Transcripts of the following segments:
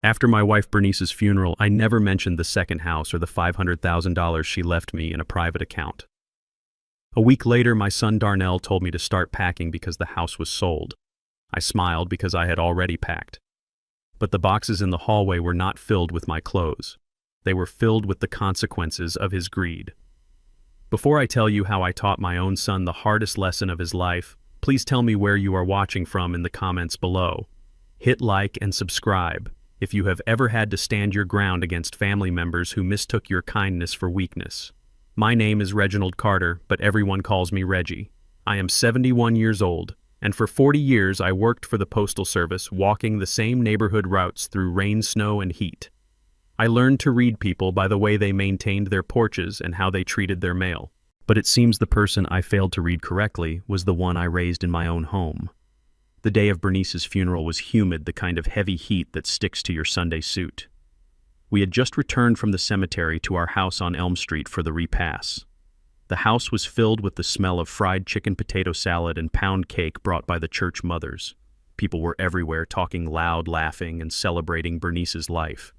After my wife Bernice's funeral, I never mentioned the second house or the $500,000 she left me in a private account. A week later, my son Darnell told me to start packing because the house was sold. I smiled because I had already packed. But the boxes in the hallway were not filled with my clothes. They were filled with the consequences of his greed. Before I tell you how I taught my own son the hardest lesson of his life, please tell me where you are watching from in the comments below. Hit like and subscribe if you have ever had to stand your ground against family members who mistook your kindness for weakness. My name is Reginald Carter, but everyone calls me Reggie. I am 71 years old, and for 40 years I worked for the Postal Service, walking the same neighborhood routes through rain, snow, and heat. I learned to read people by the way they maintained their porches and how they treated their mail. But it seems the person I failed to read correctly was the one I raised in my own home. The day of Bernice's funeral was humid, the kind of heavy heat that sticks to your Sunday suit. We had just returned from the cemetery to our house on Elm Street for the repass. The house was filled with the smell of fried chicken potato salad and pound cake brought by the church mothers. People were everywhere, talking loud, laughing, and celebrating Bernice's life.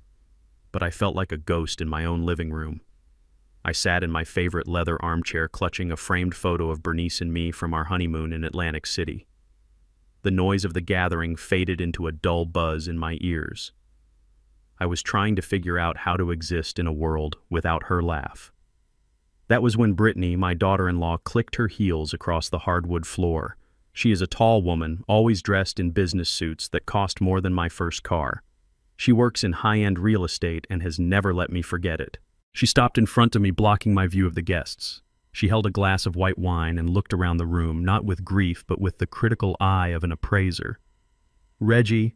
But I felt like a ghost in my own living room. I sat in my favorite leather armchair, clutching a framed photo of Bernice and me from our honeymoon in Atlantic City. The noise of the gathering faded into a dull buzz in my ears. I was trying to figure out how to exist in a world without her laugh. That was when Brittany, my daughter-in-law, clicked her heels across the hardwood floor. She is a tall woman, always dressed in business suits that cost more than my first car. She works in high-end real estate and has never let me forget it. She stopped in front of me, blocking my view of the guests. She held a glass of white wine and looked around the room, not with grief, but with the critical eye of an appraiser. "Reggie,"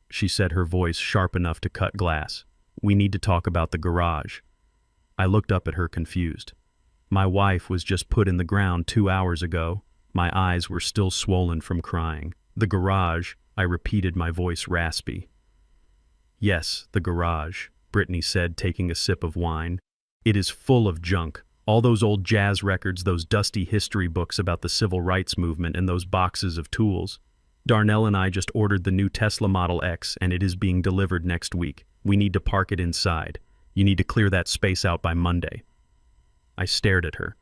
she said, her voice sharp enough to cut glass, "we need to talk about the garage." I looked up at her, confused. My wife was just put in the ground 2 hours ago. My eyes were still swollen from crying. "The garage," I repeated, my voice raspy. "Yes, the garage," Brittany said, taking a sip of wine. "It is full of junk. All those old jazz records, those dusty history books about the civil rights movement, and those boxes of tools. Darnell and I just ordered the new Tesla Model X, and it is being delivered next week. We need to park it inside. You need to clear that space out by Monday." I stared at her.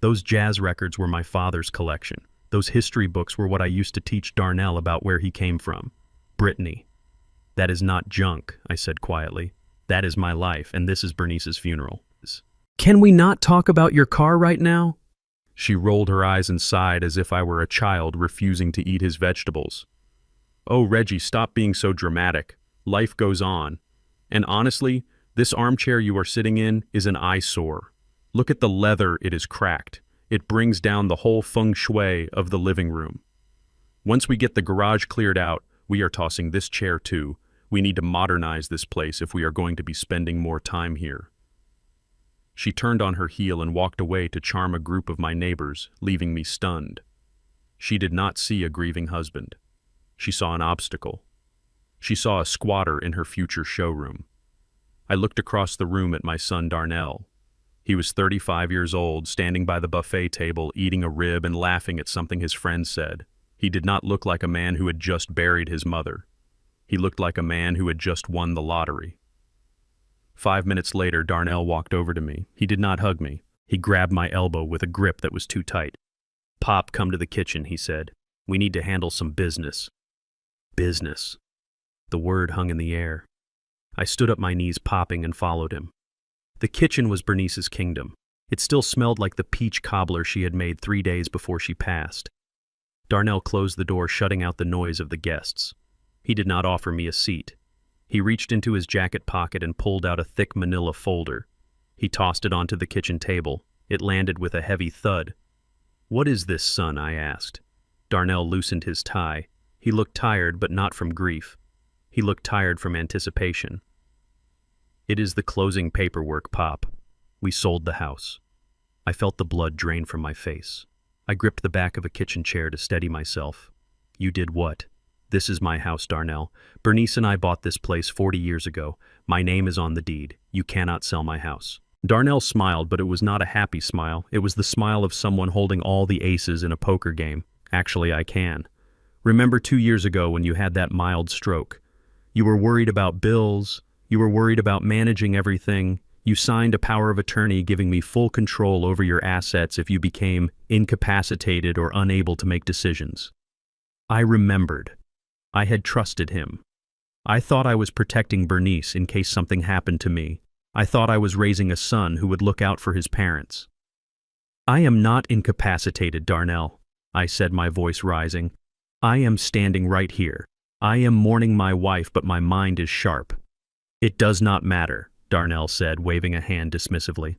Those jazz records were my father's collection. Those history books were what I used to teach Darnell about where he came from. "Brittany, that is not junk," I said quietly. "That is my life, and this is Bernice's funeral." "Can we not talk about your car right now?" She rolled her eyes and sighed as if I were a child refusing to eat his vegetables. "Oh, Reggie, stop being so dramatic. Life goes on. And honestly, this armchair you are sitting in is an eyesore. Look at the leather, it is cracked. It brings down the whole feng shui of the living room. Once we get the garage cleared out, we are tossing this chair too. We need to modernize this place if we are going to be spending more time here." She turned on her heel and walked away to charm a group of my neighbors, leaving me stunned. She did not see a grieving husband. She saw an obstacle. She saw a squatter in her future showroom. I looked across the room at my son Darnell. He was 35 years old, standing by the buffet table, eating a rib and laughing at something his friend said. He did not look like a man who had just buried his mother. He looked like a man who had just won the lottery. 5 minutes later, Darnell walked over to me. He did not hug me. He grabbed my elbow with a grip that was too tight. "Pop, come to the kitchen," he said. "We need to handle some business." Business. The word hung in the air. I stood up, my knees popping, and followed him. The kitchen was Bernice's kingdom. It still smelled like the peach cobbler she had made 3 days before she passed. Darnell closed the door, shutting out the noise of the guests. He did not offer me a seat. He reached into his jacket pocket and pulled out a thick manila folder. He tossed it onto the kitchen table. It landed with a heavy thud. "What is this, son?" I asked. Darnell loosened his tie. He looked tired, but not from grief. He looked tired from anticipation. "It is the closing paperwork, Pop. We sold the house." I felt the blood drain from my face. I gripped the back of a kitchen chair to steady myself. "You did what?" "This is my house, Darnell. Bernice and I bought this place 40 years ago. My name is on the deed. You cannot sell my house." Darnell smiled, but it was not a happy smile. It was the smile of someone holding all the aces in a poker game. "Actually, I can. Remember 2 years ago when you had that mild stroke? You were worried about bills. You were worried about managing everything. You signed a power of attorney giving me full control over your assets if you became incapacitated or unable to make decisions. I remembered. I had trusted him. I thought I was protecting Bernice in case something happened to me. I thought I was raising a son who would look out for his parents. I am not incapacitated, Darnell, I said, my voice rising. I am standing right here. I am mourning my wife, but my mind is sharp. It does not matter, Darnell said, waving a hand dismissively.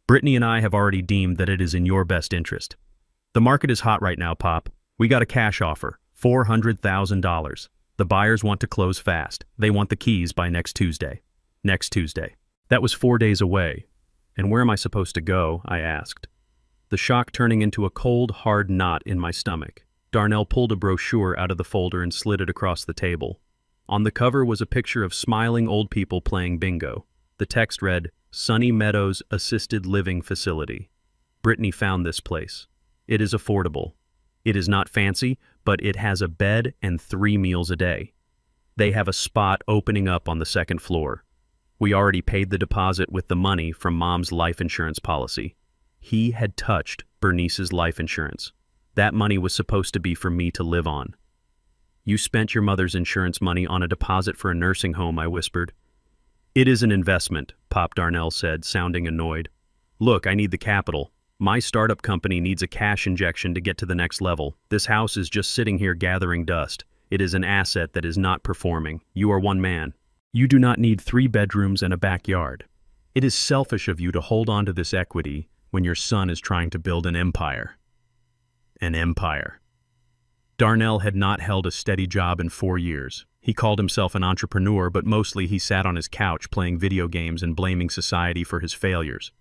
Brittany and I have already deemed that it is in your best interest. The market is hot right now, Pop. We got a cash offer, $400,000. The buyers want to close fast. They want the keys by next Tuesday. Next Tuesday. That was 4 days away. And where am I supposed to go? I asked. The shock turning into a cold, hard knot in my stomach. Darnell pulled a brochure out of the folder and slid it across the table. On the cover was a picture of smiling old people playing bingo. The text read, Sunny Meadows Assisted Living Facility. Brittany found this place. It is affordable. It is not fancy, but it has a bed and 3 meals a day. They have a spot opening up on the 2nd floor. We already paid the deposit with the money from Mom's life insurance policy. He had touched Bernice's life insurance. That money was supposed to be for me to live on. You spent your mother's insurance money on a deposit for a nursing home, I whispered. It is an investment, Pop Darnell said, sounding annoyed. Look, I need the capital. My startup company needs a cash injection to get to the next level. This house is just sitting here gathering dust. It is an asset that is not performing. You are one man. You do not need 3 bedrooms and a backyard. It is selfish of you to hold on to this equity when your son is trying to build an empire. An empire. Darnell had not held a steady job in 4 years. He called himself an entrepreneur, but mostly he sat on his couch playing video games and blaming society for his failures.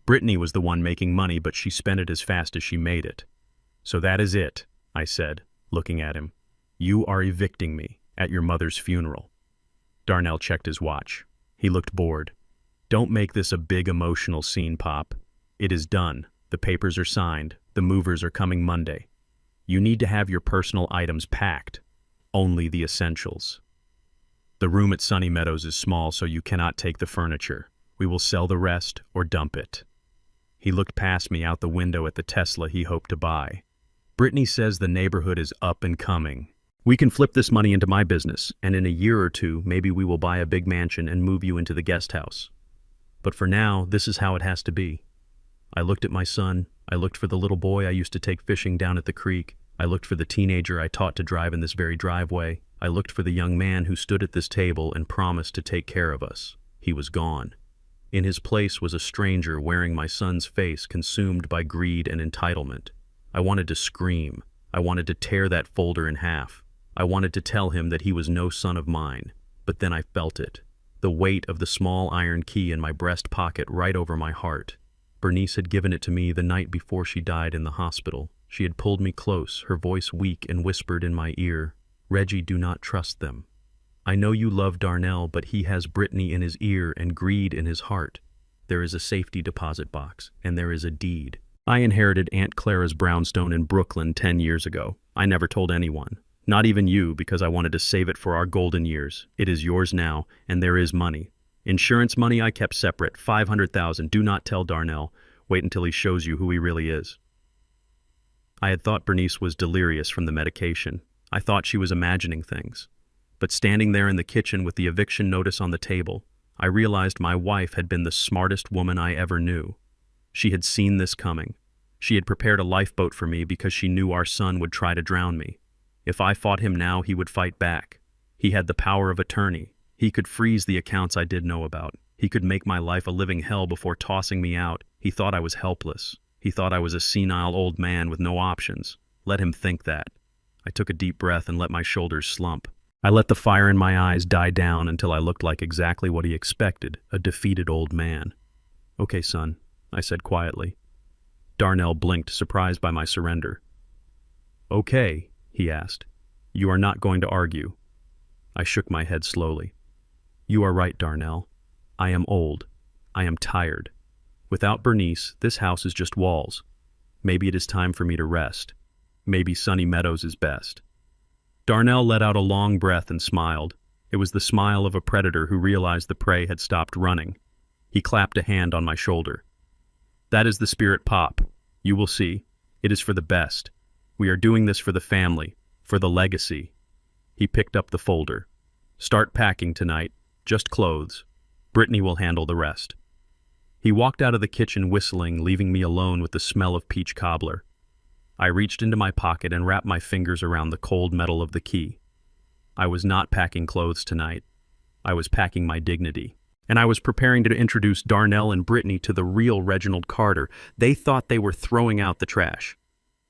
Brittany was the one making money, but she spent it as fast as she made it. So that is it, I said, looking at him. You are evicting me at your mother's funeral. Darnell checked his watch. He looked bored. Don't make this a big emotional scene, Pop. It is done. The papers are signed. The movers are coming Monday. You need to have your personal items packed. Only the essentials. The room at Sunny Meadows is small, so you cannot take the furniture. We will sell the rest or dump it. He looked past me out the window at the Tesla he hoped to buy. Brittany says the neighborhood is up and coming. We can flip this money into my business, and in a year or 2, maybe we will buy a big mansion and move you into the guest house. But for now, this is how it has to be. I looked at my son. I looked for the little boy I used to take fishing down at the creek. I looked for the teenager I taught to drive in this very driveway. I looked for the young man who stood at this table and promised to take care of us. He was gone. In his place was a stranger wearing my son's face, consumed by greed and entitlement. I wanted to scream. I wanted to tear that folder in half. I wanted to tell him that he was no son of mine. But then I felt it. The weight of the small iron key in my breast pocket right over my heart. Bernice had given it to me the night before she died in the hospital. She had pulled me close, her voice weak, and whispered in my ear, Reggie, do not trust them. I know you love Darnell, but he has Brittany in his ear and greed in his heart. There is a safety deposit box, and there is a deed. I inherited Aunt Clara's brownstone in Brooklyn 10 years ago. I never told anyone. Not even you, because I wanted to save it for our golden years. It is yours now, and there is money. Insurance money I kept separate, $500,000. Do not tell Darnell. Wait until he shows you who he really is. I had thought Bernice was delirious from the medication. I thought she was imagining things. But standing there in the kitchen with the eviction notice on the table, I realized my wife had been the smartest woman I ever knew. She had seen this coming. She had prepared a lifeboat for me because she knew our son would try to drown me. If I fought him now, he would fight back. He had the power of attorney. He could freeze the accounts I did know about. He could make my life a living hell before tossing me out. He thought I was helpless. He thought I was a senile old man with no options. Let him think that. I took a deep breath and let my shoulders slump. I let the fire in my eyes die down until I looked like exactly what he expected, a defeated old man. Okay, son, I said quietly. Darnell blinked, surprised by my surrender. Okay, he asked. You are not going to argue. I shook my head slowly. You are right, Darnell. I am old. I am tired. Without Bernice, this house is just walls. Maybe it is time for me to rest. Maybe Sunny Meadows is best. Darnell let out a long breath and smiled. It was the smile of a predator who realized the prey had stopped running. He clapped a hand on my shoulder. "That is the spirit, Pop. You will see. It is for the best. We are doing this for the family, for the legacy." He picked up the folder. "Start packing tonight. Just clothes. Brittany will handle the rest." He walked out of the kitchen whistling, leaving me alone with the smell of peach cobbler. I reached into my pocket and wrapped my fingers around the cold metal of the key. I was not packing clothes tonight. I was packing my dignity. And I was preparing to introduce Darnell and Brittany to the real Reginald Carter. They thought they were throwing out the trash.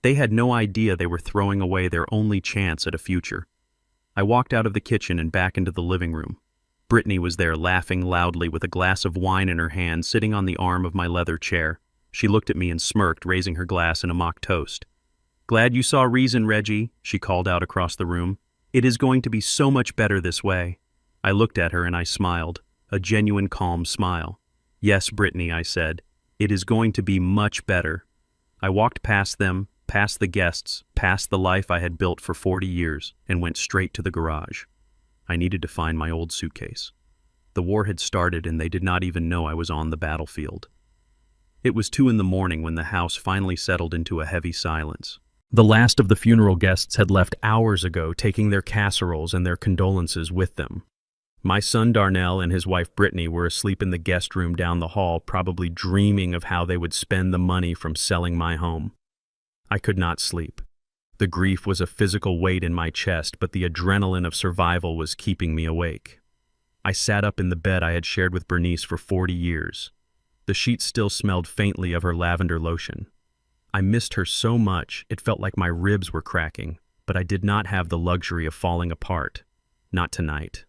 They had no idea they were throwing away their only chance at a future. I walked out of the kitchen and back into the living room. Brittany was there laughing loudly with a glass of wine in her hand, sitting on the arm of my leather chair. She looked at me and smirked, raising her glass in a mock toast. "Glad you saw reason, Reggie," she called out across the room. "It is going to be so much better this way." I looked at her and I smiled, a genuine calm smile. "Yes, Brittany," I said. "It is going to be much better." I walked past them, past the guests, past the life I had built for 40 years, and went straight to the garage. I needed to find my old suitcase. The war had started and they did not even know I was on the battlefield. It was 2 a.m. when the house finally settled into a heavy silence. The last of the funeral guests had left hours ago, taking their casseroles and their condolences with them. My son Darnell and his wife Brittany were asleep in the guest room down the hall, probably dreaming of how they would spend the money from selling my home. I could not sleep. The grief was a physical weight in my chest, but the adrenaline of survival was keeping me awake. I sat up in the bed I had shared with Bernice for 40 years. The sheets still smelled faintly of her lavender lotion. I missed her so much, it felt like my ribs were cracking, but I did not have the luxury of falling apart. Not tonight.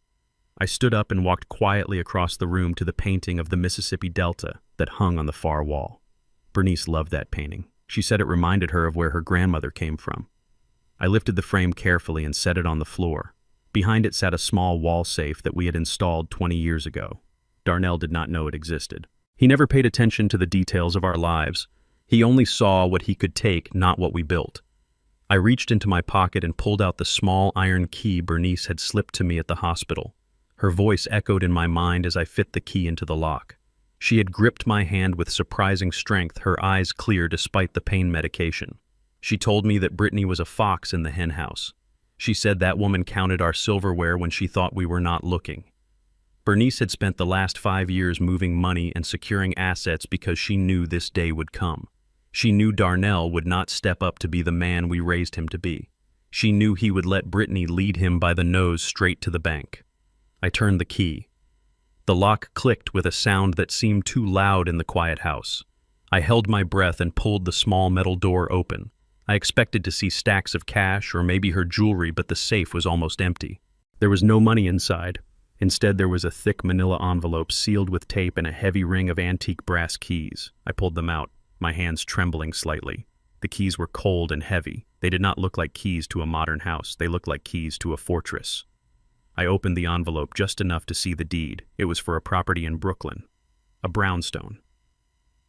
I stood up and walked quietly across the room to the painting of the Mississippi Delta that hung on the far wall. Bernice loved that painting. She said it reminded her of where her grandmother came from. I lifted the frame carefully and set it on the floor. Behind it sat a small wall safe that we had installed 20 years ago. Darnell did not know it existed. He never paid attention to the details of our lives. He only saw what he could take, not what we built. I reached into my pocket and pulled out the small iron key Bernice had slipped to me at the hospital. Her voice echoed in my mind as I fit the key into the lock. She had gripped my hand with surprising strength, her eyes clear despite the pain medication. She told me that Brittany was a fox in the hen house. She said that woman counted our silverware when she thought we were not looking. Bernice had spent the last 5 years moving money and securing assets because she knew this day would come. She knew Darnell would not step up to be the man we raised him to be. She knew he would let Brittany lead him by the nose straight to the bank. I turned the key. The lock clicked with a sound that seemed too loud in the quiet house. I held my breath and pulled the small metal door open. I expected to see stacks of cash or maybe her jewelry, but the safe was almost empty. There was no money inside. Instead, there was a thick manila envelope sealed with tape and a heavy ring of antique brass keys. I pulled them out, my hands trembling slightly. The keys were cold and heavy. They did not look like keys to a modern house. They looked like keys to a fortress. I opened the envelope just enough to see the deed. It was for a property in Brooklyn, a brownstone.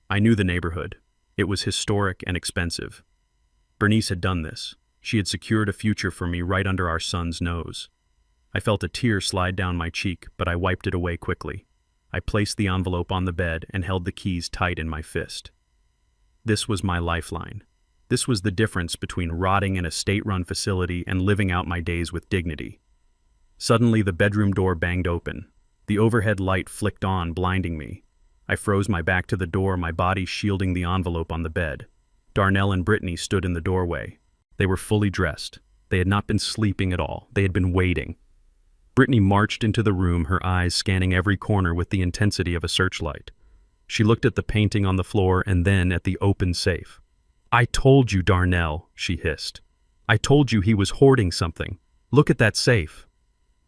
I knew the neighborhood. It was historic and expensive. Bernice had done this. She had secured a future for me right under our son's nose. I felt a tear slide down my cheek, but I wiped it away quickly. I placed the envelope on the bed and held the keys tight in my fist. This was my lifeline. This was the difference between rotting in a state-run facility and living out my days with dignity. Suddenly, the bedroom door banged open. The overhead light flicked on, blinding me. I froze my back to the door, my body shielding the envelope on the bed. Darnell and Brittany stood in the doorway. They were fully dressed. They had not been sleeping at all. They had been waiting. Brittany marched into the room, her eyes scanning every corner with the intensity of a searchlight. She looked at the painting on the floor and then at the open safe. "I told you, Darnell," she hissed. "I told you he was hoarding something. Look at that safe."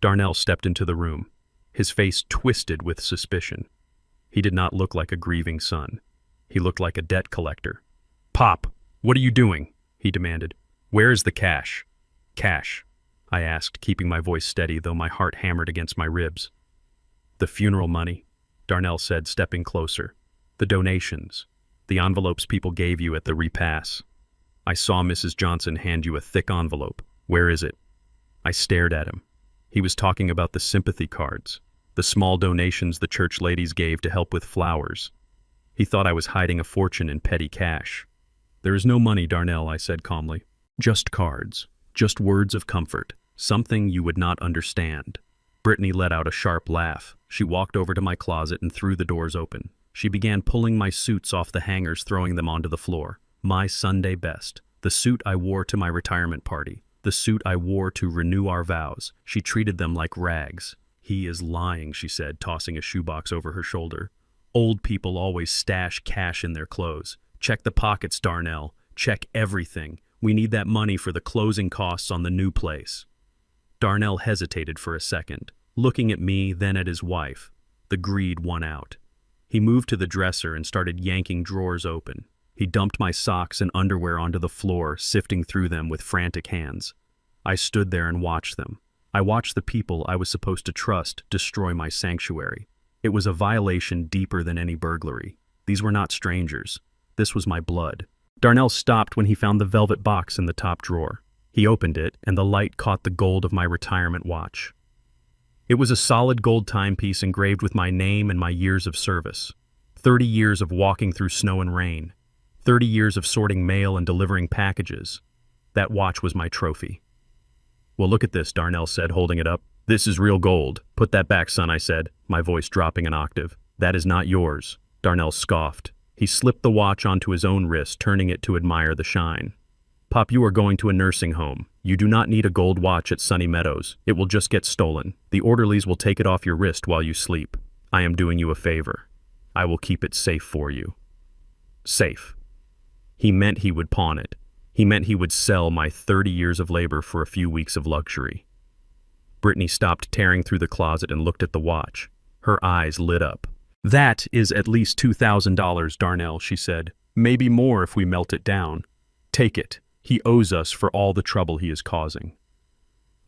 Darnell stepped into the room, his face twisted with suspicion. He did not look like a grieving son. He looked like a debt collector. "Pop, what are you doing?" he demanded. "Where is the cash?" "Cash?" I asked, keeping my voice steady, though my heart hammered against my ribs. "The funeral money," Darnell said, stepping closer. "The donations. The envelopes people gave you at the repass. I saw Mrs. Johnson hand you a thick envelope. Where is it?" I stared at him. He was talking about the sympathy cards, the small donations the church ladies gave to help with flowers. He thought I was hiding a fortune in petty cash. "There is no money, Darnell," I said calmly. "Just cards. Just words of comfort. Something you would not understand." Brittany let out a sharp laugh. She walked over to my closet and threw the doors open. She began pulling my suits off the hangers, throwing them onto the floor. My Sunday best. The suit I wore to my retirement party. The suit I wore to renew our vows. She treated them like rags. "He is lying," she said, tossing a shoebox over her shoulder. "Old people always stash cash in their clothes. Check the pockets, Darnell. Check everything. We need that money for the closing costs on the new place." Darnell hesitated for a second, looking at me, then at his wife. The greed won out. He moved to the dresser and started yanking drawers open. He dumped my socks and underwear onto the floor, sifting through them with frantic hands. I stood there and watched them. I watched the people I was supposed to trust destroy my sanctuary. It was a violation deeper than any burglary. These were not strangers. This was my blood. Darnell stopped when he found the velvet box in the top drawer. He opened it, and the light caught the gold of my retirement watch. It was a solid gold timepiece engraved with my name and my years of service. 30 years of walking through snow and rain. 30 years of sorting mail and delivering packages. That watch was my trophy. "Well, look at this," Darnell said, holding it up. "This is real gold." "Put that back, son," I said, my voice dropping an octave. "That is not yours." Darnell scoffed. He slipped the watch onto his own wrist, turning it to admire the shine. "Pop, you are going to a nursing home. You do not need a gold watch at Sunny Meadows. It will just get stolen. The orderlies will take it off your wrist while you sleep. I am doing you a favor. I will keep it safe for you." Safe. He meant he would pawn it. He meant he would sell my 30 years of labor for a few weeks of luxury. Brittany stopped tearing through the closet and looked at the watch. Her eyes lit up. "That is at least $2,000, Darnell," she said. "Maybe more if we melt it down. Take it. He owes us for all the trouble he is causing."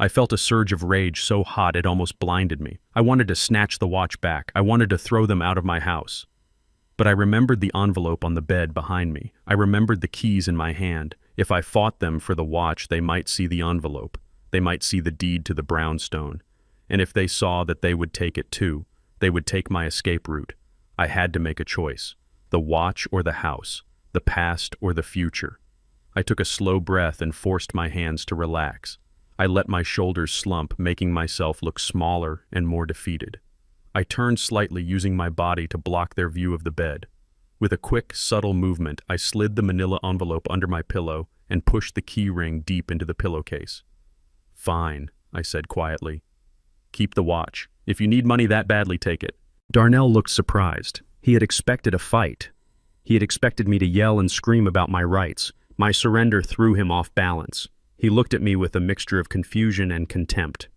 I felt a surge of rage so hot it almost blinded me. I wanted to snatch the watch back. I wanted to throw them out of my house. But I remembered the envelope on the bed behind me. I remembered the keys in my hand. If I fought them for the watch, they might see the envelope. They might see the deed to the brownstone. And if they saw that they would take it too, they would take my escape route. I had to make a choice. The watch or the house. The past or the future. I took a slow breath and forced my hands to relax. I let my shoulders slump, making myself look smaller and more defeated. I turned slightly, using my body to block their view of the bed. With a quick, subtle movement, I slid the manila envelope under my pillow and pushed the key ring deep into the pillowcase. "Fine," I said quietly. "Keep the watch. If you need money that badly, take it." Darnell looked surprised. He had expected a fight. He had expected me to yell and scream about my rights. My surrender threw him off balance. He looked at me with a mixture of confusion and contempt.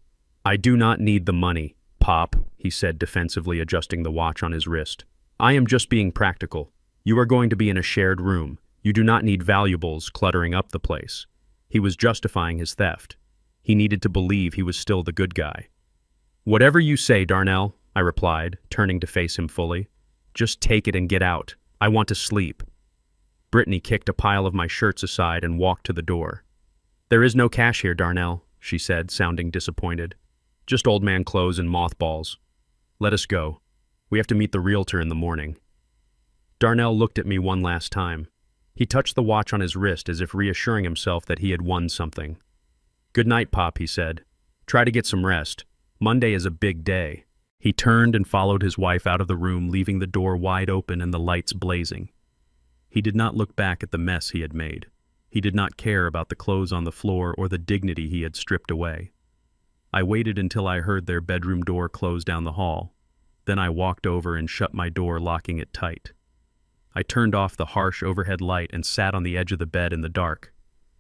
"I do not need the money, Pop," he said defensively, adjusting the watch on his wrist. "I am just being practical. You are going to be in a shared room. You do not need valuables cluttering up the place." He was justifying his theft. He needed to believe he was still the good guy. "Whatever you say, Darnell," I replied, turning to face him fully. "Just take it and get out. I want to sleep." Brittany kicked a pile of my shirts aside and walked to the door. "There is no cash here, Darnell," she said, sounding disappointed. "Just old man clothes and mothballs. Let us go. We have to meet the realtor in the morning." Darnell looked at me one last time. He touched the watch on his wrist as if reassuring himself that he had won something. "Good night, Pop," he said. "Try to get some rest. Monday is a big day." He turned and followed his wife out of the room, leaving the door wide open and the lights blazing. He did not look back at the mess he had made. He did not care about the clothes on the floor or the dignity he had stripped away. I waited until I heard their bedroom door close down the hall. Then I walked over and shut my door, locking it tight. I turned off the harsh overhead light and sat on the edge of the bed in the dark.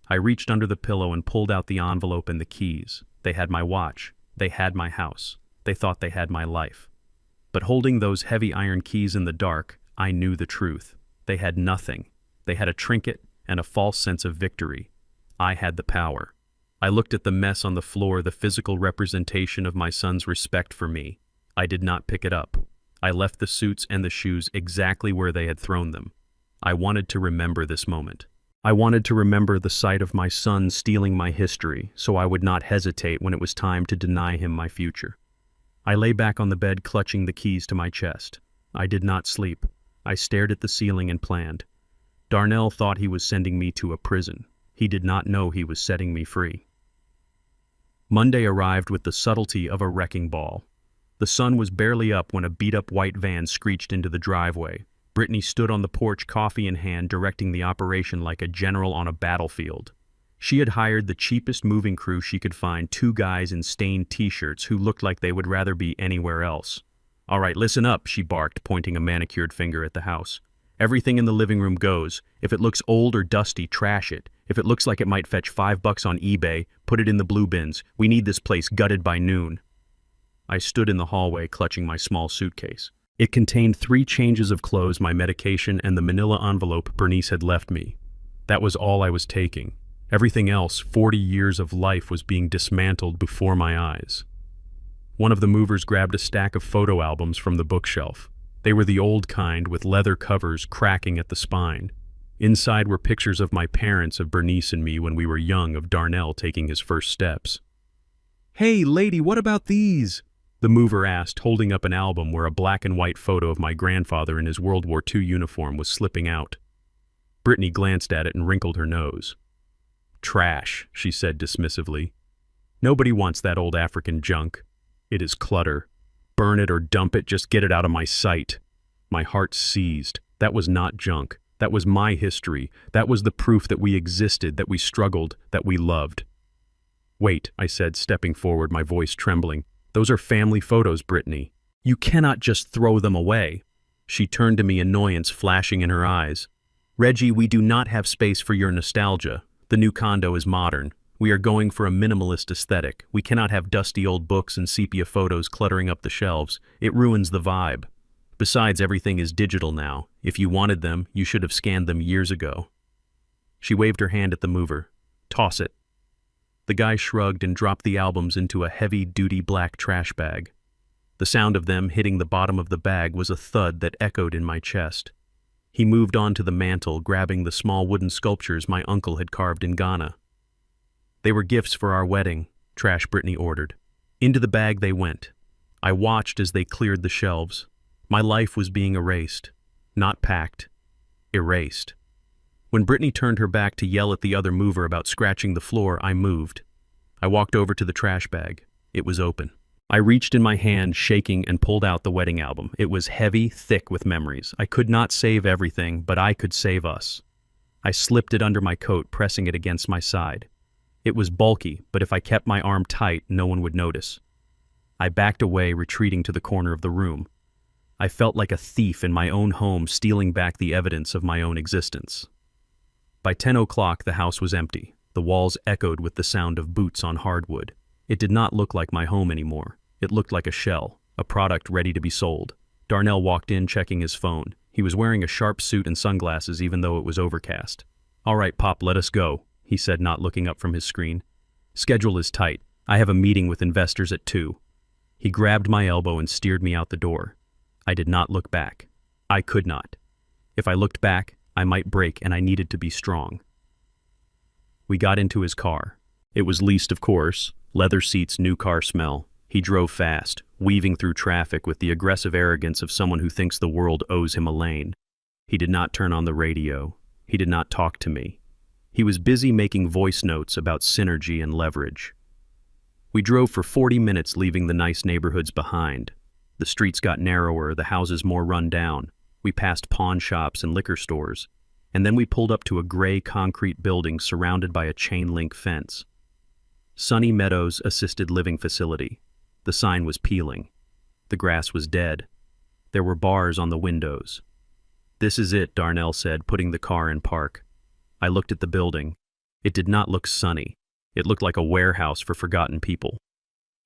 I reached under the pillow and pulled out the envelope and the keys. They had my watch. They had my house. They thought they had my life. But holding those heavy iron keys in the dark, I knew the truth. They had nothing. They had a trinket and a false sense of victory. I had the power. I looked at the mess on the floor, the physical representation of my son's respect for me. I did not pick it up. I left the suits and the shoes exactly where they had thrown them. I wanted to remember this moment. I wanted to remember the sight of my son stealing my history, so I would not hesitate when it was time to deny him my future. I lay back on the bed clutching the keys to my chest. I did not sleep. I stared at the ceiling and planned. Darnell thought he was sending me to a prison. He did not know he was setting me free. Monday arrived with the subtlety of a wrecking ball. The sun was barely up when a beat-up white van screeched into the driveway. Brittany stood on the porch, coffee in hand, directing the operation like a general on a battlefield. She had hired the cheapest moving crew she could find, 2 guys in stained t-shirts who looked like they would rather be anywhere else. "All right, listen up," she barked, pointing a manicured finger at the house. "Everything in the living room goes. If it looks old or dusty, trash it. If it looks like it might fetch $5 on eBay, put it in the blue bins. We need this place gutted by noon." I stood in the hallway, clutching my small suitcase. It contained 3 changes of clothes, my medication, and the manila envelope Bernice had left me. That was all I was taking. Everything else, 40 years of life, was being dismantled before my eyes. One of the movers grabbed a stack of photo albums from the bookshelf. They were the old kind, with leather covers cracking at the spine. Inside were pictures of my parents, of Bernice and me when we were young, of Darnell taking his first steps. "Hey, lady, what about these?" the mover asked, holding up an album where a black and white photo of my grandfather in his World War II uniform was slipping out. Brittany glanced at it and wrinkled her nose. "Trash," she said dismissively. "Nobody wants that old African junk. It is clutter. Burn it or dump it, just get it out of my sight." My heart seized. That was not junk. That was my history. That was the proof that we existed, that we struggled, that we loved. "Wait," I said, stepping forward, my voice trembling. "Those are family photos, Brittany. You cannot just throw them away." She turned to me, annoyance flashing in her eyes. "Reggie, we do not have space for your nostalgia. The new condo is modern. We are going for a minimalist aesthetic. We cannot have dusty old books and sepia photos cluttering up the shelves. It ruins the vibe. Besides, everything is digital now. If you wanted them, you should have scanned them years ago." She waved her hand at the mover. "Toss it." The guy shrugged and dropped the albums into a heavy-duty black trash bag. The sound of them hitting the bottom of the bag was a thud that echoed in my chest. He moved on to the mantel, grabbing the small wooden sculptures my uncle had carved in Ghana. "They were gifts for our wedding," Trash Brittany ordered. Into the bag they went. I watched as they cleared the shelves. My life was being erased. Not packed. Erased. When Brittany turned her back to yell at the other mover about scratching the floor, I moved. I walked over to the trash bag. It was open. I reached in my hand, shaking, and pulled out the wedding album. It was heavy, thick with memories. I could not save everything, but I could save us. I slipped it under my coat, pressing it against my side. It was bulky, but if I kept my arm tight, no one would notice. I backed away, retreating to the corner of the room. I felt like a thief in my own home, stealing back the evidence of my own existence. By 10 o'clock, the house was empty. The walls echoed with the sound of boots on hardwood. It did not look like my home anymore. It looked like a shell, a product ready to be sold. Darnell walked in, checking his phone. He was wearing a sharp suit and sunglasses, even though it was overcast. "All right, Pop, let us go," he said, not looking up from his screen. "Schedule is tight. I have a meeting with investors at 2. He grabbed my elbow and steered me out the door. I did not look back. I could not. If I looked back, I might break, and I needed to be strong. We got into his car. It was leased, of course. Leather seats, new car smell. He drove fast, weaving through traffic with the aggressive arrogance of someone who thinks the world owes him a lane. He did not turn on the radio. He did not talk to me. He was busy making voice notes about synergy and leverage. We drove for 40 minutes, leaving the nice neighborhoods behind. The streets got narrower, the houses more run down. We passed pawn shops and liquor stores, and then we pulled up to a gray concrete building surrounded by a chain-link fence. Sunny Meadows Assisted Living Facility. The sign was peeling. The grass was dead. There were bars on the windows. "This is it," Darnell said, putting the car in park. I looked at the building. It did not look sunny. It looked like a warehouse for forgotten people.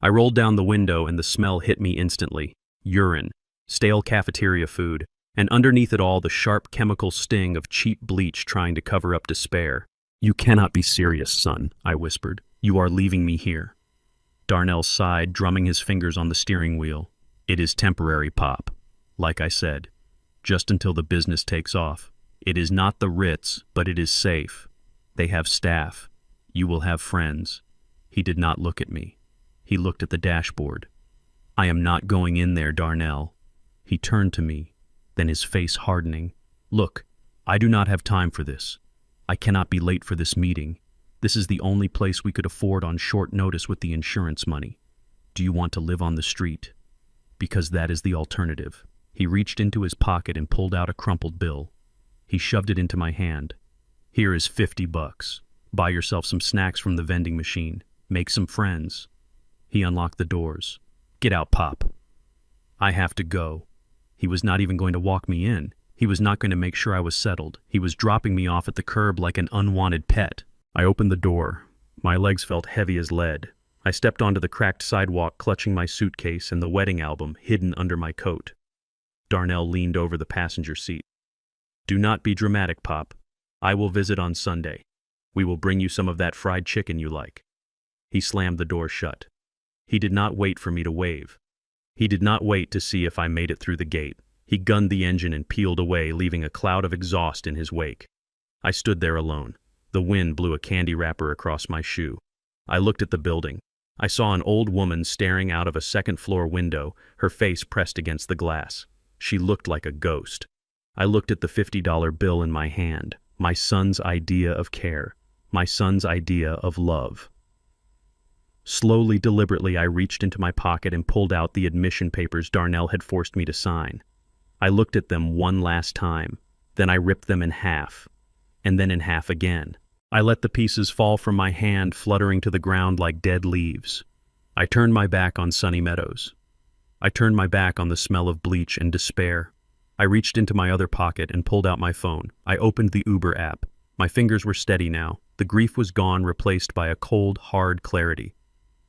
I rolled down the window and the smell hit me instantly. Urine, stale cafeteria food, and underneath it all the sharp chemical sting of cheap bleach trying to cover up despair. "You cannot be serious, son," I whispered. "You are leaving me here." Darnell sighed, drumming his fingers on the steering wheel. "It is temporary, Pop. Like I said, just until the business takes off. It is not the Ritz, but it is safe. They have staff. You will have friends. He did not look at me. He looked at the dashboard. I am not going in there, Darnell. He turned to me, then his face hardening. Look, I do not have time for this. I cannot be late for this meeting. This is the only place we could afford on short notice with the insurance money. Do you want to live on the street? Because that is the alternative. He reached into his pocket and pulled out a crumpled bill. He shoved it into my hand. Here is $50. Buy yourself some snacks from the vending machine. Make some friends. He unlocked the doors. Get out, Pop. I have to go. He was not even going to walk me in. He was not going to make sure I was settled. He was dropping me off at the curb like an unwanted pet. I opened the door. My legs felt heavy as lead. I stepped onto the cracked sidewalk, clutching my suitcase and the wedding album hidden under my coat. Darnell leaned over the passenger seat. Do not be dramatic, Pop. I will visit on Sunday. We will bring you some of that fried chicken you like. He slammed the door shut. He did not wait for me to wave. He did not wait to see if I made it through the gate. He gunned the engine and peeled away, leaving a cloud of exhaust in his wake. I stood there alone. The wind blew a candy wrapper across my shoe. I looked at the building. I saw an old woman staring out of a second-floor window, her face pressed against the glass. She looked like a ghost. I looked at the $50 bill in my hand. My son's idea of care. My son's idea of love. Slowly, deliberately, I reached into my pocket and pulled out the admission papers Darnell had forced me to sign. I looked at them one last time. Then I ripped them in half. And then in half again. I let the pieces fall from my hand, fluttering to the ground like dead leaves. I turned my back on Sunny Meadows. I turned my back on the smell of bleach and despair. I reached into my other pocket and pulled out my phone. I opened the Uber app. My fingers were steady now. The grief was gone, replaced by a cold, hard clarity.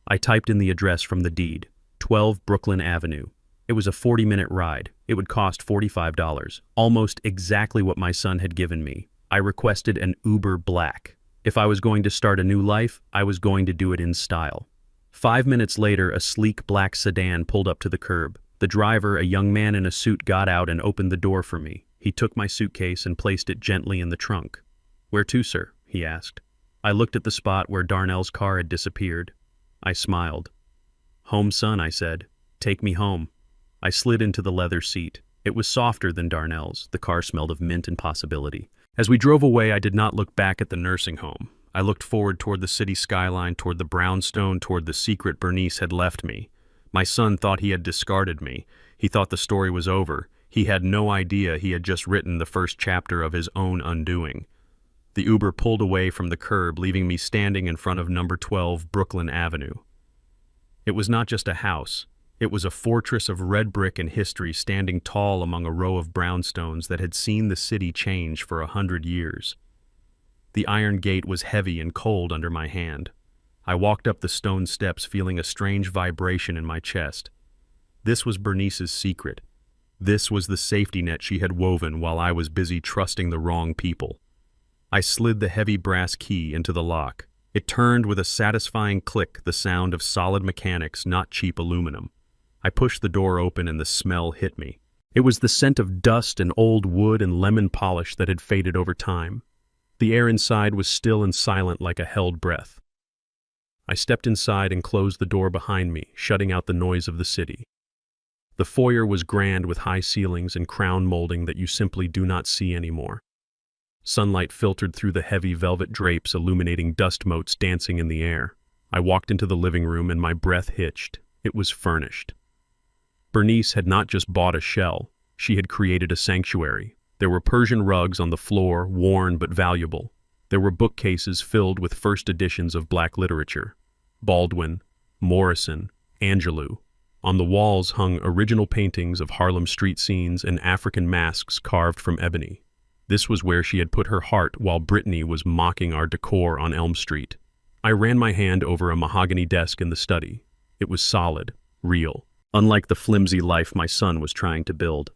I typed in the address from the deed, 12 Brooklyn Avenue. It was a 40-minute ride. It would cost $45, almost exactly what my son had given me. I requested an Uber Black. If I was going to start a new life, I was going to do it in style. 5 minutes later, a sleek black sedan pulled up to the curb. The driver, a young man in a suit, got out and opened the door for me. He took my suitcase and placed it gently in the trunk. Where to, sir? He asked. I looked at the spot where Darnell's car had disappeared. I smiled. Home, son, I said. Take me home. I slid into the leather seat. It was softer than Darnell's. The car smelled of mint and possibility. As we drove away, I did not look back at the nursing home. I looked forward toward the city skyline, toward the brownstone, toward the secret Bernice had left me. My son thought he had discarded me. He thought the story was over. He had no idea he had just written the first chapter of his own undoing. The Uber pulled away from the curb, leaving me standing in front of number 12 Brooklyn Avenue. It was not just a house. It was a fortress of red brick and history standing tall among a row of brownstones that had seen the city change for 100 years. The iron gate was heavy and cold under my hand. I walked up the stone steps feeling a strange vibration in my chest. This was Bernice's secret. This was the safety net she had woven while I was busy trusting the wrong people. I slid the heavy brass key into the lock. It turned with a satisfying click, the sound of solid mechanics, not cheap aluminum. I pushed the door open and the smell hit me. It was the scent of dust and old wood and lemon polish that had faded over time. The air inside was still and silent like a held breath. I stepped inside and closed the door behind me, shutting out the noise of the city. The foyer was grand with high ceilings and crown molding that you simply do not see anymore. Sunlight filtered through the heavy velvet drapes, illuminating dust motes dancing in the air. I walked into the living room and my breath hitched. It was furnished. Bernice had not just bought a shell. She had created a sanctuary. There were Persian rugs on the floor, worn but valuable. There were bookcases filled with first editions of Black literature. Baldwin, Morrison, Angelou. On the walls hung original paintings of Harlem street scenes and African masks carved from ebony. This was where she had put her heart while Brittany was mocking our decor on Elm Street. I ran my hand over a mahogany desk in the study. It was solid, real, unlike the flimsy life my son was trying to build.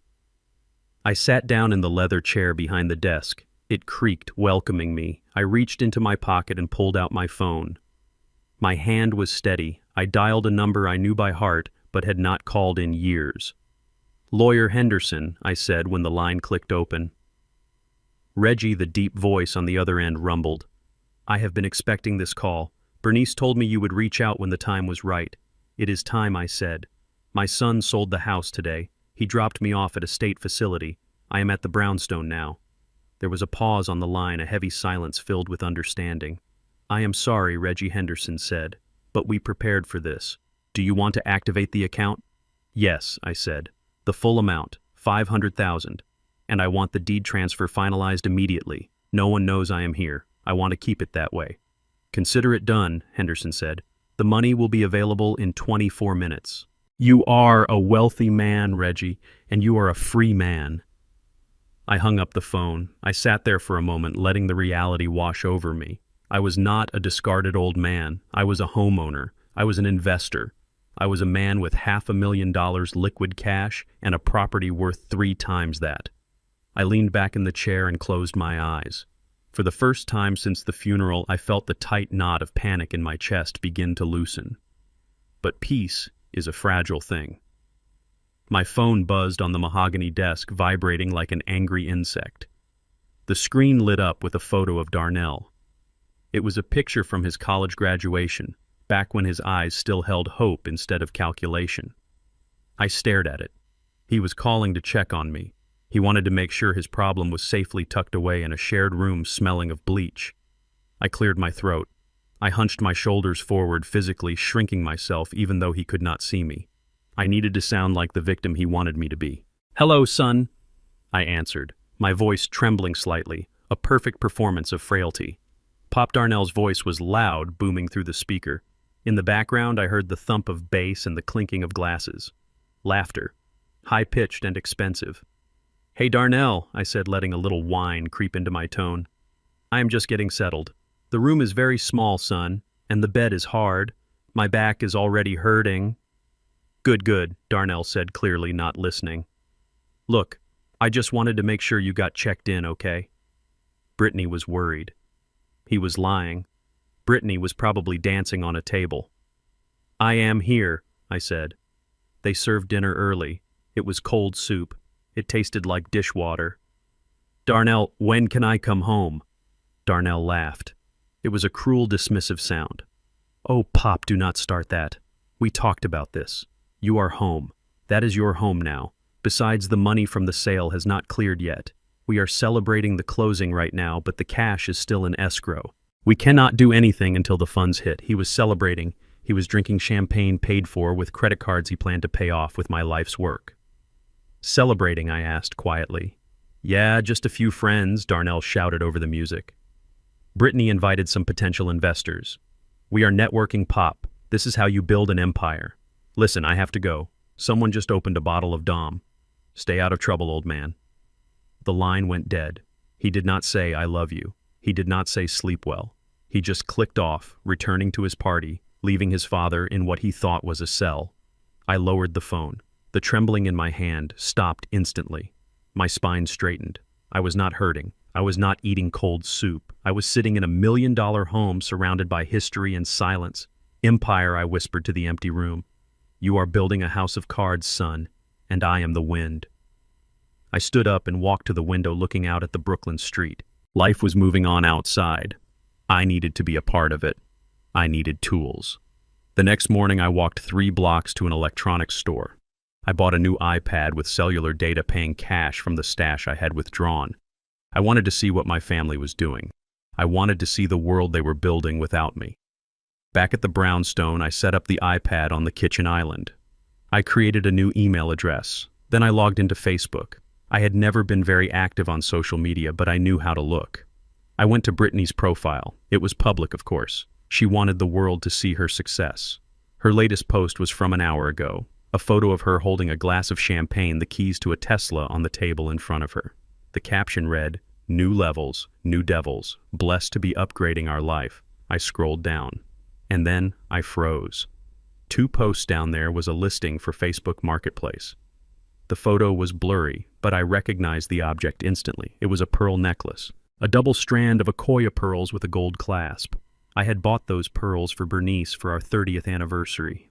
I sat down in the leather chair behind the desk. It creaked, welcoming me. I reached into my pocket and pulled out my phone. My hand was steady. I dialed a number I knew by heart, but had not called in years. "Lawyer Henderson," I said when the line clicked open. Reggie, the deep voice on the other end, rumbled. "I have been expecting this call. Bernice told me you would reach out when the time was right." "It is time," I said. "My son sold the house today. He dropped me off at a state facility. I am at the brownstone now." There was a pause on the line, a heavy silence filled with understanding. "I am sorry," Reggie Henderson said, "but we prepared for this. Do you want to activate the account?" "Yes," I said. "The full amount, 500,000. And I want the deed transfer finalized immediately. No one knows I am here. I want to keep it that way." "Consider it done," Henderson said. "The money will be available in 24 minutes. You are a wealthy man, Reggie, and you are a free man." I hung up the phone. I sat there for a moment, letting the reality wash over me. I was not a discarded old man. I was a homeowner. I was an investor. I was a man with $500,000 liquid cash and a property worth 3 times that. I leaned back in the chair and closed my eyes. For the first time since the funeral, I felt the tight knot of panic in my chest begin to loosen. But peace is a fragile thing. My phone buzzed on the mahogany desk, vibrating like an angry insect. The screen lit up with a photo of Darnell. It was a picture from his college graduation, back when his eyes still held hope instead of calculation. I stared at it. He was calling to check on me. He wanted to make sure his problem was safely tucked away in a shared room smelling of bleach. I cleared my throat. I hunched my shoulders forward, physically shrinking myself even though he could not see me. I needed to sound like the victim he wanted me to be. "Hello, son," I answered, my voice trembling slightly, a perfect performance of frailty. Pop Darnell's voice was loud, booming through the speaker. In the background, I heard the thump of bass and the clinking of glasses. Laughter, high-pitched and expensive. "Hey, Darnell," I said, letting a little whine creep into my tone. "I am just getting settled. The room is very small, son, and the bed is hard. My back is already hurting." Good, Darnell said, clearly not listening. "Look, I just wanted to make sure you got checked in, okay?" Brittany was worried. He was lying. Brittany was probably dancing on a table. "I am here," I said. They served dinner early. It was cold soup. It tasted like dishwater. "Darnell, when can I come home?" Darnell laughed. It was a cruel, dismissive sound. "Oh, Pop, do not start that. We talked about this. You are home. That is your home now. Besides, the money from the sale has not cleared yet. We are celebrating the closing right now, but the cash is still in escrow. We cannot do anything until the funds hit." He was celebrating. He was drinking champagne paid for with credit cards he planned to pay off with my life's work. "Celebrating?" I asked quietly. "Yeah, just a few friends," Darnell shouted over the music. Brittany invited some potential investors. "We are networking, Pop. This is how you build an empire. Listen, I have to go. Someone just opened a bottle of Dom. Stay out of trouble, old man." The line went dead. He did not say, "I love you." He did not say, "Sleep well." He just clicked off, returning to his party, leaving his father in what he thought was a cell. I lowered the phone. The trembling in my hand stopped instantly. My spine straightened. I was not hurting. I was not eating cold soup. I was sitting in a $1 million home surrounded by history and silence. "Empire," I whispered to the empty room. "You are building a house of cards, son, and I am the wind." I stood up and walked to the window looking out at the Brooklyn street. Life was moving on outside. I needed to be a part of it. I needed tools. The next morning I walked 3 blocks to an electronics store. I bought a new iPad with cellular data, paying cash from the stash I had withdrawn. I wanted to see what my family was doing. I wanted to see the world they were building without me. Back at the brownstone, I set up the iPad on the kitchen island. I created a new email address. Then I logged into Facebook. I had never been very active on social media, but I knew how to look. I went to Brittany's profile. It was public, of course. She wanted the world to see her success. Her latest post was from an hour ago. A photo of her holding a glass of champagne, the keys to a Tesla on the table in front of her. The caption read, "New levels, new devils, blessed to be upgrading our life." I scrolled down. And then I froze. 2 posts down there was a listing for Facebook Marketplace. The photo was blurry, but I recognized the object instantly. It was a pearl necklace, a double strand of Akoya pearls with a gold clasp. I had bought those pearls for Bernice for our 30th anniversary.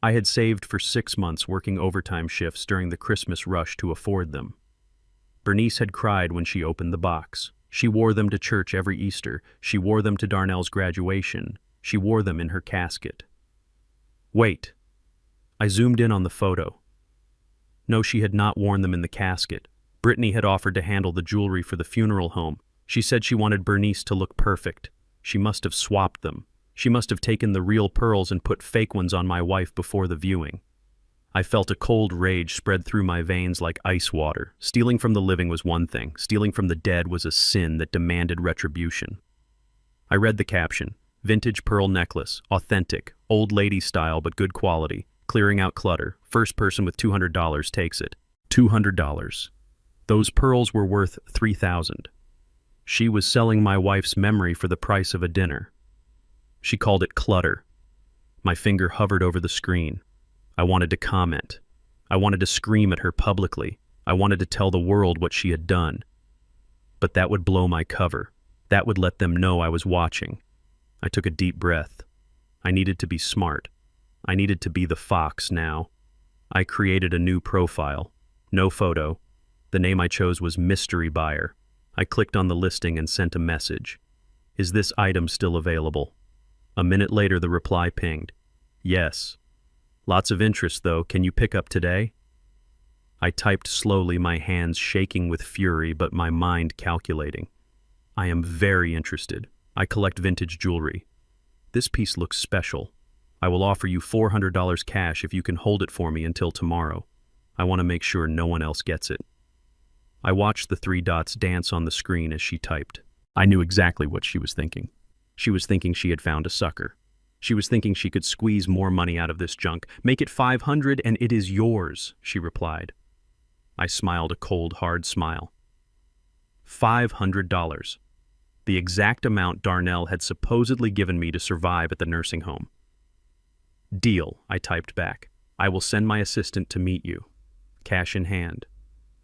I had saved for 6 months, working overtime shifts during the Christmas rush to afford them. Bernice had cried when she opened the box. She wore them to church every Easter. She wore them to Darnell's graduation. She wore them in her casket. Wait. I zoomed in on the photo. No, she had not worn them in the casket. Brittany had offered to handle the jewelry for the funeral home. She said she wanted Bernice to look perfect. She must have swapped them. She must have taken the real pearls and put fake ones on my wife before the viewing. I felt a cold rage spread through my veins like ice water. Stealing from the living was one thing. Stealing from the dead was a sin that demanded retribution. I read the caption, "Vintage pearl necklace, authentic, old lady style but good quality, clearing out clutter. First person with $200 takes it." $200. Those pearls were worth $3,000. She was selling my wife's memory for the price of a dinner. She called it clutter. My finger hovered over the screen. I wanted to comment. I wanted to scream at her publicly. I wanted to tell the world what she had done. But that would blow my cover. That would let them know I was watching. I took a deep breath. I needed to be smart. I needed to be the fox now. I created a new profile. No photo. The name I chose was Mystery Buyer. I clicked on the listing and sent a message. "Is this item still available?" A minute later, the reply pinged. "Yes. Lots of interest, though. Can you pick up today?" I typed slowly, my hands shaking with fury, but my mind calculating. "I am very interested. I collect vintage jewelry. This piece looks special. I will offer you $400 cash if you can hold it for me until tomorrow. I want to make sure no one else gets it." I watched the 3 dots dance on the screen as she typed. I knew exactly what she was thinking. She was thinking she had found a sucker. She was thinking she could squeeze more money out of this junk. "Make it 500 and it is yours," she replied. I smiled a cold, hard smile. $500. The exact amount Darnell had supposedly given me to survive at the nursing home. "Deal," I typed back. "I will send my assistant to meet you. Cash in hand."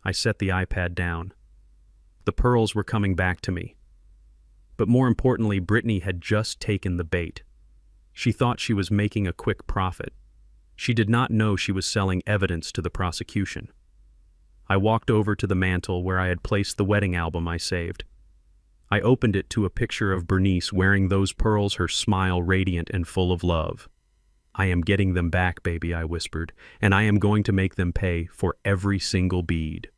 I set the iPad down. The pearls were coming back to me. But more importantly, Brittany had just taken the bait. She thought she was making a quick profit. She did not know she was selling evidence to the prosecution. I walked over to the mantel where I had placed the wedding album I saved. I opened it to a picture of Bernice wearing those pearls, her smile radiant and full of love. "I am getting them back, baby," I whispered, "and I am going to make them pay for every single bead."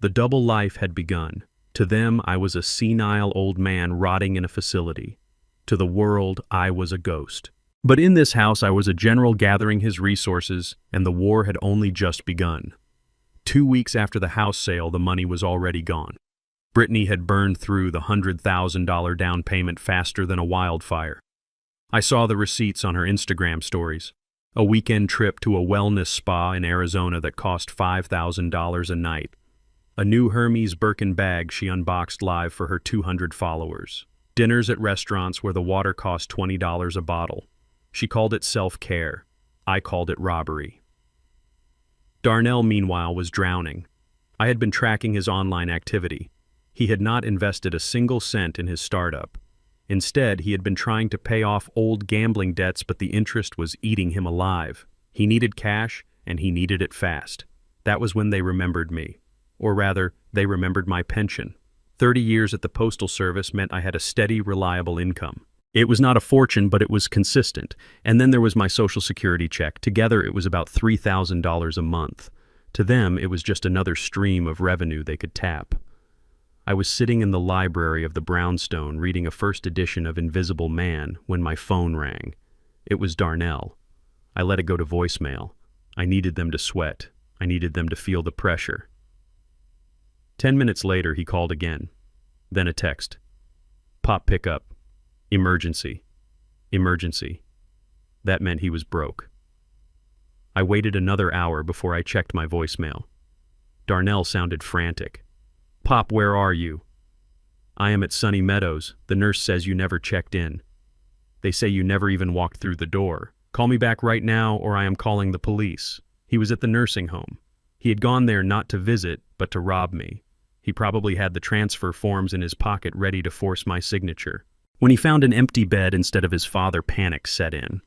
The double life had begun. To them, I was a senile old man rotting in a facility. To the world, I was a ghost. But in this house, I was a general gathering his resources, and the war had only just begun. 2 weeks after the house sale, the money was already gone. Brittany had burned through the $100,000 down payment faster than a wildfire. I saw the receipts on her Instagram stories. A weekend trip to a wellness spa in Arizona that cost $5,000 a night. A new Hermes Birkin bag she unboxed live for her 200 followers. Dinners at restaurants where the water cost $20 a bottle. She called it self-care. I called it robbery. Darnell, meanwhile, was drowning. I had been tracking his online activity. He had not invested a single cent in his startup. Instead, he had been trying to pay off old gambling debts, but the interest was eating him alive. He needed cash, and he needed it fast. That was when they remembered me. Or rather, they remembered my pension. 30 years at the Postal Service meant I had a steady, reliable income. It was not a fortune, but it was consistent. And then there was my Social Security check. Together, it was about $3,000 a month. To them, it was just another stream of revenue they could tap. I was sitting in the library of the brownstone reading a first edition of Invisible Man when my phone rang. It was Darnell. I let it go to voicemail. I needed them to sweat. I needed them to feel the pressure. 10 minutes later, he called again. Then a text. "Pop pickup. Emergency. Emergency." That meant he was broke. I waited another hour before I checked my voicemail. Darnell sounded frantic. "Pop, where are you?" "I am at Sunny Meadows. The nurse says you never checked in. They say you never even walked through the door. Call me back right now or I am calling the police." He was at the nursing home. He had gone there not to visit, but to rob me. He probably had the transfer forms in his pocket ready to force my signature. When he found an empty bed instead of his father, panic set in.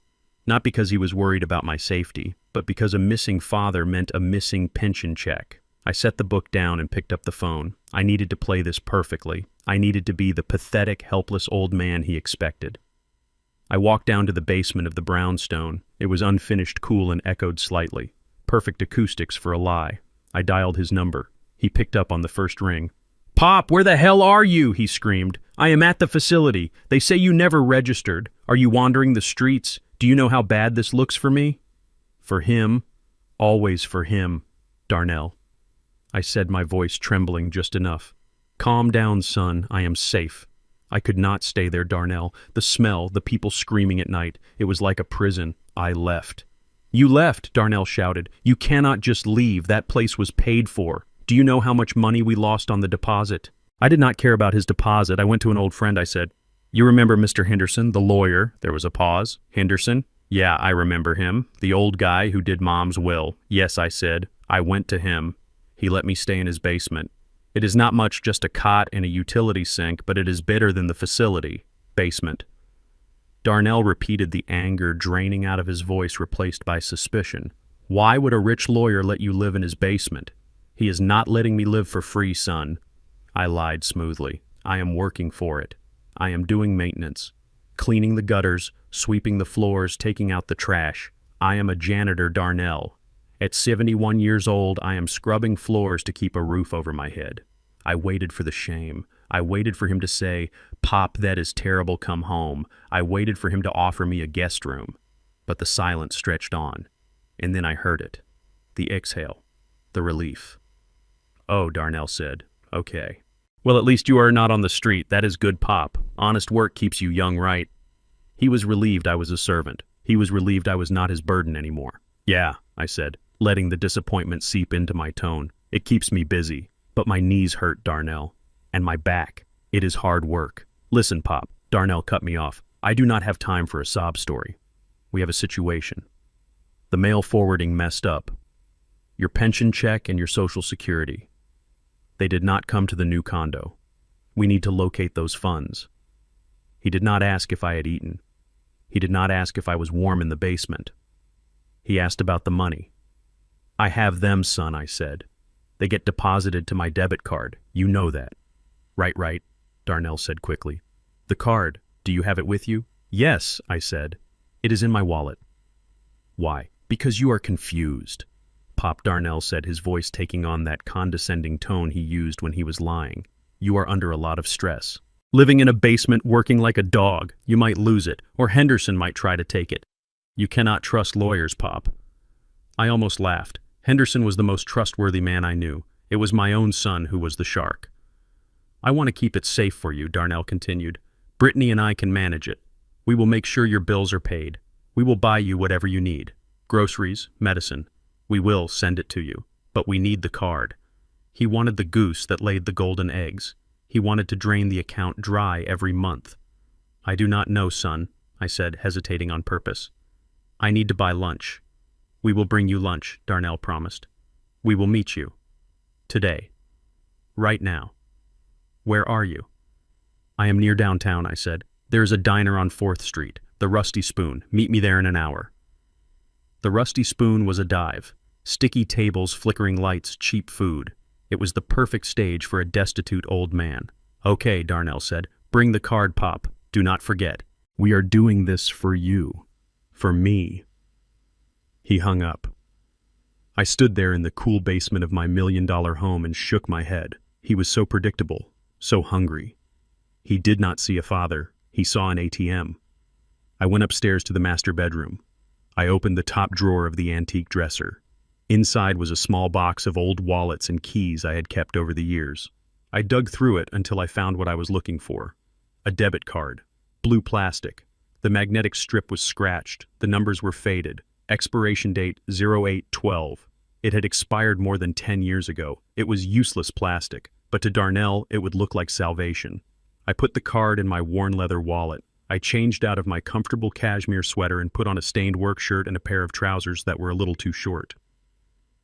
Not because he was worried about my safety, but because a missing father meant a missing pension check. I set the book down and picked up the phone. I needed to play this perfectly. I needed to be the pathetic, helpless old man he expected. I walked down to the basement of the brownstone. It was unfinished, cool, and echoed slightly. Perfect acoustics for a lie. I dialed his number. He picked up on the first ring. "Pop, where the hell are you?" he screamed. "I am at the facility. They say you never registered. Are you wandering the streets? Do you know how bad this looks for me?" "For him. Always for him, Darnell," I said, my voice trembling just enough. "Calm down, son. I am safe." I could not stay there, Darnell. The smell, the people screaming at night. It was like a prison. I left. "You left," Darnell shouted. "You cannot just leave. That place was paid for. Do you know how much money we lost on the deposit?" I did not care about his deposit. I went to an old friend. I said, "You remember Mr. Henderson, the lawyer?" There was a pause. "Henderson? Yeah, I remember him. The old guy who did Mom's will." "Yes," I said. "I went to him. He let me stay in his basement. It is not much, just a cot and a utility sink, but it is better than the facility. Basement." Darnell repeated, the anger draining out of his voice, replaced by suspicion. "Why would a rich lawyer let you live in his basement?" "He is not letting me live for free, son." I lied smoothly. "I am working for it. I am doing maintenance. Cleaning the gutters, sweeping the floors, taking out the trash. I am a janitor, Darnell. At 71 years old, I am scrubbing floors to keep a roof over my head." I waited for the shame. I waited for him to say, "Pop, that is terrible, come home." I waited for him to offer me a guest room. But the silence stretched on. And then I heard it. The exhale. The relief. "Oh," Darnell said. "Okay. Well, at least you are not on the street. That is good, Pop. Honest work keeps you young, right?" He was relieved I was a servant. He was relieved I was not his burden anymore. "Yeah," I said, letting the disappointment seep into my tone. "It keeps me busy. But my knees hurt, Darnell. And my back. It is hard work." "Listen, Pop," Darnell cut me off. "I do not have time for a sob story. We have a situation. The mail forwarding messed up. Your pension check and your Social Security. They did not come to the new condo. We need to locate those funds." He did not ask if I had eaten. He did not ask if I was warm in the basement. He asked about the money. "I have them, son," I said. "They get deposited to my debit card. You know that." Right, Darnell said quickly. "The card, do you have it with you?" "Yes," I said. "It is in my wallet." "Why?" "Because you are confused," Pop, Darnell said, his voice taking on that condescending tone he used when he was lying. "You are under a lot of stress. Living in a basement, working like a dog. You might lose it, or Henderson might try to take it. You cannot trust lawyers, Pop." I almost laughed. Henderson was the most trustworthy man I knew. It was my own son who was the shark. "I want to keep it safe for you," Darnell continued. "Brittany and I can manage it. We will make sure your bills are paid. We will buy you whatever you need. Groceries, medicine. We will send it to you. But we need the card." He wanted the goose that laid the golden eggs. He wanted to drain the account dry every month. "I do not know, son," I said, hesitating on purpose. "I need to buy lunch." "We will bring you lunch," Darnell promised. "We will meet you. Today. Right now." "Where are you?" "I am near downtown," I said. "There is a diner on 4th Street, the Rusty Spoon. Meet me there in an hour." The Rusty Spoon was a dive. Sticky tables, flickering lights, cheap food. It was the perfect stage for a destitute old man. "Okay," Darnell said. "Bring the card, Pop. Do not forget. We are doing this for you. For me." He hung up. I stood there in the cool basement of my $1 million home and shook my head. He was so predictable, so hungry. He did not see a father. He saw an ATM. I went upstairs to the master bedroom. I opened the top drawer of the antique dresser. Inside was a small box of old wallets and keys I had kept over the years. I dug through it until I found what I was looking for. A debit card. Blue plastic. The magnetic strip was scratched. The numbers were faded. Expiration date 08/12. It had expired more than 10 years ago. It was useless plastic, but to Darnell it would look like salvation. I put the card in my worn leather wallet. I changed out of my comfortable cashmere sweater and put on a stained work shirt and a pair of trousers that were a little too short.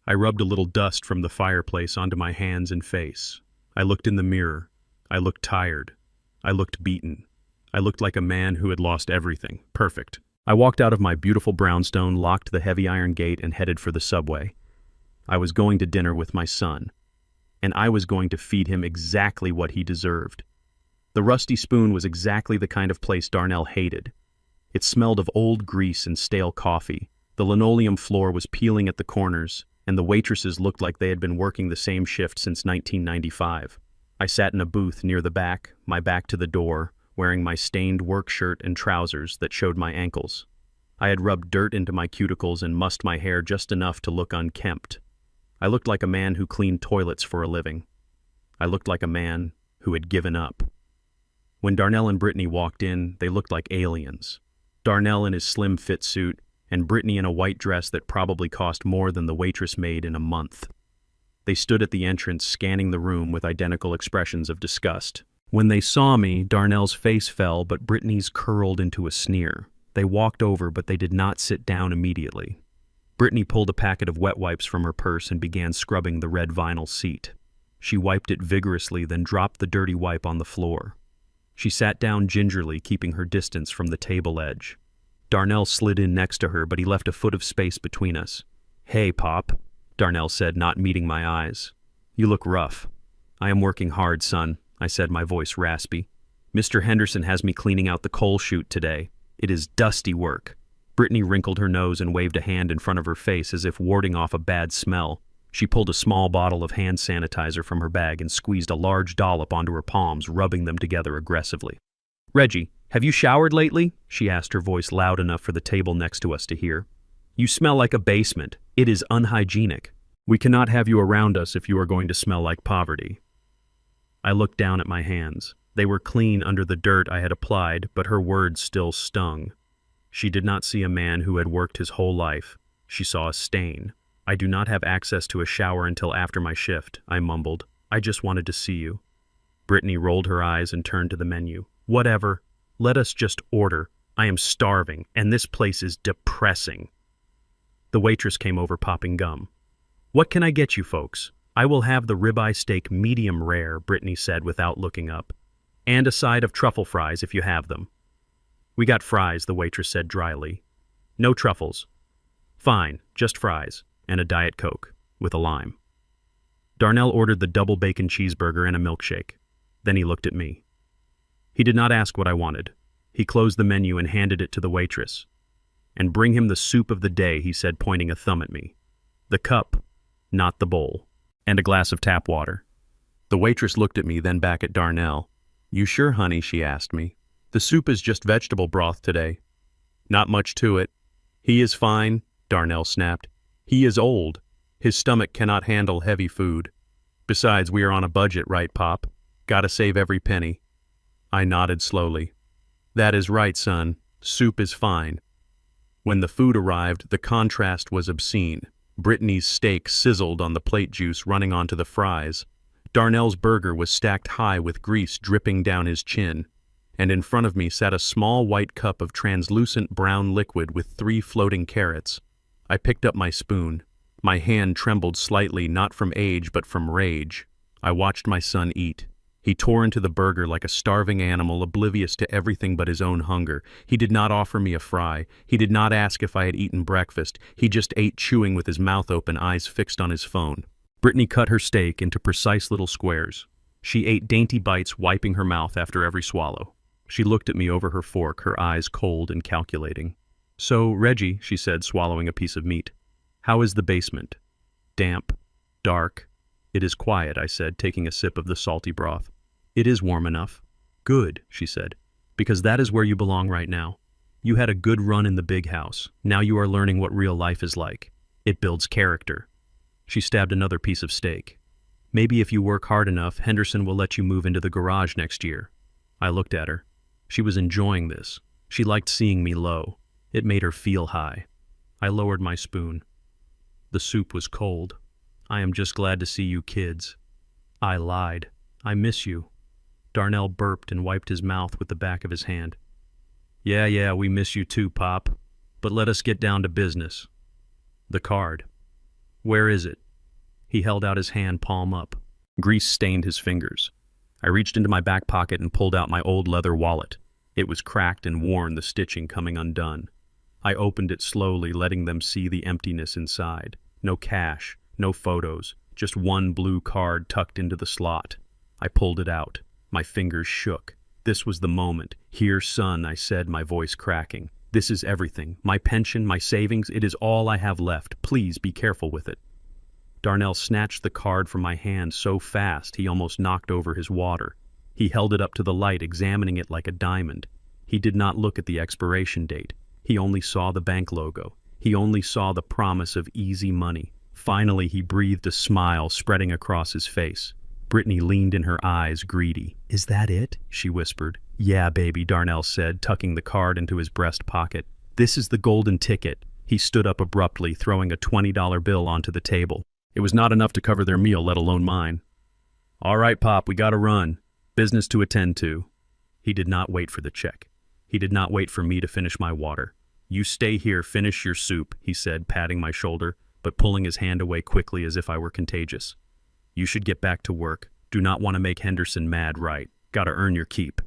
I rubbed a little dust from the fireplace onto my hands and face. I looked in the mirror. I looked tired. I looked beaten. I looked like a man who had lost everything. Perfect. I walked out of my beautiful brownstone, locked the heavy iron gate, and headed for the subway. I was going to dinner with my son, and I was going to feed him exactly what he deserved. The Rusty Spoon was exactly the kind of place Darnell hated. It smelled of old grease and stale coffee. The linoleum floor was peeling at the corners, and the waitresses looked like they had been working the same shift since 1995. I sat in a booth near the back, my back to the door, wearing my stained work shirt and trousers that showed my ankles. I had rubbed dirt into my cuticles and mussed my hair just enough to look unkempt. I looked like a man who cleaned toilets for a living. I looked like a man who had given up. When Darnell and Brittany walked in, they looked like aliens. Darnell in his slim fit suit, and Brittany in a white dress that probably cost more than the waitress made in a month. They stood at the entrance, scanning the room with identical expressions of disgust. When they saw me, Darnell's face fell, but Brittany's curled into a sneer. They walked over, but they did not sit down immediately. Brittany pulled a packet of wet wipes from her purse and began scrubbing the red vinyl seat. She wiped it vigorously, then dropped the dirty wipe on the floor. She sat down gingerly, keeping her distance from the table edge. Darnell slid in next to her, but he left a foot of space between us. "Hey, Pop," Darnell said, not meeting my eyes. "You look rough." "I am working hard, son," I said, my voice raspy. "Mr. Henderson has me cleaning out the coal chute today. It is dusty work." Brittany wrinkled her nose and waved a hand in front of her face as if warding off a bad smell. She pulled a small bottle of hand sanitizer from her bag and squeezed a large dollop onto her palms, rubbing them together aggressively. "Reggie, have you showered lately?" she asked, her voice loud enough for the table next to us to hear. "You smell like a basement. It is unhygienic. We cannot have you around us if you are going to smell like poverty." I looked down at my hands. They were clean under the dirt I had applied, but her words still stung. She did not see a man who had worked his whole life. She saw a stain. "I do not have access to a shower until after my shift," I mumbled. "I just wanted to see you." Brittany rolled her eyes and turned to the menu. "Whatever. Let us just order. I am starving, and this place is depressing." The waitress came over popping gum. "What can I get you folks?" "I will have the ribeye steak medium rare," Brittany said without looking up. "And a side of truffle fries if you have them." "We got fries," the waitress said dryly. "No truffles." "Fine, just fries, and a Diet Coke, with a lime." Darnell ordered the double bacon cheeseburger and a milkshake. Then he looked at me. He did not ask what I wanted. He closed the menu and handed it to the waitress. "And bring him the soup of the day," he said, pointing a thumb at me. "The cup, not the bowl. And a glass of tap water." The waitress looked at me, then back at Darnell. "You sure, honey?" she asked me. "The soup is just vegetable broth today." "Not much to it." "He is fine," Darnell snapped. "He is old. His stomach cannot handle heavy food. Besides, we are on a budget, right, Pop? Gotta save every penny." I nodded slowly. "That is right, son. Soup is fine." When the food arrived, the contrast was obscene. Brittany's steak sizzled on the plate juice running onto the fries. Darnell's burger was stacked high with grease dripping down his chin. And in front of me sat a small white cup of translucent brown liquid with 3 floating carrots. I picked up my spoon. My hand trembled slightly, not from age but from rage. I watched my son eat. He tore into the burger like a starving animal, oblivious to everything but his own hunger. He did not offer me a fry. He did not ask if I had eaten breakfast. He just ate, chewing with his mouth open, eyes fixed on his phone. Brittany cut her steak into precise little squares. She ate dainty bites, wiping her mouth after every swallow. She looked at me over her fork, her eyes cold and calculating. "So, Reggie," she said, swallowing a piece of meat, "how is the basement?" "Damp. Dark. It is quiet," I said, taking a sip of the salty broth. "It is warm enough." "Good," she said, "because that is where you belong right now. You had a good run in the big house. Now you are learning what real life is like. It builds character." She stabbed another piece of steak. "Maybe if you work hard enough, Henderson will let you move into the garage next year." I looked at her. She was enjoying this. She liked seeing me low. It made her feel high. I lowered my spoon. The soup was cold. "I am just glad to see you kids." I lied. "I miss you." Darnell burped and wiped his mouth with the back of his hand. Yeah, we miss you too, Pop. But let us get down to business." "The card." "Where is it?" He held out his hand, palm up. Grease stained his fingers. I reached into my back pocket and pulled out my old leather wallet. It was cracked and worn, the stitching coming undone. I opened it slowly, letting them see the emptiness inside. No cash, no photos, just one blue card tucked into the slot. I pulled it out. My fingers shook. This was the moment. "Here, son," I said, my voice cracking. "This is everything. My pension, my savings, it is all I have left. Please be careful with it." Darnell snatched the card from my hand so fast he almost knocked over his water. He held it up to the light, examining it like a diamond. He did not look at the expiration date. He only saw the bank logo. He only saw the promise of easy money. Finally, he breathed a smile spreading across his face. Brittany leaned in her eyes, greedy. "Is that it?" she whispered. "Yeah, baby," Darnell said, tucking the card into his breast pocket. "This is the golden ticket." He stood up abruptly, throwing a $20 bill onto the table. It was not enough to cover their meal, let alone mine. "All right, Pop, we gotta run. Business to attend to." He did not wait for the check. He did not wait for me to finish my water. "You stay here, finish your soup," he said, patting my shoulder, but pulling his hand away quickly as if I were contagious. "You should get back to work. Do not want to make Henderson mad, right? Gotta earn your keep."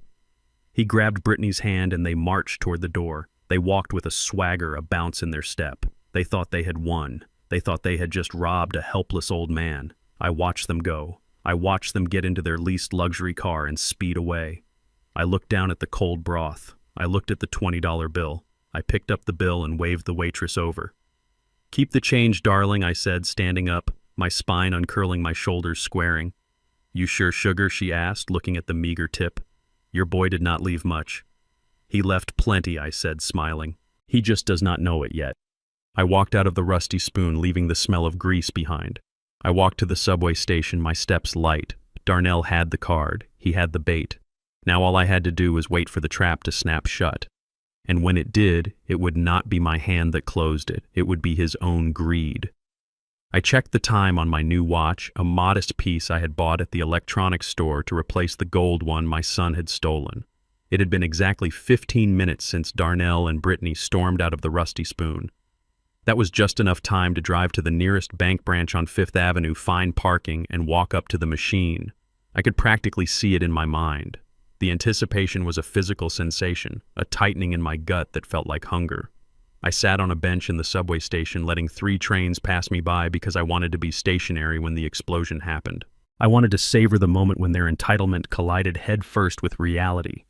He grabbed Brittany's hand and they marched toward the door. They walked with a swagger, a bounce in their step. They thought they had won. They thought they had just robbed a helpless old man. I watched them go. I watched them get into their leased luxury car and speed away. I looked down at the cold broth. I looked at the $20 bill. I picked up the bill and waved the waitress over. "Keep the change, darling," I said, standing up, my spine uncurling, my shoulders squaring. "You sure, sugar?" she asked, looking at the meager tip. "Your boy did not leave much." "He left plenty," I said, smiling. "He just does not know it yet." I walked out of the Rusty Spoon, leaving the smell of grease behind. I walked to the subway station, my steps light. Darnell had the card. He had the bait. Now all I had to do was wait for the trap to snap shut. And when it did, it would not be my hand that closed it. It would be his own greed. I checked the time on my new watch, a modest piece I had bought at the electronics store to replace the gold one my son had stolen. It had been exactly 15 minutes since Darnell and Brittany stormed out of the Rusty Spoon. That was just enough time to drive to the nearest bank branch on Fifth Avenue, find parking, and walk up to the machine. I could practically see it in my mind. The anticipation was a physical sensation, a tightening in my gut that felt like hunger. I sat on a bench in the subway station, letting 3 trains pass me by because I wanted to be stationary when the explosion happened. I wanted to savor the moment when their entitlement collided headfirst with reality.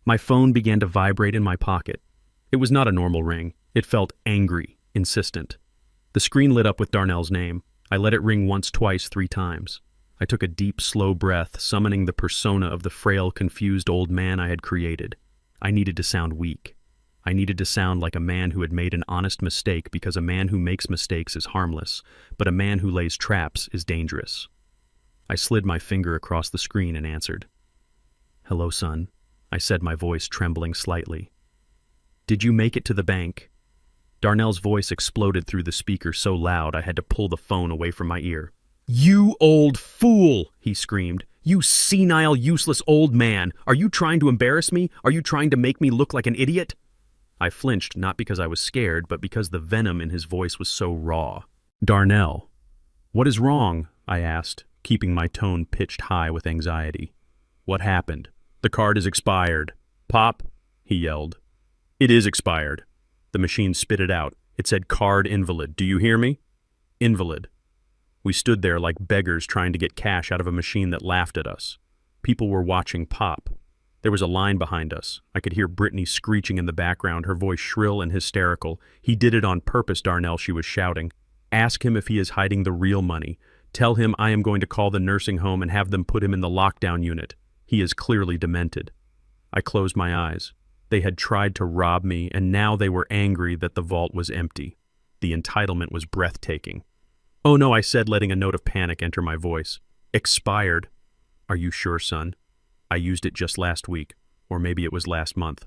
My phone began to vibrate in my pocket. It was not a normal ring. It felt angry, insistent. The screen lit up with Darnell's name. I let it ring once, twice, 3 times. I took a deep, slow breath, summoning the persona of the frail, confused old man I had created. I needed to sound weak. I needed to sound like a man who had made an honest mistake, because a man who makes mistakes is harmless, but a man who lays traps is dangerous. I slid my finger across the screen and answered. "Hello, son," I said, my voice trembling slightly. "Did you make it to the bank?" Darnell's voice exploded through the speaker so loud I had to pull the phone away from my ear. "You old fool!" he screamed. "You senile, useless old man! Are you trying to embarrass me? Are you trying to make me look like an idiot?" I flinched, not because I was scared, but because the venom in his voice was so raw. "Darnell, what is wrong?" I asked, keeping my tone pitched high with anxiety. "What happened?" "The card is expired." "Pop," he yelled. "It is expired." The machine spit it out. It said card invalid. "Do you hear me?" Invalid. We stood there like beggars trying to get cash out of a machine that laughed at us. People were watching Pop. There was a line behind us. I could hear Brittany screeching in the background, her voice shrill and hysterical. "He did it on purpose, Darnell," she was shouting. "Ask him if he is hiding the real money. Tell him I am going to call the nursing home and have them put him in the lockdown unit. He is clearly demented." I closed my eyes. They had tried to rob me, and now they were angry that the vault was empty. The entitlement was breathtaking. "Oh no," I said, letting a note of panic enter my voice. "Expired." "Are you sure, son? I used it just last week, or maybe it was last month.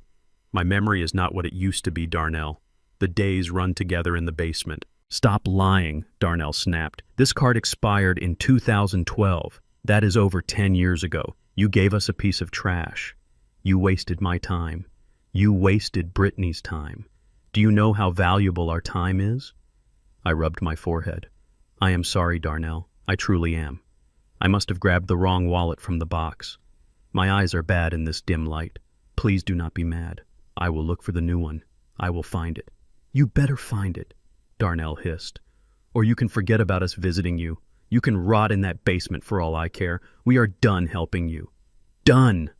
My memory is not what it used to be, Darnell. The days run together in the basement." "Stop lying," Darnell snapped. "This card expired in 2012. That is over 10 years ago. You gave us a piece of trash. You wasted my time. You wasted Brittany's time. Do you know how valuable our time is?" I rubbed my forehead. "I am sorry, Darnell. I truly am. I must have grabbed the wrong wallet from the box. My eyes are bad in this dim light. Please do not be mad. I will look for the new one. I will find it." "You better find it," Darnell hissed, Or you can forget about us visiting you. You can rot in that basement for all I care. We are done helping you. Done!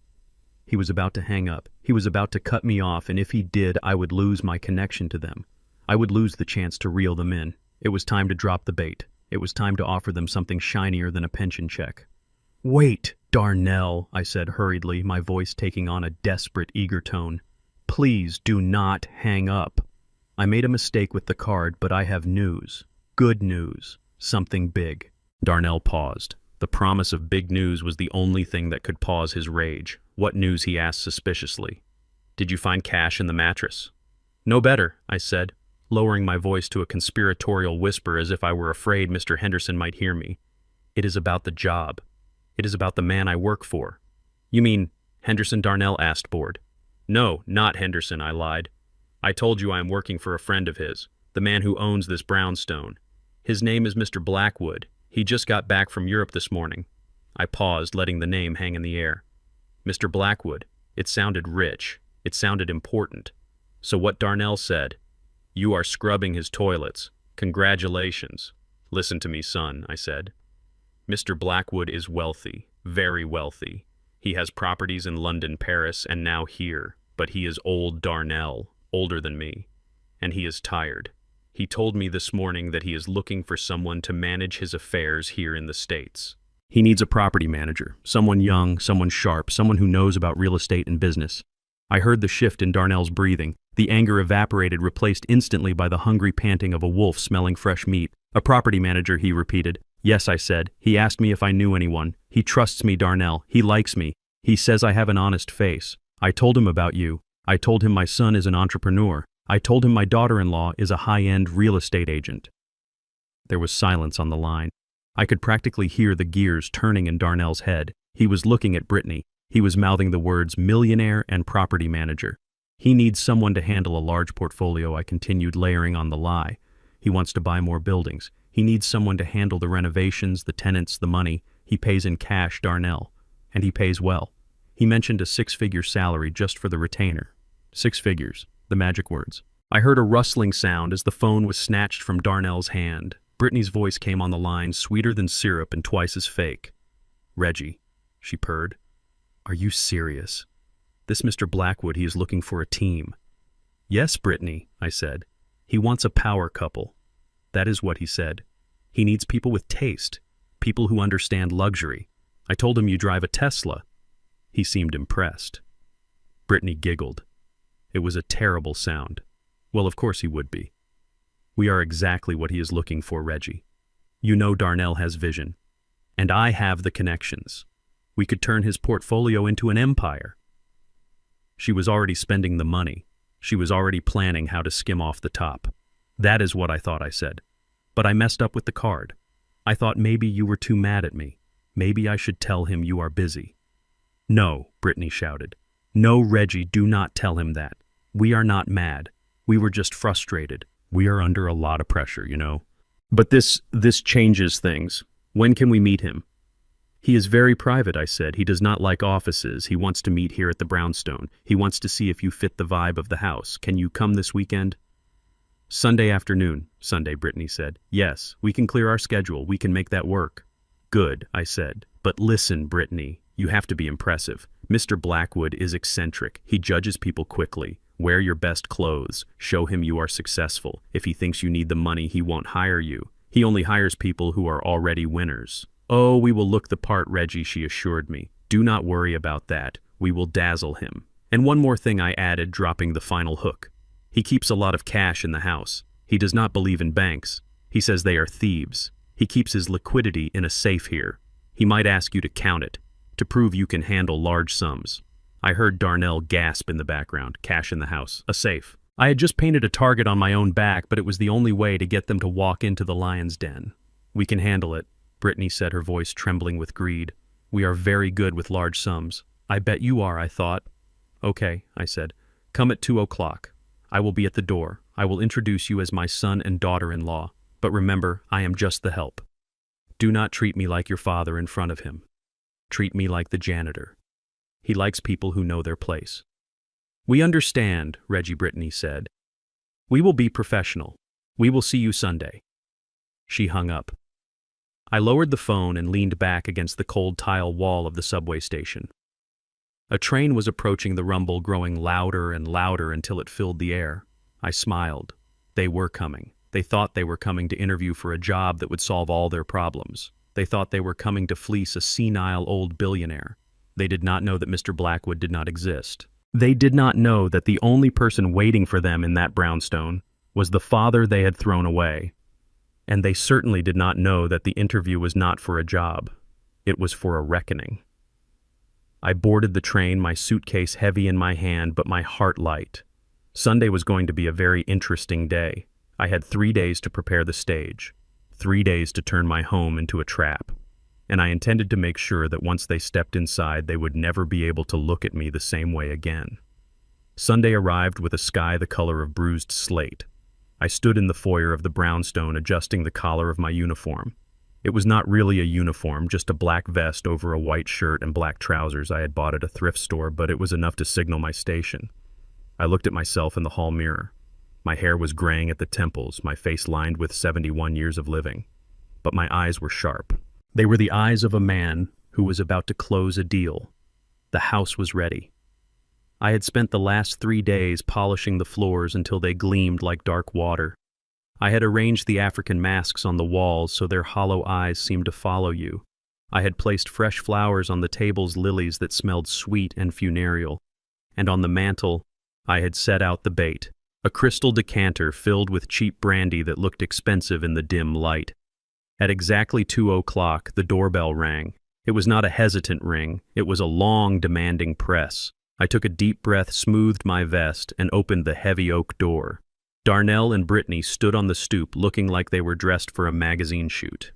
He was about to hang up. He was about to cut me off, and if he did, I would lose my connection to them. I would lose the chance to reel them in. It was time to drop the bait. It was time to offer them something shinier than a pension check. Wait, Darnell, I said hurriedly, my voice taking on a desperate, eager tone. Please do not hang up. I made a mistake with the card, but I have news. Good news. Something big. Darnell paused. The promise of big news was the only thing that could pause his rage. What news, he asked suspiciously. Did you find cash in the mattress? No better, I said, lowering my voice to a conspiratorial whisper as if I were afraid Mr. Henderson might hear me. It is about the job. It is about the man I work for. You mean Henderson? Darnell asked, bored. No, not Henderson, I lied. I told you I am working for a friend of his, the man who owns this brownstone. His name is Mr. Blackwood. He just got back from Europe this morning. I paused, letting the name hang in the air. Mr. Blackwood. It sounded rich. It sounded important. So what Darnell said, you are scrubbing his toilets. Congratulations. Listen to me, son, I said. Mr. Blackwood is wealthy, very wealthy. He has properties in London, Paris, and now here, but he is old Darnell, older than me, and he is tired. He told me this morning that he is looking for someone to manage his affairs here in the States. He needs a property manager, someone young, someone sharp, someone who knows about real estate and business. I heard the shift in Darnell's breathing. The anger evaporated, replaced instantly by the hungry panting of a wolf smelling fresh meat. A property manager, he repeated. Yes, I said. He asked me if I knew anyone. He trusts me, Darnell. He likes me. He says I have an honest face. I told him about you. I told him my son is an entrepreneur. I told him my daughter-in-law is a high-end real estate agent. There was silence on the line. I could practically hear the gears turning in Darnell's head. He was looking at Brittany. He was mouthing the words millionaire and property manager. He needs someone to handle a large portfolio, I continued, layering on the lie. He wants to buy more buildings. He needs someone to handle the renovations, the tenants, the money. He pays in cash, Darnell. And he pays well. He mentioned a six-figure salary just for the retainer. 6 figures. The magic words. I heard a rustling sound as the phone was snatched from Darnell's hand. Brittany's voice came on the line, sweeter than syrup and twice as fake. Reggie, she purred. Are you serious? This Mr. Blackwood, he is looking for a team. Yes, Brittany, I said. He wants a power couple. That is what he said. He needs people with taste, people who understand luxury. I told him you drive a Tesla. He seemed impressed. Brittany giggled. It was a terrible sound. Well, of course he would be. We are exactly what he is looking for, Reggie. You know Darnell has vision. And I have the connections. We could turn his portfolio into an empire. She was already spending the money. She was already planning how to skim off the top. That is what I thought, I said. But I messed up with the card. I thought maybe you were too mad at me. Maybe I should tell him you are busy. No, Brittany shouted. No, Reggie, do not tell him that. We are not mad. We were just frustrated. We are under a lot of pressure, you know. But this changes things. When can we meet him? He is very private, I said. He does not like offices. He wants to meet here at the brownstone. He wants to see if you fit the vibe of the house. Can you come this weekend? Sunday afternoon, Brittany said. Yes, we can clear our schedule. We can make that work. Good, I said. But listen, Brittany, you have to be impressive. Mr. Blackwood is eccentric. He judges people quickly. Wear your best clothes. Show him you are successful. If he thinks you need the money, he won't hire you. He only hires people who are already winners. Oh, we will look the part, Reggie, she assured me. Do not worry about that. We will dazzle him. And one more thing, I added, dropping the final hook. He keeps a lot of cash in the house. He does not believe in banks. He says they are thieves. He keeps his liquidity in a safe here. He might ask you to count it, to prove you can handle large sums. I heard Darnell gasp in the background. Cash in the house. A safe. I had just painted a target on my own back, but it was the only way to get them to walk into the lion's den. We can handle it, Brittany said, her voice trembling with greed. We are very good with large sums. I bet you are, I thought. Okay, I said. Come at 2 o'clock. I will be at the door. I will introduce you as my son and daughter-in-law. But remember, I am just the help. Do not treat me like your father in front of him. Treat me like the janitor. He likes people who know their place. We understand, Reggie, Brittany said. We will be professional. We will see you Sunday. She hung up. I lowered the phone and leaned back against the cold tile wall of the subway station. A train was approaching, the rumble growing louder and louder until it filled the air. I smiled. They were coming. They thought they were coming to interview for a job that would solve all their problems. They thought they were coming to fleece a senile old billionaire. They did not know that Mr. Blackwood did not exist. They did not know that the only person waiting for them in that brownstone was the father they had thrown away. And they certainly did not know that the interview was not for a job. It was for a reckoning. I boarded the train, my suitcase heavy in my hand, but my heart light. Sunday was going to be a very interesting day. I had 3 days to prepare the stage, 3 days to turn my home into a trap, and I intended to make sure that once they stepped inside, they would never be able to look at me the same way again. Sunday arrived with a sky the color of bruised slate. I stood in the foyer of the brownstone, adjusting the collar of my uniform. It was not really a uniform, just a black vest over a white shirt and black trousers I had bought at a thrift store, but it was enough to signal my station. I looked at myself in the hall mirror. My hair was graying at the temples, my face lined with 71 years of living. But my eyes were sharp. They were the eyes of a man who was about to close a deal. The house was ready. I had spent the last 3 days polishing the floors until they gleamed like dark water. I had arranged the African masks on the walls so their hollow eyes seemed to follow you. I had placed fresh flowers on the table's lilies that smelled sweet and funereal. And on the mantel, I had set out the bait. A crystal decanter filled with cheap brandy that looked expensive in the dim light. At exactly 2:00, the doorbell rang. It was not a hesitant ring. It was a long, demanding press. I took a deep breath, smoothed my vest, and opened the heavy oak door. Darnell and Brittany stood on the stoop, looking like they were dressed for a magazine shoot.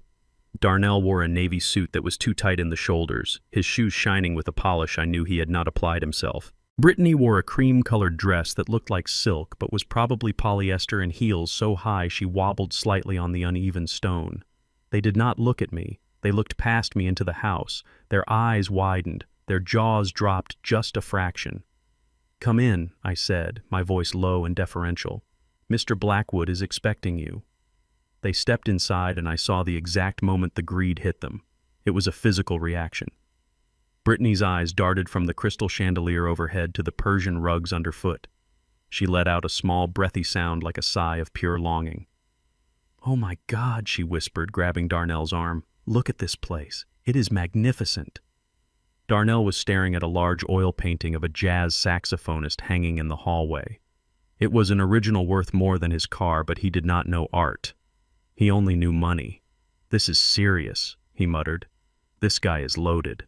Darnell wore a navy suit that was too tight in the shoulders, his shoes shining with a polish I knew he had not applied himself. Brittany wore a cream-colored dress that looked like silk but was probably polyester, and heels so high she wobbled slightly on the uneven stone. They did not look at me. They looked past me into the house. Their eyes widened. Their jaws dropped just a fraction. "Come in," I said, my voice low and deferential. "Mr. Blackwood is expecting you." They stepped inside, and I saw the exact moment the greed hit them. It was a physical reaction. Brittany's eyes darted from the crystal chandelier overhead to the Persian rugs underfoot. She let out a small, breathy sound like a sigh of pure longing. "Oh my God," she whispered, grabbing Darnell's arm. "Look at this place. It is magnificent." Darnell was staring at a large oil painting of a jazz saxophonist hanging in the hallway. It was an original worth more than his car, but he did not know art. He only knew money. "This is serious," he muttered. "This guy is loaded."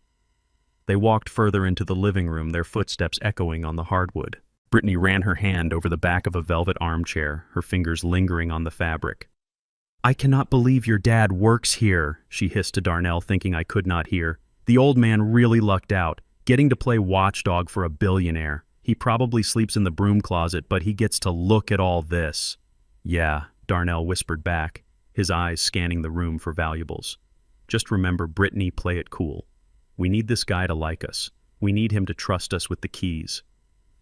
They walked further into the living room, their footsteps echoing on the hardwood. Brittany ran her hand over the back of a velvet armchair, her fingers lingering on the fabric. "I cannot believe your dad works here," she hissed to Darnell, thinking I could not hear. "The old man really lucked out, getting to play watchdog for a billionaire. He probably sleeps in the broom closet, but he gets to look at all this." "Yeah," Darnell whispered back, his eyes scanning the room for valuables. "Just remember, Brittany, play it cool. We need this guy to like us. We need him to trust us with the keys."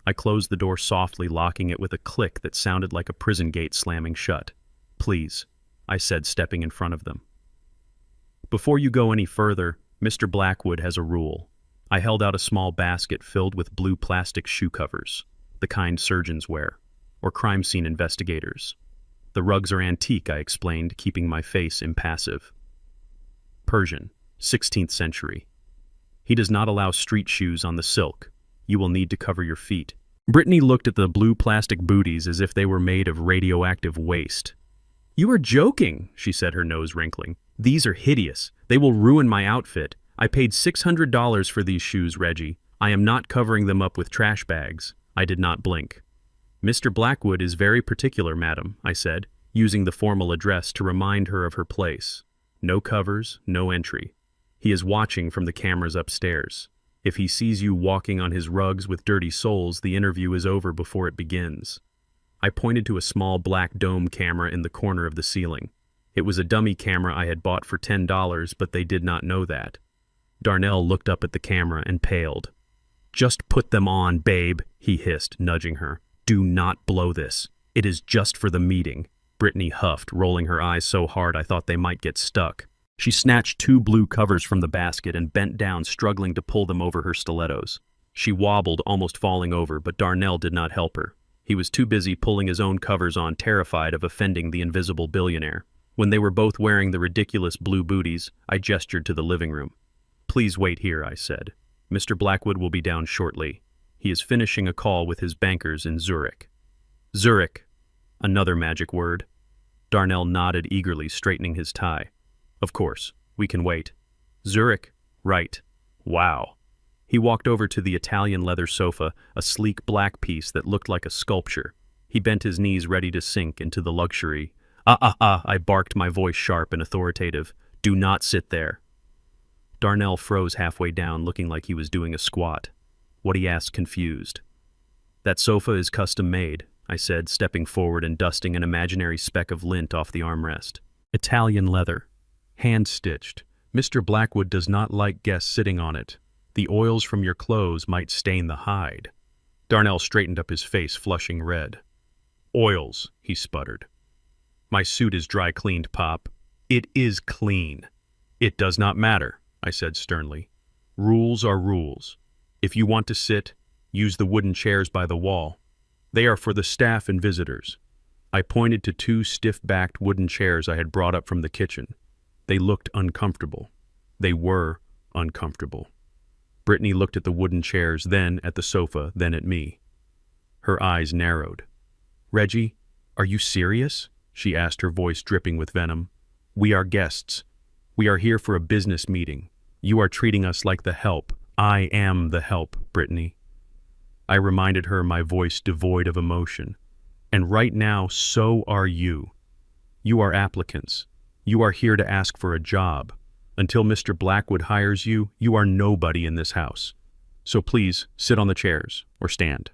I closed the door softly, locking it with a click that sounded like a prison gate slamming shut. "Please," I said, stepping in front of them. "Before you go any further, Mr. Blackwood has a rule." I held out a small basket filled with blue plastic shoe covers, the kind surgeons wear, or crime scene investigators. "The rugs are antique," I explained, keeping my face impassive. "Persian, 16th century. He does not allow street shoes on the silk. You will need to cover your feet." Brittany looked at the blue plastic booties as if they were made of radioactive waste. "You are joking," she said, her nose wrinkling. "These are hideous. They will ruin my outfit. I paid $600 for these shoes, Reggie. I am not covering them up with trash bags." I did not blink. "Mr. Blackwood is very particular, madam," I said, using the formal address to remind her of her place. "No covers, no entry. He is watching from the cameras upstairs. If he sees you walking on his rugs with dirty soles, the interview is over before it begins." I pointed to a small black dome camera in the corner of the ceiling. It was a dummy camera I had bought for $10, but they did not know that. Darnell looked up at the camera and paled. "Just put them on, babe," he hissed, nudging her. "Do not blow this. It is just for the meeting. Brittany huffed, rolling her eyes so hard I thought they might get stuck. She snatched 2 blue covers from the basket and bent down, struggling to pull them over her stilettos. She wobbled, almost falling over, but Darnell did not help her. He was too busy pulling his own covers on, terrified of offending the invisible billionaire. When they were both wearing the ridiculous blue booties, I gestured to the living room. "Please wait here," I said. "Mr. Blackwood will be down shortly. He is finishing a call with his bankers in Zurich." Zurich. Another magic word. Darnell nodded eagerly, straightening his tie. "Of course, we can wait." "Zurich? Right. Wow." He walked over to the Italian leather sofa, a sleek black piece that looked like a sculpture. He bent his knees, ready to sink into the luxury. I barked, my voice sharp and authoritative. "Do not sit there." Darnell froze halfway down, looking like he was doing a squat. What, he asked, confused. "That sofa is custom-made," I said, stepping forward and dusting an imaginary speck of lint off the armrest. "Italian leather. Hand-stitched. Mr. Blackwood does not like guests sitting on it. The oils from your clothes might stain the hide." Darnell straightened up his face, flushing red. "Oils," he sputtered. "My suit is dry-cleaned, Pop." "It is clean." "It does not matter," I said sternly. "Rules are rules. If you want to sit, use the wooden chairs by the wall. They are for the staff and visitors." I pointed to 2 stiff-backed wooden chairs I had brought up from the kitchen. They looked uncomfortable. They were uncomfortable. Brittany looked at the wooden chairs, then at the sofa, then at me. Her eyes narrowed. "Reggie, are you serious?" she asked, her voice dripping with venom. "We are guests. We are here for a business meeting. You are treating us like the help. I am the help, Brittany." I reminded her, my voice devoid of emotion. "And right now, so are you. You are applicants. You are here to ask for a job. Until Mr. Blackwood hires you, you are nobody in this house. So please, sit on the chairs, or stand."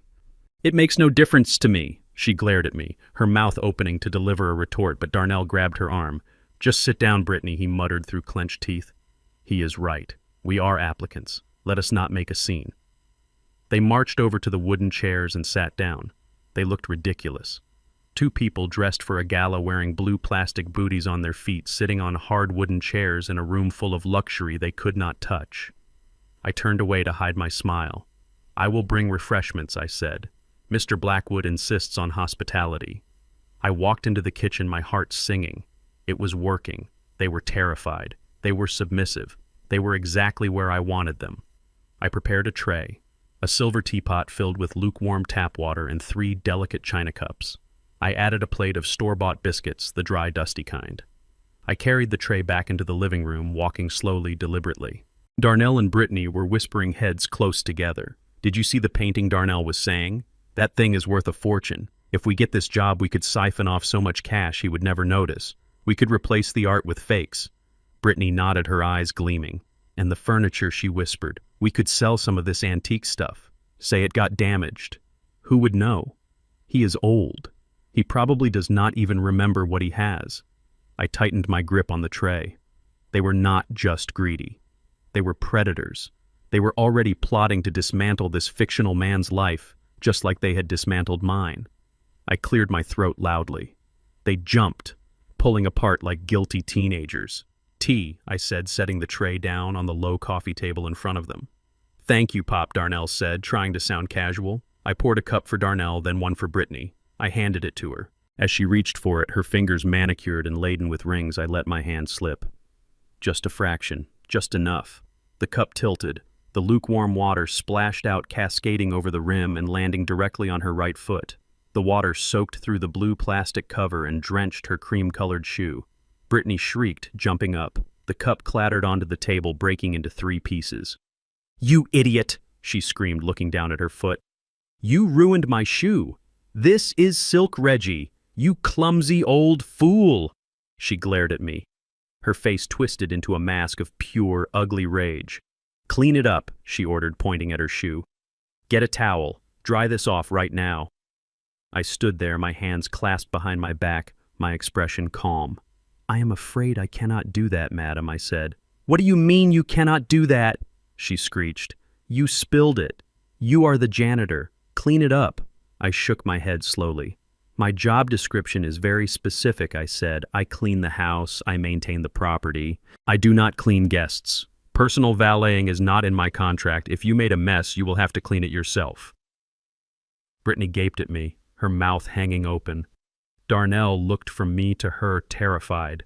"It makes no difference to me." She glared at me, her mouth opening to deliver a retort, but Darnell grabbed her arm. "Just sit down, Brittany," he muttered through clenched teeth. "He is right. We are applicants. Let us not make a scene." They marched over to the wooden chairs and sat down. They looked ridiculous. 2 people dressed for a gala, wearing blue plastic booties on their feet, sitting on hard wooden chairs in a room full of luxury they could not touch. I turned away to hide my smile. "I will bring refreshments," I said. "Mr. Blackwood insists on hospitality." I walked into the kitchen, my heart singing. It was working. They were terrified. They were submissive. They were exactly where I wanted them. I prepared a tray, a silver teapot filled with lukewarm tap water and 3 delicate china cups. I added a plate of store-bought biscuits, the dry, dusty kind. I carried the tray back into the living room, walking slowly, deliberately. Darnell and Brittany were whispering, heads close together. "Did you see the painting?" Darnell was saying. "That thing is worth a fortune. If we get this job, we could siphon off so much cash he would never notice. We could replace the art with fakes." Brittany nodded, her eyes gleaming. "And the furniture," she whispered. "We could sell some of this antique stuff. Say it got damaged. Who would know? He is old. He probably does not even remember what he has." I tightened my grip on the tray. They were not just greedy. They were predators. They were already plotting to dismantle this fictional man's life, just like they had dismantled mine. I cleared my throat loudly. They jumped, pulling apart like guilty teenagers. "Tea," I said, setting the tray down on the low coffee table in front of them. "Thank you, Pop," Darnell said, trying to sound casual. I poured a cup for Darnell, then one for Brittany. I handed it to her. As she reached for it, her fingers manicured and laden with rings, I let my hand slip. Just a fraction, just enough. The cup tilted. The lukewarm water splashed out, cascading over the rim and landing directly on her right foot. The water soaked through the blue plastic cover and drenched her cream-colored shoe. Brittany shrieked, jumping up. The cup clattered onto the table, breaking into 3 pieces. "You idiot!" she screamed, looking down at her foot. "You ruined my shoe! This is silk, Reggie! You clumsy old fool!" She glared at me. Her face twisted into a mask of pure, ugly rage. "Clean it up," she ordered, pointing at her shoe. "Get a towel. Dry this off right now." I stood there, my hands clasped behind my back, my expression calm. "I am afraid I cannot do that, madam," I said. "What do you mean you cannot do that?" she screeched. "You spilled it. You are the janitor. Clean it up." I shook my head slowly. My job description is very specific, I said. I clean the house, I maintain the property. I do not clean guests. Personal valeting is not in my contract. If you made a mess, you will have to clean it yourself. Brittany gaped at me, her mouth hanging open. Darnell looked from me to her, terrified.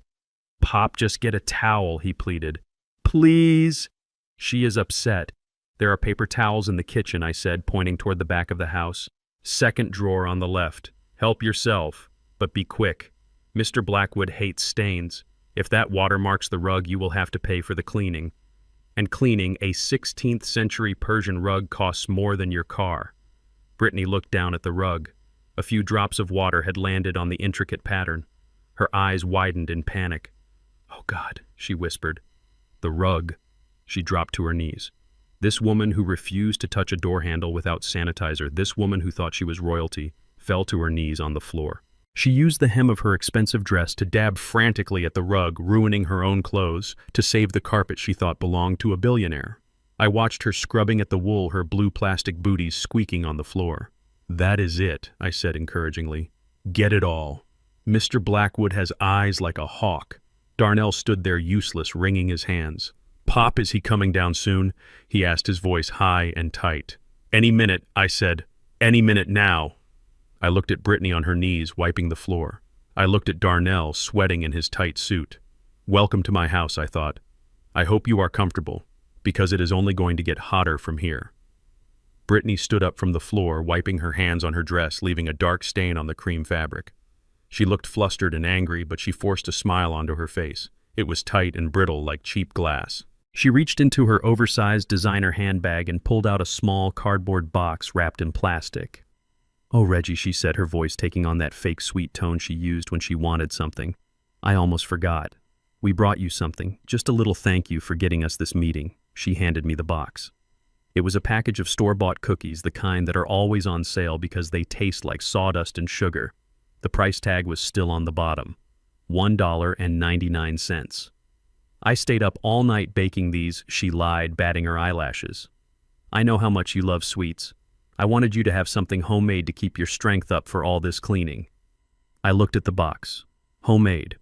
Pop, just get a towel, he pleaded. Please. She is upset. There are paper towels in the kitchen, I said, pointing toward the back of the house. Second drawer on the left. Help yourself, but be quick. Mr. Blackwood hates stains. If that water marks the rug, you will have to pay for the cleaning. And cleaning a 16th century Persian rug costs more than your car. Brittany looked down at the rug. A few drops of water had landed on the intricate pattern. Her eyes widened in panic. Oh God, she whispered. The rug. She dropped to her knees. This woman who refused to touch a door handle without sanitizer, this woman who thought she was royalty, fell to her knees on the floor. She used the hem of her expensive dress to dab frantically at the rug, ruining her own clothes, to save the carpet she thought belonged to a billionaire. I watched her scrubbing at the wool, her blue plastic booties squeaking on the floor. That is it, I said encouragingly. Get it all. Mr. Blackwood has eyes like a hawk. Darnell stood there useless, wringing his hands. Pop, is he coming down soon? He asked, his voice high and tight. Any minute, I said. Any minute now. I looked at Brittany on her knees, wiping the floor. I looked at Darnell, sweating in his tight suit. Welcome to my house, I thought. I hope you are comfortable, because it is only going to get hotter from here. Brittany stood up from the floor, wiping her hands on her dress, leaving a dark stain on the cream fabric. She looked flustered and angry, but she forced a smile onto her face. It was tight and brittle like cheap glass. She reached into her oversized designer handbag and pulled out a small cardboard box wrapped in plastic. Oh, Reggie, she said, her voice taking on that fake sweet tone she used when she wanted something. I almost forgot. We brought you something, just a little thank you for getting us this meeting. She handed me the box. It was a package of store-bought cookies, the kind that are always on sale because they taste like sawdust and sugar. The price tag was still on the bottom. $1.99. I stayed up all night baking these, she lied, batting her eyelashes. I know how much you love sweets. I wanted you to have something homemade to keep your strength up for all this cleaning. I looked at the box. Homemade.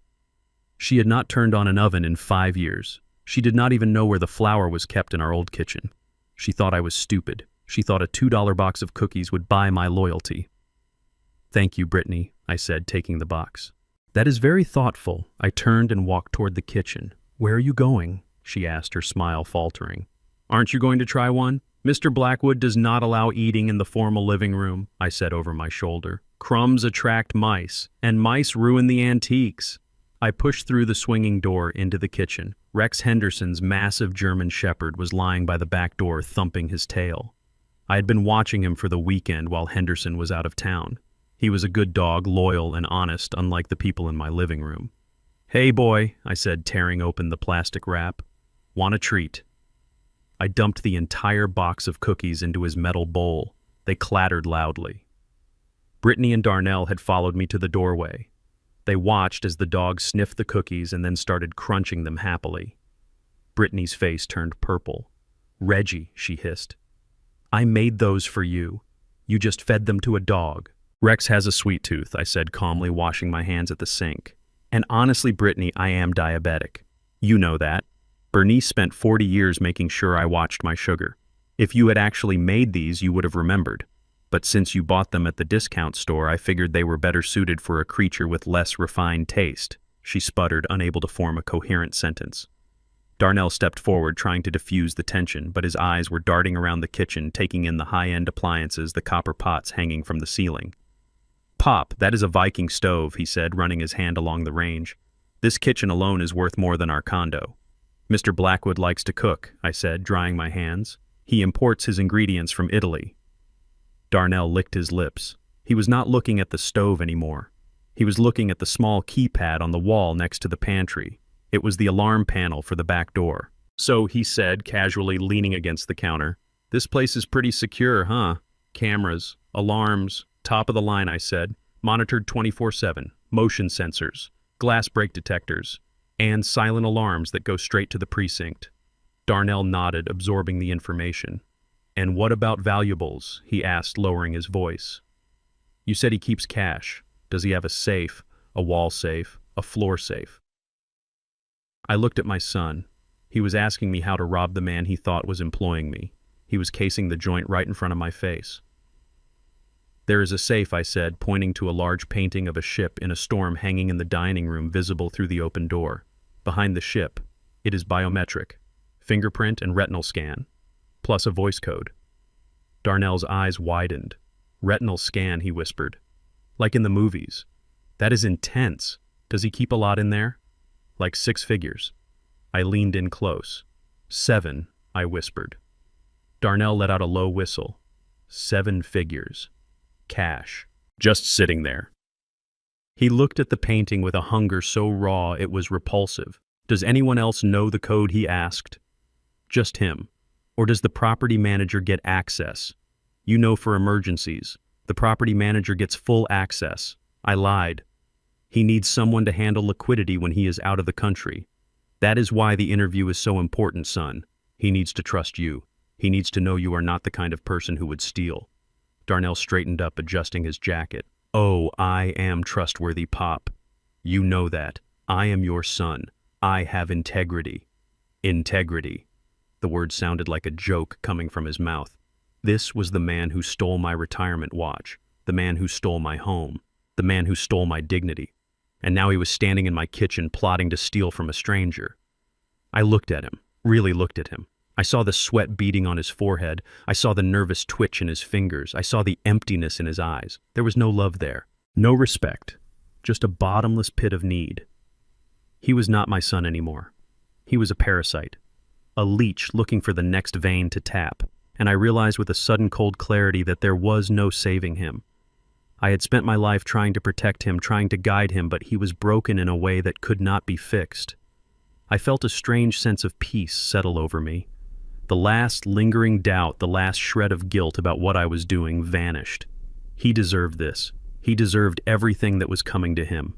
She had not turned on an oven in 5 years. She did not even know where the flour was kept in our old kitchen. She thought I was stupid. She thought a $2 box of cookies would buy my loyalty. Thank you, Brittany, I said, taking the box. That is very thoughtful. I turned and walked toward the kitchen. Where are you going? She asked, her smile faltering. Aren't you going to try one? Mr. Blackwood does not allow eating in the formal living room, I said over my shoulder. Crumbs attract mice, and mice ruin the antiques. I pushed through the swinging door into the kitchen. Rex Henderson's massive German shepherd was lying by the back door, thumping his tail. I had been watching him for the weekend while Henderson was out of town. He was a good dog, loyal and honest, unlike the people in my living room. Hey, boy, I said, tearing open the plastic wrap. Want a treat? I dumped the entire box of cookies into his metal bowl. They clattered loudly. Brittany and Darnell had followed me to the doorway. They watched as the dog sniffed the cookies and then started crunching them happily. Brittany's face turned purple. Reggie, she hissed. I made those for you. You just fed them to a dog. Rex has a sweet tooth, I said calmly, washing my hands at the sink. And honestly, Brittany, I am diabetic. You know that. Bernice spent 40 years making sure I watched my sugar. If you had actually made these, you would have remembered. But since you bought them at the discount store, I figured they were better suited for a creature with less refined taste. She sputtered, unable to form a coherent sentence. Darnell stepped forward, trying to diffuse the tension, but his eyes were darting around the kitchen, taking in the high-end appliances, the copper pots hanging from the ceiling. Pop, that is a Viking stove, he said, running his hand along the range. This kitchen alone is worth more than our condo. Mr. Blackwood likes to cook, I said, drying my hands. He imports his ingredients from Italy. Darnell licked his lips. He was not looking at the stove anymore. He was looking at the small keypad on the wall next to the pantry. It was the alarm panel for the back door. So, he said, casually leaning against the counter, this place is pretty secure, huh? Cameras, alarms, top of the line, I said, monitored 24/7, motion sensors, glass break detectors, and silent alarms that go straight to the precinct. Darnell nodded, absorbing the information. And what about valuables? He asked, lowering his voice. You said he keeps cash. Does he have a safe, a wall safe, a floor safe? I looked at my son. He was asking me how to rob the man he thought was employing me. He was casing the joint right in front of my face. There is a safe, I said, pointing to a large painting of a ship in a storm hanging in the dining room visible through the open door. Behind the ship, it is biometric, fingerprint and retinal scan, plus a voice code. Darnell's eyes widened. Retinal scan, he whispered. Like in the movies. That is intense. Does he keep a lot in there? Like 6 figures. I leaned in close. 7, I whispered. Darnell let out a low whistle. 7 figures. Cash. Just sitting there. He looked at the painting with a hunger so raw it was repulsive. Does anyone else know the code, he asked? Just him. Or does the property manager get access? You know, for emergencies, the property manager gets full access. I lied. He needs someone to handle liquidity when he is out of the country. That is why the interview is so important, son. He needs to trust you. He needs to know you are not the kind of person who would steal. Darnell straightened up, adjusting his jacket. Oh, I am trustworthy, Pop. You know that. I am your son. I have integrity. Integrity. The word sounded like a joke coming from his mouth. This was the man who stole my retirement watch, the man who stole my home, the man who stole my dignity. And now he was standing in my kitchen plotting to steal from a stranger. I looked at him, really looked at him. I saw the sweat beading on his forehead. I saw the nervous twitch in his fingers. I saw the emptiness in his eyes. There was no love there, no respect, just a bottomless pit of need. He was not my son anymore. He was a parasite, a leech looking for the next vein to tap, and I realized with a sudden cold clarity that there was no saving him. I had spent my life trying to protect him, trying to guide him, but he was broken in a way that could not be fixed. I felt a strange sense of peace settle over me. The last lingering doubt, the last shred of guilt about what I was doing vanished. He deserved this. He deserved everything that was coming to him.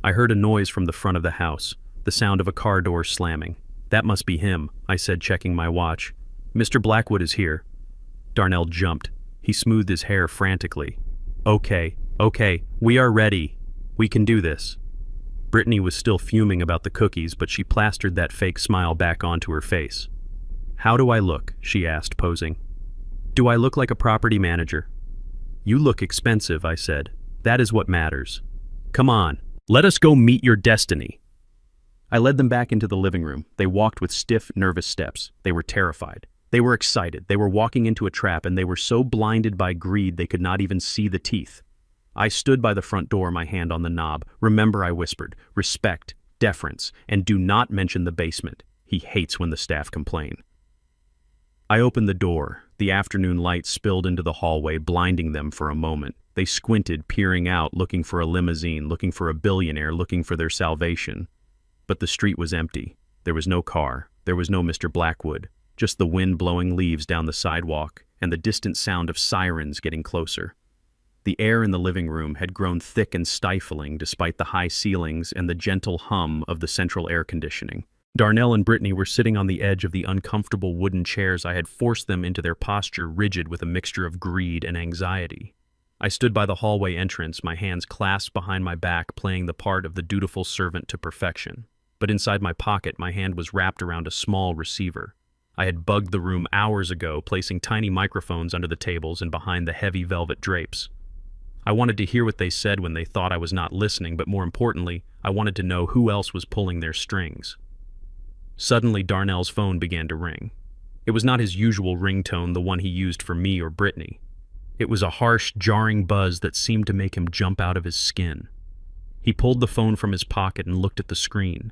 I heard a noise from the front of the house, the sound of a car door slamming. That must be him, I said, checking my watch. Mr. Blackwood is here. Darnell jumped. He smoothed his hair frantically. Okay, we are ready. We can do this. Brittany was still fuming about the cookies, but she plastered that fake smile back onto her face. How do I look? She asked, posing. Do I look like a property manager? You look expensive, I said. That is what matters. Come on, let us go meet your destiny. I led them back into the living room. They walked with stiff, nervous steps. They were terrified. They were excited. They were walking into a trap, and they were so blinded by greed they could not even see the teeth. I stood by the front door, my hand on the knob. Remember, I whispered, respect, deference, and do not mention the basement. He hates when the staff complain. I opened the door. The afternoon light spilled into the hallway, blinding them for a moment. They squinted, peering out, looking for a limousine, looking for a billionaire, looking for their salvation. But the street was empty. There was no car. There was no Mr. Blackwood. Just the wind blowing leaves down the sidewalk and the distant sound of sirens getting closer. The air in the living room had grown thick and stifling despite the high ceilings and the gentle hum of the central air conditioning. Darnell and Brittany were sitting on the edge of the uncomfortable wooden chairs. I had forced them into their posture, rigid with a mixture of greed and anxiety. I stood by the hallway entrance, my hands clasped behind my back, playing the part of the dutiful servant to perfection. But inside my pocket, my hand was wrapped around a small receiver. I had bugged the room hours ago, placing tiny microphones under the tables and behind the heavy velvet drapes. I wanted to hear what they said when they thought I was not listening, but more importantly, I wanted to know who else was pulling their strings. Suddenly, Darnell's phone began to ring. It was not his usual ringtone, the one he used for me or Brittany. It was a harsh, jarring buzz that seemed to make him jump out of his skin. He pulled the phone from his pocket and looked at the screen.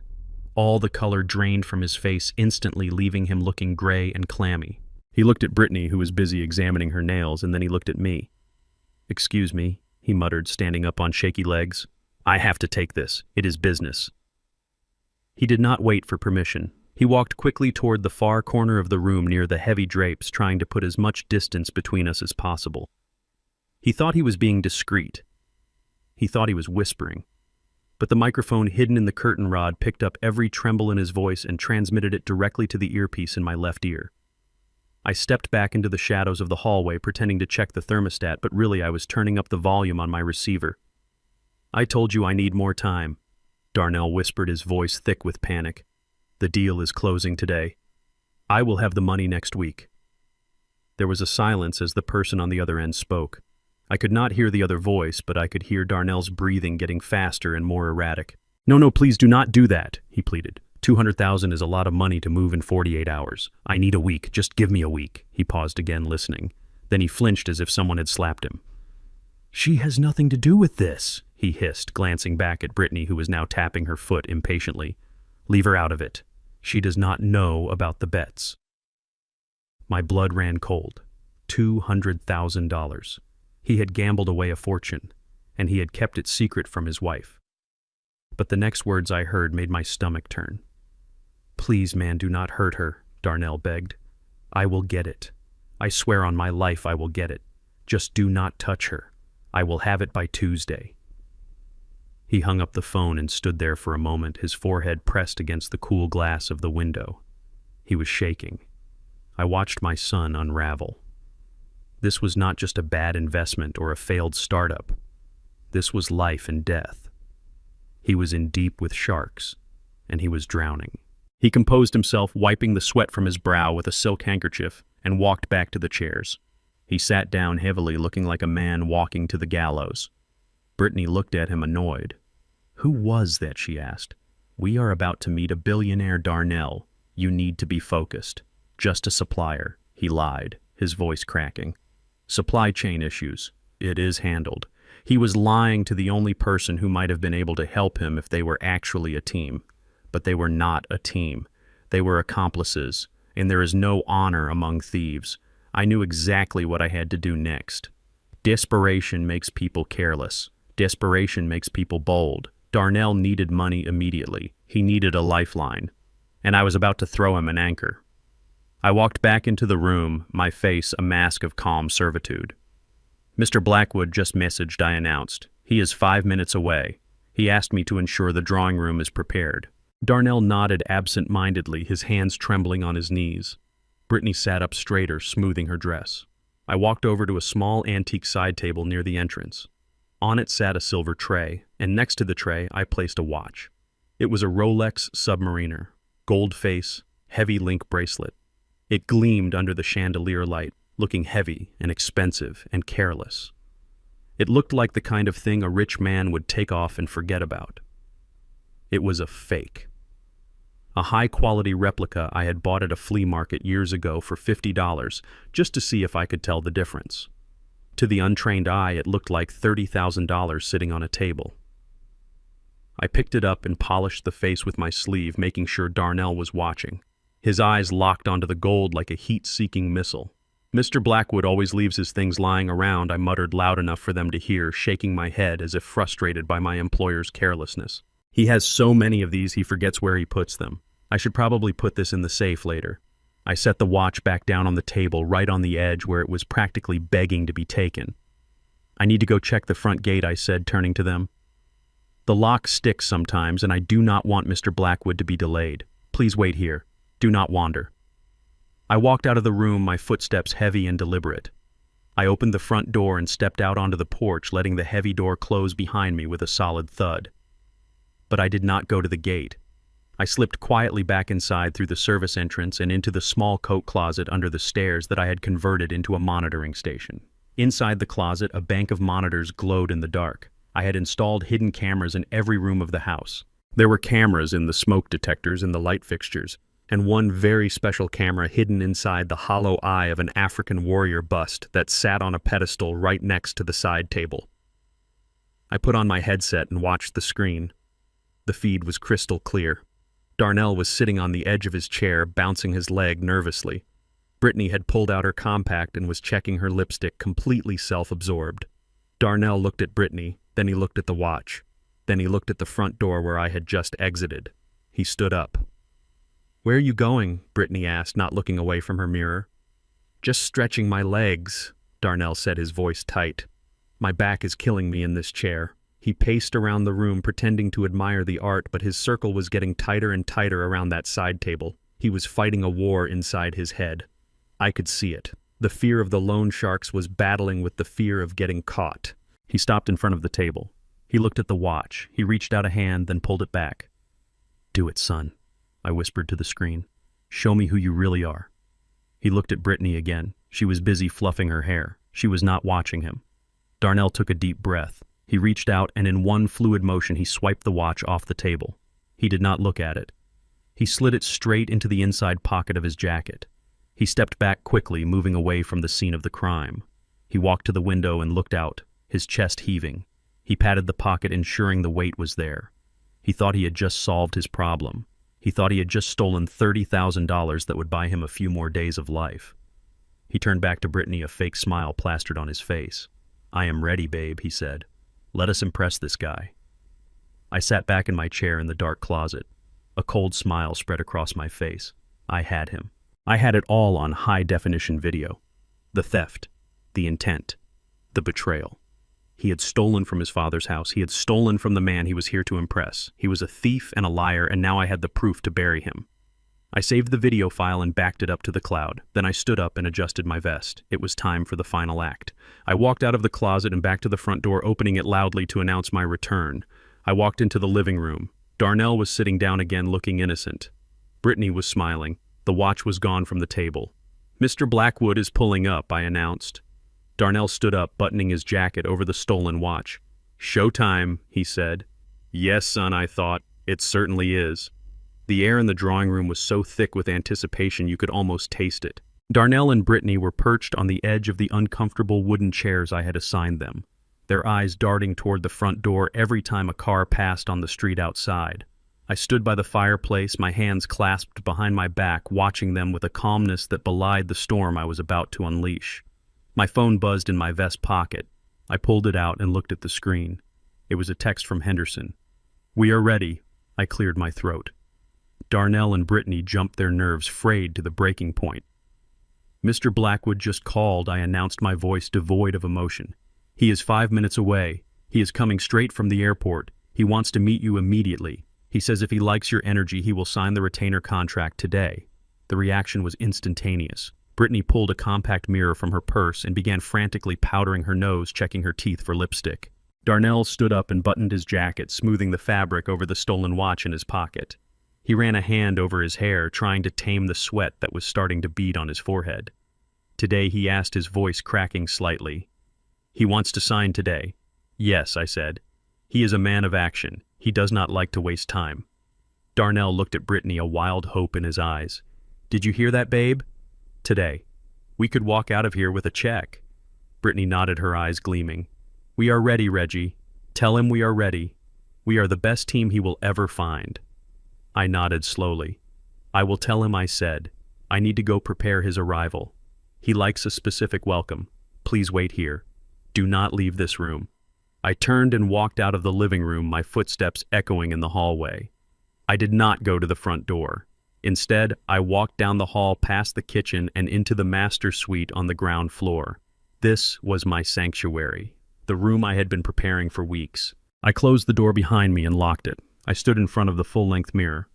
All the color drained from his face instantly, leaving him looking gray and clammy. He looked at Brittany, who was busy examining her nails, and then he looked at me. "Excuse me," he muttered, standing up on shaky legs. "I have to take this. It is business." He did not wait for permission. He walked quickly toward the far corner of the room near the heavy drapes, trying to put as much distance between us as possible. He thought he was being discreet. He thought he was whispering. But the microphone hidden in the curtain rod picked up every tremble in his voice and transmitted it directly to the earpiece in my left ear. I stepped back into the shadows of the hallway, pretending to check the thermostat, but really I was turning up the volume on my receiver. I told you I need more time. Darnell whispered, his voice thick with panic. The deal is closing today. I will have the money next week. There was a silence as the person on the other end spoke. I could not hear the other voice, but I could hear Darnell's breathing getting faster and more erratic. No, please do not do that, he pleaded. 200,000 is a lot of money to move in 48 hours. I need a week. Just give me a week. He paused again, listening. Then he flinched as if someone had slapped him. She has nothing to do with this, he hissed, glancing back at Brittany, who was now tapping her foot impatiently. Leave her out of it. She does not know about the bets. My blood ran cold. $200,000. He had gambled away a fortune, and he had kept it secret from his wife. But the next words I heard made my stomach turn. Please, man, do not hurt her, Darnell begged. I will get it. I swear on my life I will get it. Just do not touch her. I will have it by Tuesday. He hung up the phone and stood there for a moment, his forehead pressed against the cool glass of the window. He was shaking. I watched my son unravel. This was not just a bad investment or a failed startup. This was life and death. He was in deep with sharks, and he was drowning. He composed himself, wiping the sweat from his brow with a silk handkerchief, and walked back to the chairs. He sat down heavily, looking like a man walking to the gallows. Brittany looked at him, annoyed. Who was that, she asked. We are about to meet a billionaire, Darnell. You need to be focused. Just a supplier, he lied, his voice cracking. Supply chain issues. It is handled. He was lying to the only person who might have been able to help him if they were actually a team. But they were not a team. They were accomplices, and there is no honor among thieves. I knew exactly what I had to do next. Desperation makes people careless. Desperation makes people bold. Darnell needed money immediately. He needed a lifeline. And I was about to throw him an anchor. I walked back into the room, my face a mask of calm servitude. Mr. Blackwood just messaged, I announced. He is 5 minutes away. He asked me to ensure the drawing room is prepared. Darnell nodded absent-mindedly, his hands trembling on his knees. Brittany sat up straighter, smoothing her dress. I walked over to a small antique side table near the entrance. On it sat a silver tray, and next to the tray I placed a watch. It was a Rolex Submariner, gold face, heavy link bracelet. It gleamed under the chandelier light, looking heavy and expensive and careless. It looked like the kind of thing a rich man would take off and forget about. It was a fake. A high-quality replica I had bought at a flea market years ago for $50, just to see if I could tell the difference. To the untrained eye, it looked like $30,000 sitting on a table. I picked it up and polished the face with my sleeve, making sure Darnell was watching. His eyes locked onto the gold like a heat-seeking missile. Mr. Blackwood always leaves his things lying around, I muttered loud enough for them to hear, shaking my head as if frustrated by my employer's carelessness. He has so many of these he forgets where he puts them. I should probably put this in the safe later. I set the watch back down on the table, right on the edge where it was practically begging to be taken. I need to go check the front gate, I said, turning to them. The lock sticks sometimes, and I do not want Mr. Blackwood to be delayed. Please wait here. Do not wander. I walked out of the room, my footsteps heavy and deliberate. I opened the front door and stepped out onto the porch, letting the heavy door close behind me with a solid thud. But I did not go to the gate. I slipped quietly back inside through the service entrance and into the small coat closet under the stairs that I had converted into a monitoring station. Inside the closet, a bank of monitors glowed in the dark. I had installed hidden cameras in every room of the house. There were cameras in the smoke detectors and the light fixtures, and one very special camera hidden inside the hollow eye of an African warrior bust that sat on a pedestal right next to the side table. I put on my headset and watched the screen. The feed was crystal clear. Darnell was sitting on the edge of his chair, bouncing his leg nervously. Brittany had pulled out her compact and was checking her lipstick, completely self-absorbed. Darnell looked at Brittany, then he looked at the watch. Then he looked at the front door where I had just exited. He stood up. "Where are you going?" Brittany asked, not looking away from her mirror. "Just stretching my legs," Darnell said, his voice tight. "My back is killing me in this chair." He paced around the room, pretending to admire the art, but his circle was getting tighter and tighter around that side table. He was fighting a war inside his head. I could see it. The fear of the loan sharks was battling with the fear of getting caught. He stopped in front of the table. He looked at the watch. He reached out a hand, then pulled it back. "Do it, son," I whispered to the screen. "Show me who you really are." He looked at Brittany again. She was busy fluffing her hair. She was not watching him. Darnell took a deep breath. He reached out, and in one fluid motion he swiped the watch off the table. He did not look at it. He slid it straight into the inside pocket of his jacket. He stepped back quickly, moving away from the scene of the crime. He walked to the window and looked out, his chest heaving. He patted the pocket, ensuring the weight was there. He thought he had just solved his problem. He thought he had just stolen $30,000 that would buy him a few more days of life. He turned back to Brittany, a fake smile plastered on his face. "I am ready, babe," he said. "Let us impress this guy." I sat back in my chair in the dark closet. A cold smile spread across my face. I had him. I had it all on high-definition video. The theft, the intent, the betrayal. He had stolen from his father's house. He had stolen from the man he was here to impress. He was a thief and a liar, and now I had the proof to bury him. I saved the video file and backed it up to the cloud. Then I stood up and adjusted my vest. It was time for the final act. I walked out of the closet and back to the front door, opening it loudly to announce my return. I walked into the living room. Darnell was sitting down again, looking innocent. Brittany was smiling. The watch was gone from the table. "Mr. Blackwood is pulling up," I announced. Darnell stood up, buttoning his jacket over the stolen watch. "Showtime," he said. "Yes, son," I thought. "It certainly is." The air in the drawing room was so thick with anticipation you could almost taste it. Darnell and Brittany were perched on the edge of the uncomfortable wooden chairs I had assigned them, their eyes darting toward the front door every time a car passed on the street outside. I stood by the fireplace, my hands clasped behind my back, watching them with a calmness that belied the storm I was about to unleash. My phone buzzed in my vest pocket. I pulled it out and looked at the screen. It was a text from Henderson. "We are ready." I cleared my throat. Darnell and Brittany jumped, their nerves frayed to the breaking point. "Mr. Blackwood just called," I announced, my voice devoid of emotion. "He is 5 minutes away. He is coming straight from the airport. He wants to meet you immediately. He says if he likes your energy, he will sign the retainer contract today." The reaction was instantaneous. Brittany pulled a compact mirror from her purse and began frantically powdering her nose, checking her teeth for lipstick. Darnell stood up and buttoned his jacket, smoothing the fabric over the stolen watch in his pocket. He ran a hand over his hair, trying to tame the sweat that was starting to bead on his forehead. "Today," he asked, his voice cracking slightly. "He wants to sign today." "Yes," I said. "He is a man of action. He does not like to waste time." Darnell looked at Brittany, a wild hope in his eyes. "Did you hear that, babe? Today. We could walk out of here with a check." Brittany nodded, her eyes gleaming. "We are ready, Reggie. Tell him we are ready. We are the best team he will ever find." I nodded slowly. "I will tell him," I said. "I need to go prepare his arrival. He likes a specific welcome. Please wait here. Do not leave this room." I turned and walked out of the living room, my footsteps echoing in the hallway. I did not go to the front door. Instead, I walked down the hall past the kitchen and into the master suite on the ground floor. This was my sanctuary, the room I had been preparing for weeks. I closed the door behind me and locked it. I stood in front of the full-length mirror.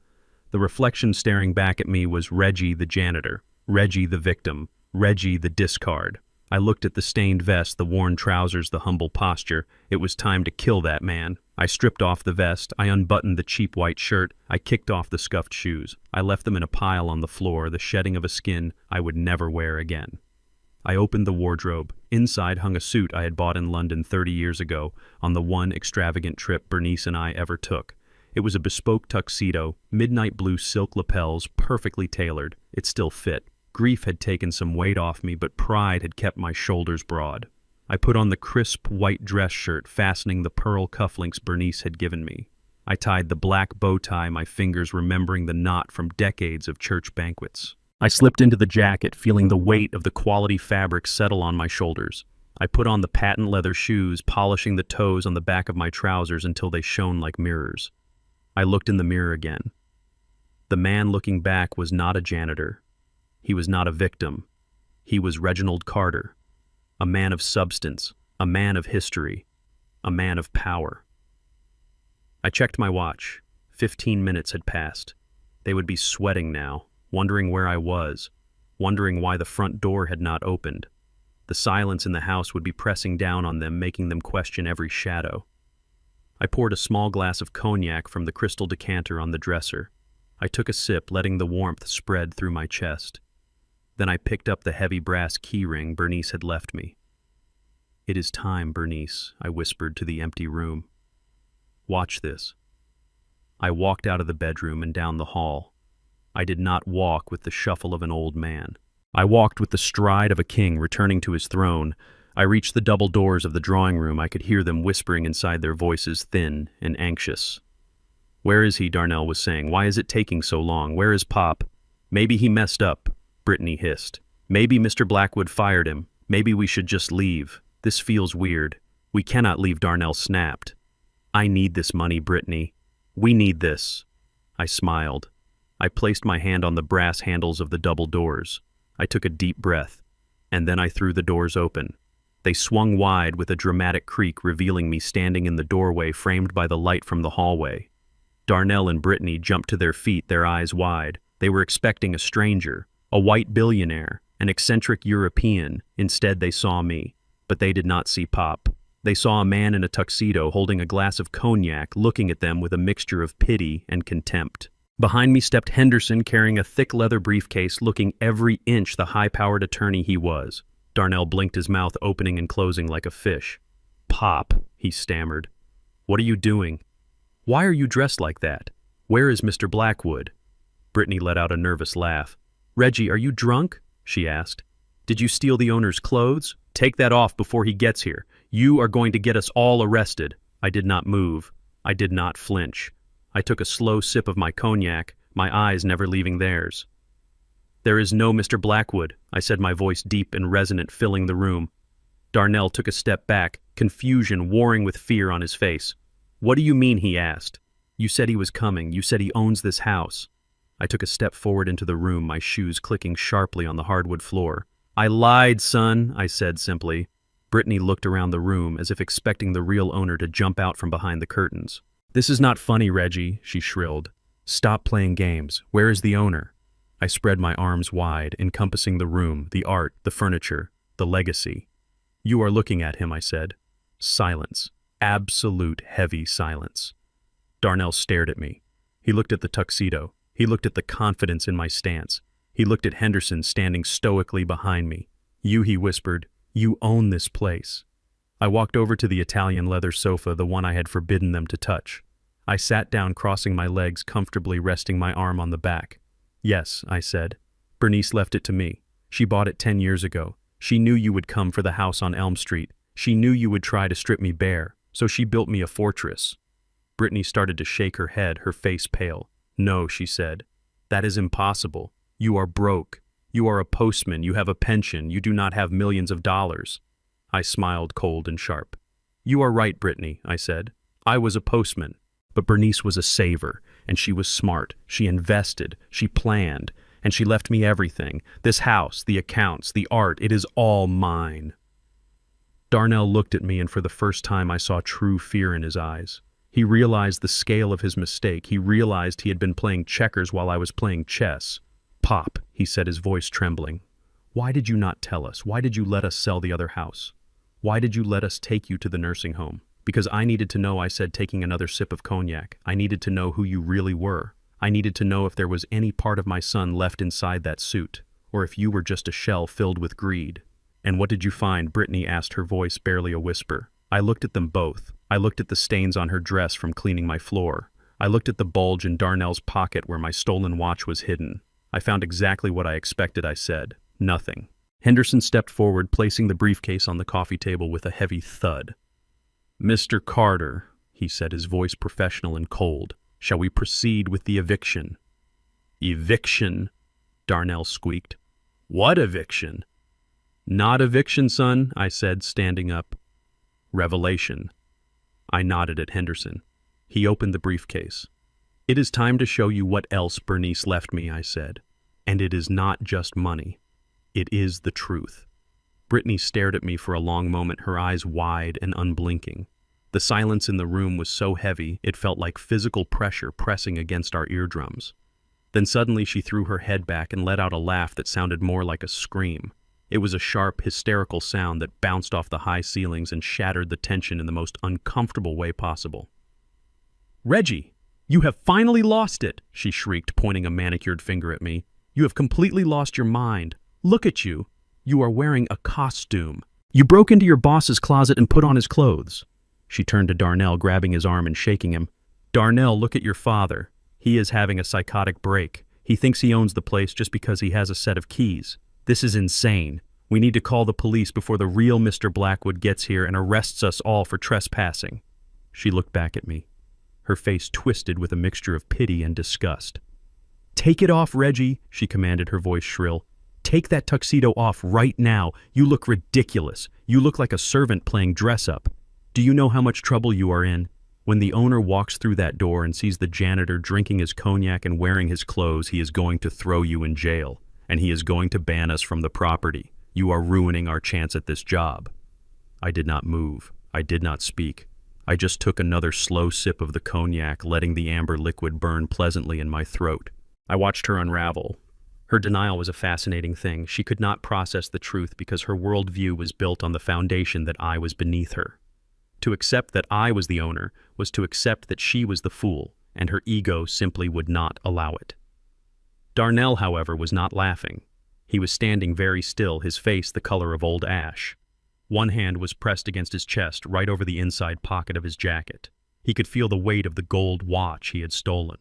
The reflection staring back at me was Reggie the janitor, Reggie the victim, Reggie the discard. I looked at the stained vest, the worn trousers, the humble posture. It was time to kill that man. I stripped off the vest. I unbuttoned the cheap white shirt. I kicked off the scuffed shoes. I left them in a pile on the floor, the shedding of a skin I would never wear again. I opened the wardrobe. Inside hung a suit I had bought in London 30 years ago on the one extravagant trip Bernice and I ever took. It was a bespoke tuxedo, midnight blue silk lapels, perfectly tailored. It still fit. Grief had taken some weight off me, but pride had kept my shoulders broad. I put on the crisp white dress shirt, fastening the pearl cufflinks Bernice had given me. I tied the black bow tie, my fingers remembering the knot from decades of church banquets. I slipped into the jacket, feeling the weight of the quality fabric settle on my shoulders. I put on the patent leather shoes, polishing the toes on the back of my trousers until they shone like mirrors. I looked in the mirror again. The man looking back was not a janitor. He was not a victim. He was Reginald Carter, a man of substance, a man of history, a man of power. I checked my watch. 15 minutes had passed. They would be sweating now, wondering where I was, wondering why the front door had not opened. The silence in the house would be pressing down on them, making them question every shadow. I poured a small glass of cognac from the crystal decanter on the dresser. I took a sip, letting the warmth spread through my chest. Then I picked up the heavy brass keyring Bernice had left me. "It is time, Bernice," I whispered to the empty room. "Watch this." I walked out of the bedroom and down the hall. I did not walk with the shuffle of an old man. I walked with the stride of a king returning to his throne. I reached the double doors of the drawing room. I could hear them whispering inside, their voices thin and anxious. "Where is he?" Darnell was saying. "Why is it taking so long? Where is Pop?" "Maybe he messed up," Brittany hissed. "Maybe Mr. Blackwood fired him. Maybe we should just leave. This feels weird. We cannot leave," Darnell snapped. "I need this money, Brittany. We need this." I smiled. I placed my hand on the brass handles of the double doors. I took a deep breath, and then I threw the doors open. They swung wide with a dramatic creak, revealing me standing in the doorway framed by the light from the hallway. Darnell and Brittany jumped to their feet, their eyes wide. They were expecting a stranger, a white billionaire, an eccentric European. Instead, they saw me. But they did not see Pop. They saw a man in a tuxedo holding a glass of cognac, looking at them with a mixture of pity and contempt. Behind me stepped Henderson, carrying a thick leather briefcase, looking every inch the high-powered attorney he was. Darnell blinked, his mouth opening and closing like a fish. "Pop," he stammered. "What are you doing? Why are you dressed like that? Where is Mr. Blackwood?" Brittany let out a nervous laugh. "Reggie, are you drunk?" she asked. "Did you steal the owner's clothes? Take that off before he gets here. You are going to get us all arrested." I did not move. I did not flinch. I took a slow sip of my cognac, my eyes never leaving theirs. "There is no Mr. Blackwood," I said, my voice deep and resonant, filling the room. Darnell took a step back, confusion warring with fear on his face. "What do you mean?" he asked. "You said he was coming. You said he owns this house." I took a step forward into the room, my shoes clicking sharply on the hardwood floor. "I lied, son," I said simply. Brittany looked around the room as if expecting the real owner to jump out from behind the curtains. "This is not funny, Reggie," she shrilled. "Stop playing games. Where is the owner?" I spread my arms wide, encompassing the room, the art, the furniture, the legacy. "You are looking at him," I said. Silence. Absolute heavy silence. Darnell stared at me. He looked at the tuxedo. He looked at the confidence in my stance. He looked at Henderson standing stoically behind me. "You," he whispered, "you own this place." I walked over to the Italian leather sofa, the one I had forbidden them to touch. I sat down, crossing my legs, comfortably resting my arm on the back. "Yes," I said. "Bernice left it to me. She bought it 10 years ago. She knew you would come for the house on Elm Street. She knew you would try to strip me bare, so she built me a fortress." Brittany started to shake her head, her face pale. "No," she said. "That is impossible. You are broke. You are a postman. You have a pension. You do not have millions of dollars." I smiled, cold and sharp. "You are right, Brittany," I said. "I was a postman. But Bernice was a saver, and she was smart. She invested, she planned, and she left me everything. This house, the accounts, the art, it is all mine." Darnell looked at me, and for the first time I saw true fear in his eyes. He realized the scale of his mistake. He realized he had been playing checkers while I was playing chess. "Pop," he said, his voice trembling. "Why did you not tell us? Why did you let us sell the other house? Why did you let us take you to the nursing home?" "Because I needed to know," I said, taking another sip of cognac. "I needed to know who you really were. I needed to know if there was any part of my son left inside that suit, or if you were just a shell filled with greed." "And what did you find?" Brittany asked, her voice barely a whisper. I looked at them both. I looked at the stains on her dress from cleaning my floor. I looked at the bulge in Darnell's pocket where my stolen watch was hidden. "I found exactly what I expected," I said. "Nothing." Henderson stepped forward, placing the briefcase on the coffee table with a heavy thud. "Mr. Carter," he said, his voice professional and cold, "shall we proceed with the eviction?" "Eviction?" Darnell squeaked. "What eviction?" "Not eviction, son," I said, standing up. "Revelation." I nodded at Henderson. He opened the briefcase. "It is time to show you what else Bernice left me," I said. "And it is not just money. It is the truth." Brittany stared at me for a long moment, her eyes wide and unblinking. The silence in the room was so heavy, it felt like physical pressure pressing against our eardrums. Then suddenly she threw her head back and let out a laugh that sounded more like a scream. It was a sharp, hysterical sound that bounced off the high ceilings and shattered the tension in the most uncomfortable way possible. "Reggie, you have finally lost it," she shrieked, pointing a manicured finger at me. "You have completely lost your mind. Look at you. You are wearing a costume. You broke into your boss's closet and put on his clothes." She turned to Darnell, grabbing his arm and shaking him. "Darnell, look at your father. He is having a psychotic break. He thinks he owns the place just because he has a set of keys. This is insane. We need to call the police before the real Mr. Blackwood gets here and arrests us all for trespassing." She looked back at me, her face twisted with a mixture of pity and disgust. "Take it off, Reggie," she commanded, her voice shrill. "Take that tuxedo off right now. You look ridiculous. You look like a servant playing dress-up. Do you know how much trouble you are in? When the owner walks through that door and sees the janitor drinking his cognac and wearing his clothes, he is going to throw you in jail, and he is going to ban us from the property. You are ruining our chance at this job." I did not move. I did not speak. I just took another slow sip of the cognac, letting the amber liquid burn pleasantly in my throat. I watched her unravel. Her denial was a fascinating thing. She could not process the truth because her worldview was built on the foundation that I was beneath her. To accept that I was the owner was to accept that she was the fool, and her ego simply would not allow it. Darnell, however, was not laughing. He was standing very still, his face the color of old ash. One hand was pressed against his chest, right over the inside pocket of his jacket. He could feel the weight of the gold watch he had stolen,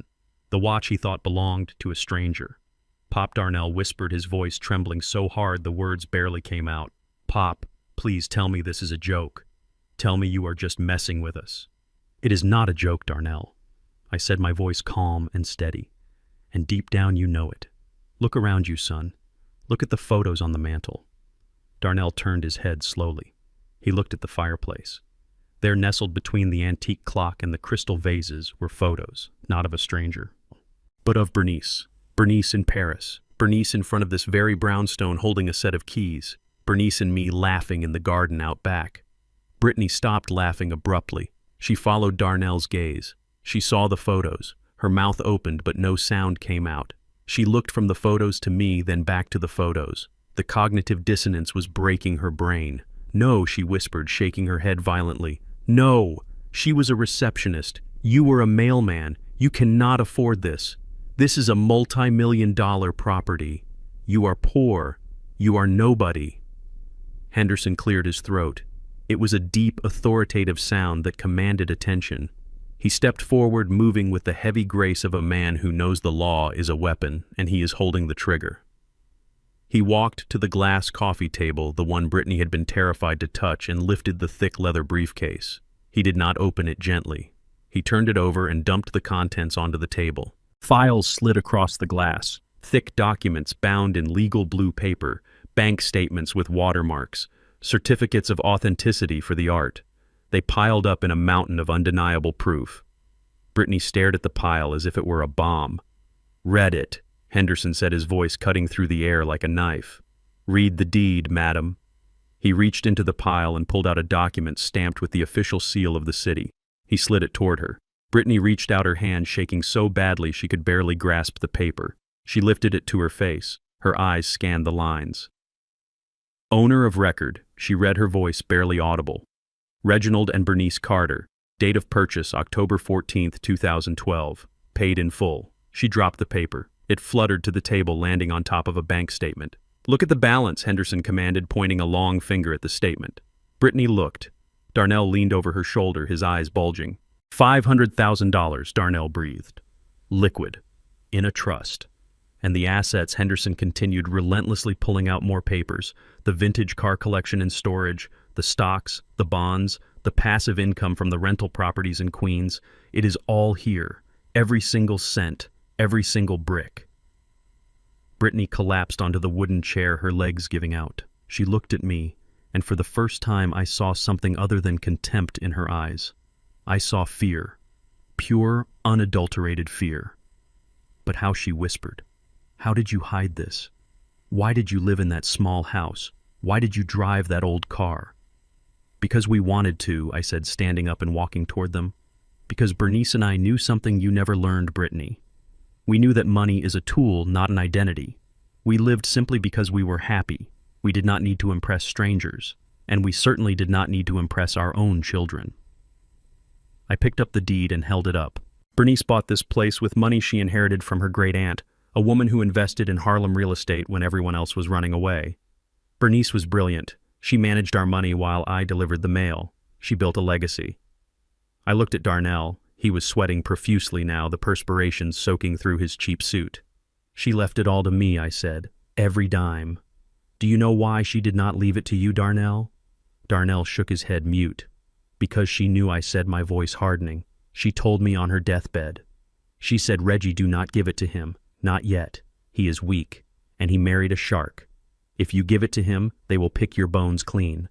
the watch he thought belonged to a stranger. Pop Darnell whispered, his voice trembling so hard the words barely came out. "Pop, please tell me this is a joke. Tell me you are just messing with us." "It is not a joke, Darnell," I said, my voice calm and steady. "And deep down you know it. Look around you, son. Look at the photos on the mantel." Darnell turned his head slowly. He looked at the fireplace. There, nestled between the antique clock and the crystal vases, were photos, not of a stranger, but of Bernice. Bernice in Paris. Bernice in front of this very brownstone holding a set of keys. Bernice and me laughing in the garden out back. Brittany stopped laughing abruptly. She followed Darnell's gaze. She saw the photos. Her mouth opened, but no sound came out. She looked from the photos to me, then back to the photos. The cognitive dissonance was breaking her brain. "No," she whispered, shaking her head violently. "No! She was a receptionist. You were a mailman. You cannot afford this. This is a multi-million-dollar property. You are poor. You are nobody." Henderson cleared his throat. It was a deep, authoritative sound that commanded attention. He stepped forward, moving with the heavy grace of a man who knows the law is a weapon and he is holding the trigger. He walked to the glass coffee table, the one Brittany had been terrified to touch, and lifted the thick leather briefcase. He did not open it gently. He turned it over and dumped the contents onto the table. Files slid across the glass, thick documents bound in legal blue paper, bank statements with watermarks, certificates of authenticity for the art. They piled up in a mountain of undeniable proof. Brittany stared at the pile as if it were a bomb. "Read it," Henderson said, his voice cutting through the air like a knife. "Read the deed, madam." He reached into the pile and pulled out a document stamped with the official seal of the city. He slid it toward her. Brittany reached out her hand, shaking so badly she could barely grasp the paper. She lifted it to her face. Her eyes scanned the lines. "Owner of record," she read, her voice barely audible. "Reginald and Bernice Carter. Date of purchase, October 14th, 2012. Paid in full." She dropped the paper. It fluttered to the table, landing on top of a bank statement. "Look at the balance," Henderson commanded, pointing a long finger at the statement. Brittany looked. Darnell leaned over her shoulder, his eyes bulging. $500,000, Darnell breathed. "Liquid. In a trust." And the assets, Henderson continued, relentlessly pulling out more papers. The vintage car collection in storage, the stocks, the bonds, the passive income from the rental properties in Queens. It is all here. Every single cent, every single brick. Brittany collapsed onto the wooden chair, her legs giving out. She looked at me, and for the first time I saw something other than contempt in her eyes. I saw fear. Pure, unadulterated fear. But how she whispered. "How did you hide this? Why did you live in that small house? Why did you drive that old car?" "Because we wanted to," I said, standing up and walking toward them. "Because Bernice and I knew something you never learned, Brittany. We knew that money is a tool, not an identity. We lived simply because we were happy. We did not need to impress strangers, and we certainly did not need to impress our own children." I picked up the deed and held it up. Bernice bought this place with money she inherited from her great-aunt, a woman who invested in Harlem real estate when everyone else was running away. Bernice was brilliant. She managed our money while I delivered the mail. She built a legacy. I looked at Darnell. He was sweating profusely now, the perspiration soaking through his cheap suit. She left it all to me, I said. Every dime. Do you know why she did not leave it to you, Darnell? Darnell shook his head mute. Because she knew, I said, my voice hardening. She told me on her deathbed. She said, Reggie, do not give it to him. Not yet. He is weak. And he married a shark. If you give it to him, they will pick your bones clean.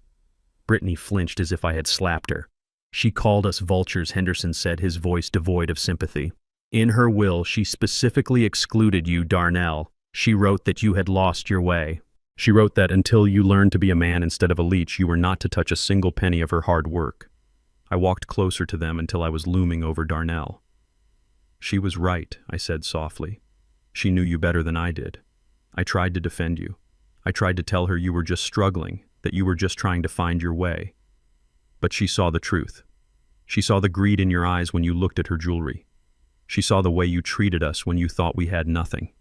Brittany flinched as if I had slapped her. She called us vultures, Henderson said, his voice devoid of sympathy. In her will, she specifically excluded you, Darnell. She wrote that you had lost your way. She wrote that until you learned to be a man instead of a leech, you were not to touch a single penny of her hard work. I walked closer to them until I was looming over Darnell. She was right, I said softly. She knew you better than I did. I tried to defend you. I tried to tell her you were just struggling, that you were just trying to find your way. But she saw the truth. She saw the greed in your eyes when you looked at her jewelry. She saw the way you treated us when you thought we had nothing.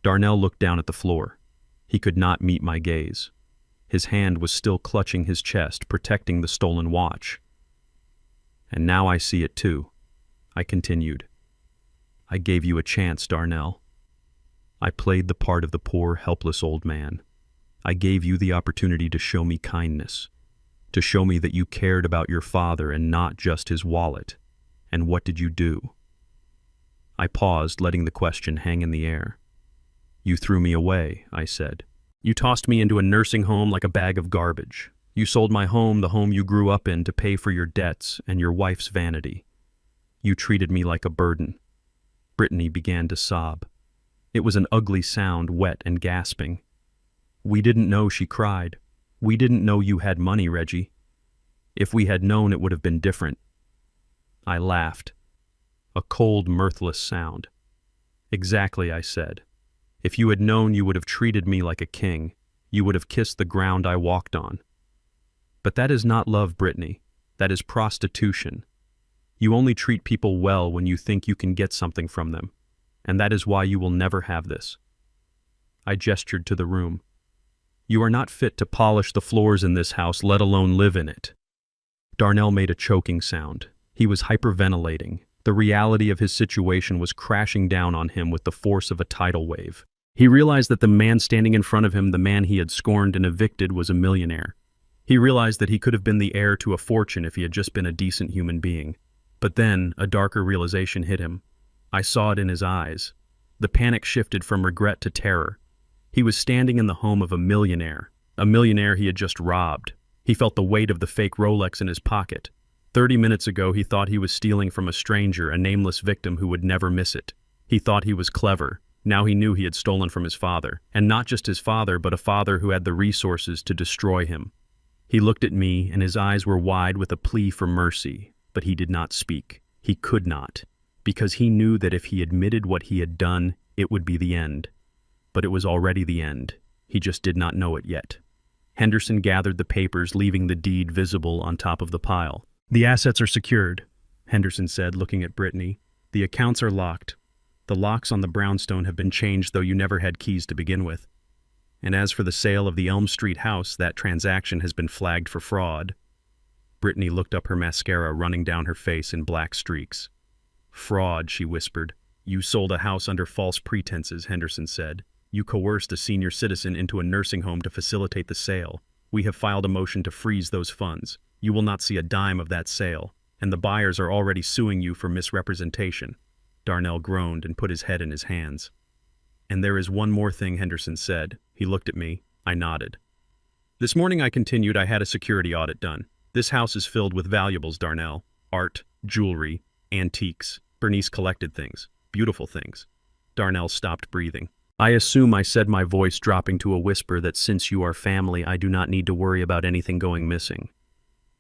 Darnell looked down at the floor. He could not meet my gaze. His hand was still clutching his chest, protecting the stolen watch. And now I see it too, I continued. I gave you a chance, Darnell. I played the part of the poor, helpless old man. I gave you the opportunity to show me kindness, to show me that you cared about your father and not just his wallet. And what did you do? I paused, letting the question hang in the air. You threw me away, I said. You tossed me into a nursing home like a bag of garbage. You sold my home, the home you grew up in, to pay for your debts and your wife's vanity. You treated me like a burden. Brittany began to sob. It was an ugly sound, wet and gasping. We didn't know, she cried. We didn't know you had money, Reggie. If we had known, it would have been different. I laughed. A cold, mirthless sound. Exactly, I said. If you had known, you would have treated me like a king. You would have kissed the ground I walked on. But that is not love, Brittany. That is prostitution. You only treat people well when you think you can get something from them. And that is why you will never have this. I gestured to the room. You are not fit to polish the floors in this house, let alone live in it. Darnell made a choking sound. He was hyperventilating. The reality of his situation was crashing down on him with the force of a tidal wave. He realized that the man standing in front of him, the man he had scorned and evicted, was a millionaire. He realized that he could have been the heir to a fortune if he had just been a decent human being. But then, a darker realization hit him. I saw it in his eyes. The panic shifted from regret to terror. He was standing in the home of a millionaire he had just robbed. He felt the weight of the fake Rolex in his pocket. 30 minutes ago, he thought he was stealing from a stranger, a nameless victim who would never miss it. He thought he was clever. Now he knew he had stolen from his father. And not just his father, but a father who had the resources to destroy him. He looked at me, and his eyes were wide with a plea for mercy. But he did not speak. He could not. Because he knew that if he admitted what he had done, it would be the end. But it was already the end. He just did not know it yet. Henderson gathered the papers, leaving the deed visible on top of the pile. The assets are secured, Henderson said, looking at Brittany. The accounts are locked. The locks on the brownstone have been changed, though you never had keys to begin with. And as for the sale of the Elm Street house, that transaction has been flagged for fraud. Brittany looked up, her mascara running down her face in black streaks. Fraud, she whispered. You sold a house under false pretenses, Henderson said. You coerced a senior citizen into a nursing home to facilitate the sale. We have filed a motion to freeze those funds. You will not see a dime of that sale, and the buyers are already suing you for misrepresentation. Darnell groaned and put his head in his hands. And there is one more thing, Henderson said. He looked at me. I nodded. This morning, I continued, I had a security audit done. This house is filled with valuables, Darnell. Art, jewelry, antiques. Bernice collected things. Beautiful things. Darnell stopped breathing. I assume, I said, my voice dropping to a whisper, that since you are family, I do not need to worry about anything going missing.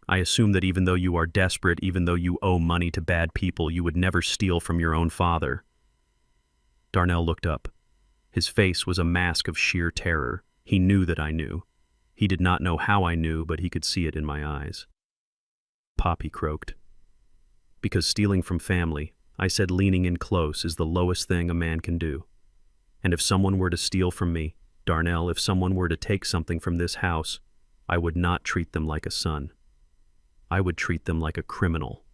I assume that even though you are desperate, even though you owe money to bad people, you would never steal from your own father. Darnell looked up. His face was a mask of sheer terror. He knew that I knew. He did not know how I knew, but he could see it in my eyes. Pop, he croaked. Because stealing from family, I said, leaning in close, is the lowest thing a man can do. And if someone were to steal from me, Darnell, if someone were to take something from this house, I would not treat them like a son. I would treat them like a criminal.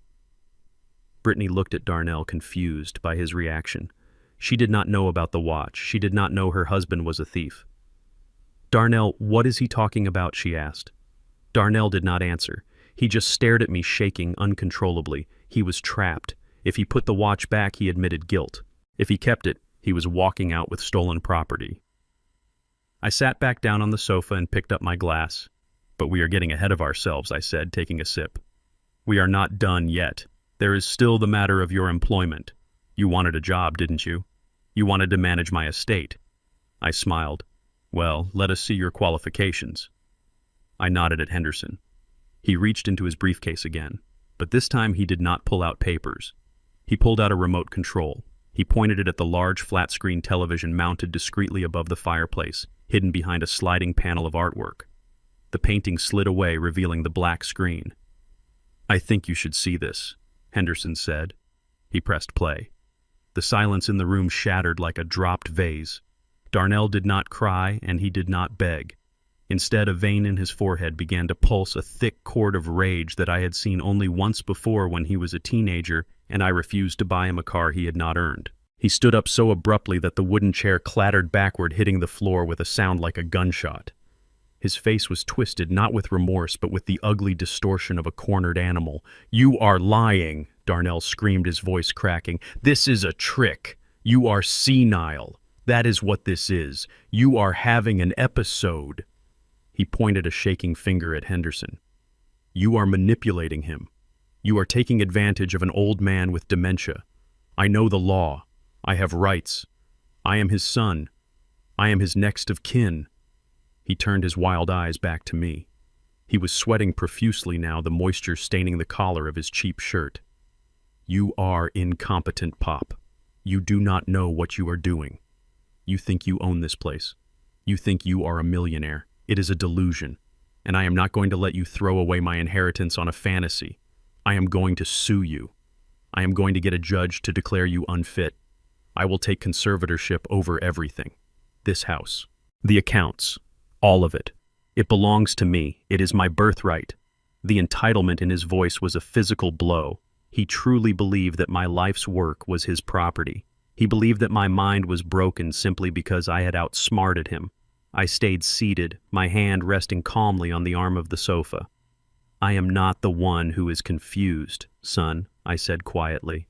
Brittany looked at Darnell, confused by his reaction. She did not know about the watch. She did not know her husband was a thief. Darnell, what is he talking about? She asked. Darnell did not answer. He just stared at me, shaking uncontrollably. He was trapped. If he put the watch back, he admitted guilt. If he kept it, he was walking out with stolen property. I sat back down on the sofa and picked up my glass. But we are getting ahead of ourselves, I said, taking a sip. We are not done yet. There is still the matter of your employment. You wanted a job, didn't you? You wanted to manage my estate. I smiled. Well, let us see your qualifications. I nodded at Henderson. He reached into his briefcase again, but this time he did not pull out papers. He pulled out a remote control. He pointed it at the large flat-screen television mounted discreetly above the fireplace, hidden behind a sliding panel of artwork. The painting slid away, revealing the black screen. I think you should see this, Henderson said. He pressed play. The silence in the room shattered like a dropped vase. Darnell did not cry, and he did not beg. Instead, a vein in his forehead began to pulse, a thick cord of rage that I had seen only once before when he was a teenager, and I refused to buy him a car he had not earned. He stood up so abruptly that the wooden chair clattered backward, hitting the floor with a sound like a gunshot. His face was twisted, not with remorse, but with the ugly distortion of a cornered animal. You are lying, Darnell screamed, his voice cracking. This is a trick. You are senile. That is what this is. You are having an episode. He pointed a shaking finger at Henderson. You are manipulating him. You are taking advantage of an old man with dementia. I know the law. I have rights. I am his son. I am his next of kin. He turned his wild eyes back to me. He was sweating profusely now, the moisture staining the collar of his cheap shirt. You are incompetent, Pop. You do not know what you are doing. You think you own this place. You think you are a millionaire. It is a delusion, and I am not going to let you throw away my inheritance on a fantasy. I am going to sue you. I am going to get a judge to declare you unfit. I will take conservatorship over everything. This house. The accounts. All of it. It belongs to me. It is my birthright. The entitlement in his voice was a physical blow. He truly believed that my life's work was his property. He believed that my mind was broken simply because I had outsmarted him. I stayed seated, my hand resting calmly on the arm of the sofa. I am not the one who is confused, son, I said quietly.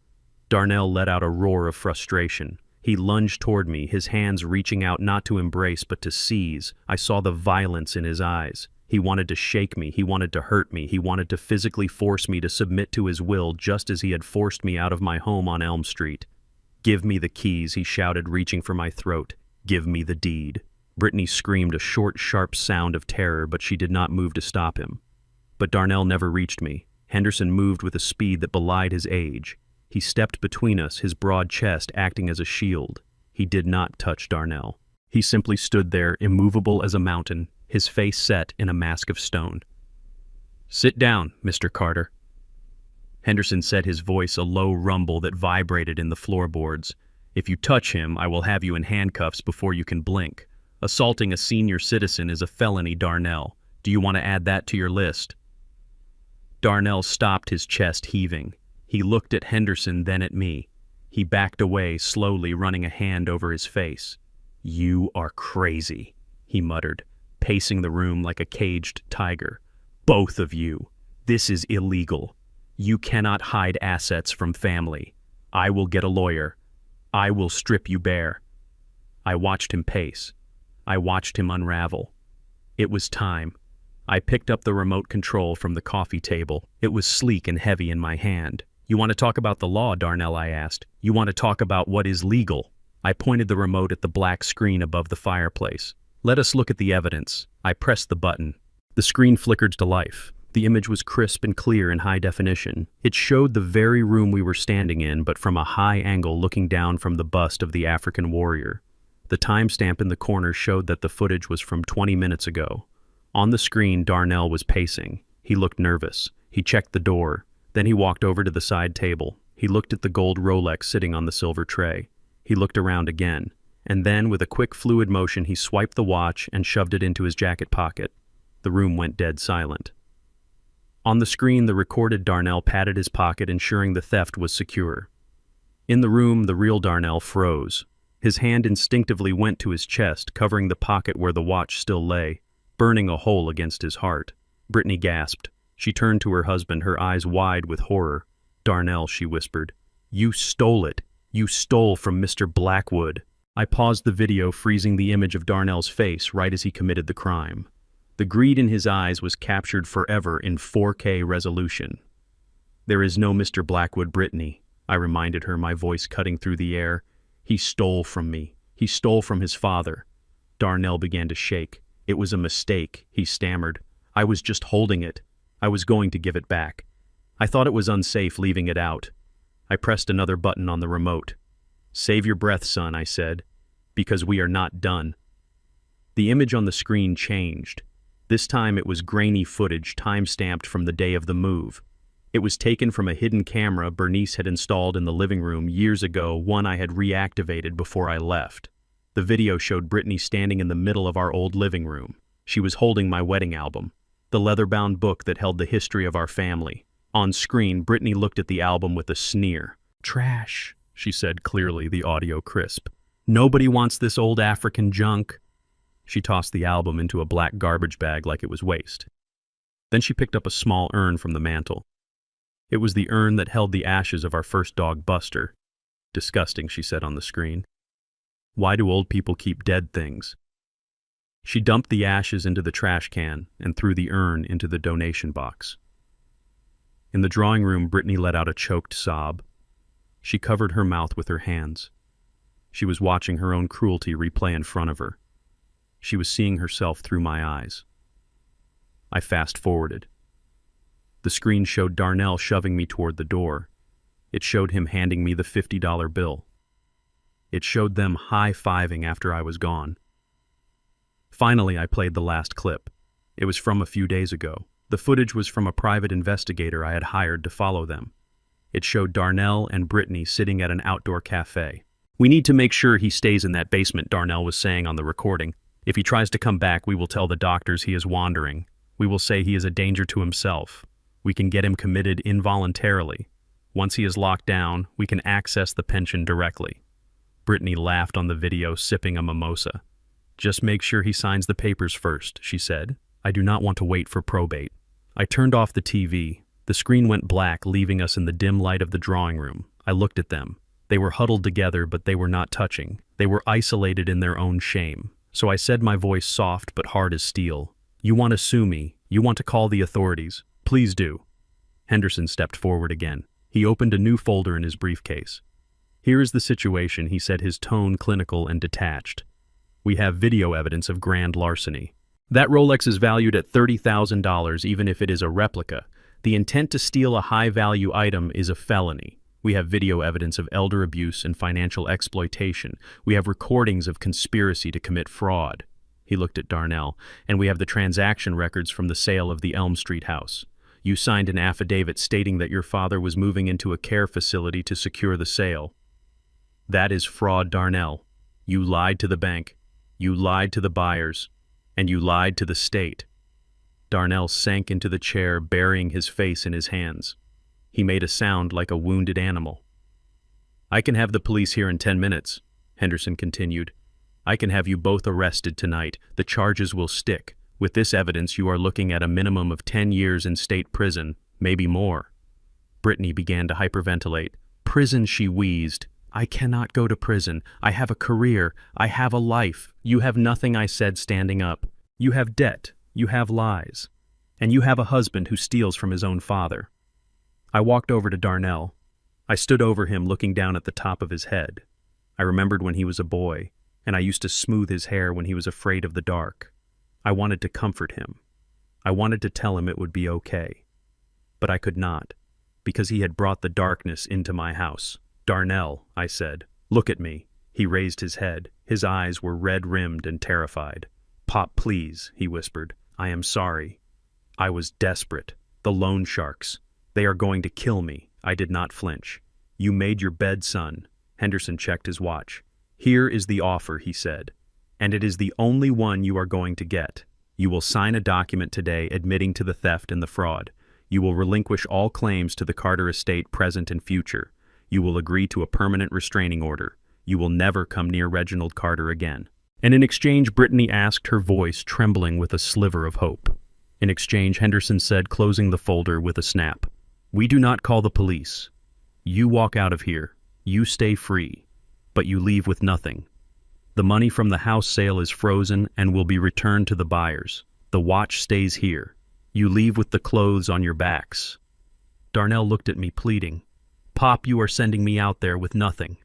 Darnell let out a roar of frustration. He lunged toward me, his hands reaching out not to embrace but to seize. I saw the violence in his eyes. He wanted to shake me, he wanted to hurt me, he wanted to physically force me to submit to his will just as he had forced me out of my home on Elm Street. Give me the keys, he shouted, reaching for my throat. Give me the deed. Brittany screamed a short, sharp sound of terror, but she did not move to stop him. But Darnell never reached me. Henderson moved with a speed that belied his age. He stepped between us, his broad chest acting as a shield. He did not touch Darnell. He simply stood there, immovable as a mountain, his face set in a mask of stone. Sit down, Mr. Carter. Henderson said, his voice a low rumble that vibrated in the floorboards. If you touch him, I will have you in handcuffs before you can blink. Assaulting a senior citizen is a felony, Darnell. Do you want to add that to your list? Darnell stopped, his chest heaving. He looked at Henderson, then at me. He backed away, slowly running a hand over his face. You are crazy, he muttered, pacing the room like a caged tiger. Both of you. This is illegal. You cannot hide assets from family. I will get a lawyer. I will strip you bare. I watched him pace. I watched him unravel. It was time. I picked up the remote control from the coffee table. It was sleek and heavy in my hand. You want to talk about the law, Darnell, I asked. You want to talk about what is legal? I pointed the remote at the black screen above the fireplace. Let us look at the evidence. I pressed the button. The screen flickered to life. The image was crisp and clear in high definition. It showed the very room we were standing in, but from a high angle looking down from the bust of the African warrior. The timestamp in the corner showed that the footage was from 20 minutes ago. On the screen, Darnell was pacing. He looked nervous. He checked the door. Then he walked over to the side table. He looked at the gold Rolex sitting on the silver tray. He looked around again, and then, with a quick fluid motion, he swiped the watch and shoved it into his jacket pocket. The room went dead silent. On the screen, the recorded Darnell patted his pocket, ensuring the theft was secure. In the room, the real Darnell froze. His hand instinctively went to his chest, covering the pocket where the watch still lay, burning a hole against his heart. Brittany gasped. She turned to her husband, her eyes wide with horror. "Darnell," she whispered, "you stole it. You stole from Mr. Blackwood." I paused the video, freezing the image of Darnell's face right as he committed the crime. The greed in his eyes was captured forever in 4K resolution. "There is no Mr. Blackwood, Brittany," I reminded her, my voice cutting through the air. "He stole from me. He stole from his father." Darnell began to shake. "It was a mistake," he stammered. "I was just holding it. I was going to give it back. I thought it was unsafe leaving it out." I pressed another button on the remote. "Save your breath, son," I said, "because we are not done." The image on the screen changed. This time it was grainy footage time-stamped from the day of the move. It was taken from a hidden camera Bernice had installed in the living room years ago, one I had reactivated before I left. The video showed Brittany standing in the middle of our old living room. She was holding my wedding album, the leather-bound book that held the history of our family. On screen, Brittany looked at the album with a sneer. "Trash," she said clearly, the audio crisp. "Nobody wants this old African junk." She tossed the album into a black garbage bag like it was waste. Then she picked up a small urn from the mantel. It was the urn that held the ashes of our first dog, Buster. "Disgusting," she said on the screen. "Why do old people keep dead things?" She dumped the ashes into the trash can and threw the urn into the donation box. In the drawing room, Brittany let out a choked sob. She covered her mouth with her hands. She was watching her own cruelty replay in front of her. She was seeing herself through my eyes. I fast-forwarded. The screen showed Darnell shoving me toward the door. It showed him handing me the $50 bill. It showed them high-fiving after I was gone. Finally, I played the last clip. It was from a few days ago. The footage was from a private investigator I had hired to follow them. It showed Darnell and Brittany sitting at an outdoor cafe. "We need to make sure he stays in that basement," Darnell was saying on the recording. "If he tries to come back, we will tell the doctors he is wandering. We will say he is a danger to himself. We can get him committed involuntarily. Once he is locked down, we can access the pension directly." Brittany laughed on the video, sipping a mimosa. "Just make sure he signs the papers first," she said. "I do not want to wait for probate." I turned off the TV. The screen went black, leaving us in the dim light of the drawing room. I looked at them. They were huddled together, but they were not touching. They were isolated in their own shame. So I said, my voice soft but hard as steel, "You want to sue me. You want to call the authorities. Please do." Henderson stepped forward again. He opened a new folder in his briefcase. "Here is the situation," he said, his tone clinical and detached. "We have video evidence of grand larceny. That Rolex is valued at $30,000 even if it is a replica. The intent to steal a high-value item is a felony. We have video evidence of elder abuse and financial exploitation. We have recordings of conspiracy to commit fraud." He looked at Darnell. "And we have the transaction records from the sale of the Elm Street house. You signed an affidavit stating that your father was moving into a care facility to secure the sale. That is fraud, Darnell. You lied to the bank. You lied to the buyers. And you lied to the state." Darnell sank into the chair, burying his face in his hands. He made a sound like a wounded animal. "I can have the police here in 10 minutes, Henderson continued. "I can have you both arrested tonight. The charges will stick. With this evidence, you are looking at a minimum of 10 years in state prison, maybe more." Brittany began to hyperventilate. "Prison," she wheezed. "I cannot go to prison. I have a career. I have a life." "You have nothing," I said, standing up. "You have debt. You have lies. And you have a husband who steals from his own father." I walked over to Darnell. I stood over him, looking down at the top of his head. I remembered when he was a boy, and I used to smooth his hair when he was afraid of the dark. I wanted to comfort him. I wanted to tell him it would be okay. But I could not, because he had brought the darkness into my house. "Darnell," I said, "look at me." He raised his head. His eyes were red-rimmed and terrified. "Pop, please," he whispered. "I am sorry. I was desperate. The loan sharks. They are going to kill me. I did not flinch. You made your bed, son. Henderson checked his watch. Here is the offer, he said. And it is the only one you are going to get. You will sign a document today admitting to the theft and the fraud. You will relinquish all claims to the Carter estate, present and future. You will agree to a permanent restraining order. You will never come near Reginald Carter again. And in exchange, Brittany asked, her voice trembling with a sliver of hope. In exchange, Henderson said, closing the folder with a snap, we do not call the police. You walk out of here. You stay free. But you leave with nothing. The money from the house sale is frozen and will be returned to the buyers. The watch stays here. You leave with the clothes on your backs. Darnell looked at me, pleading. Pop, you are sending me out there with nothing.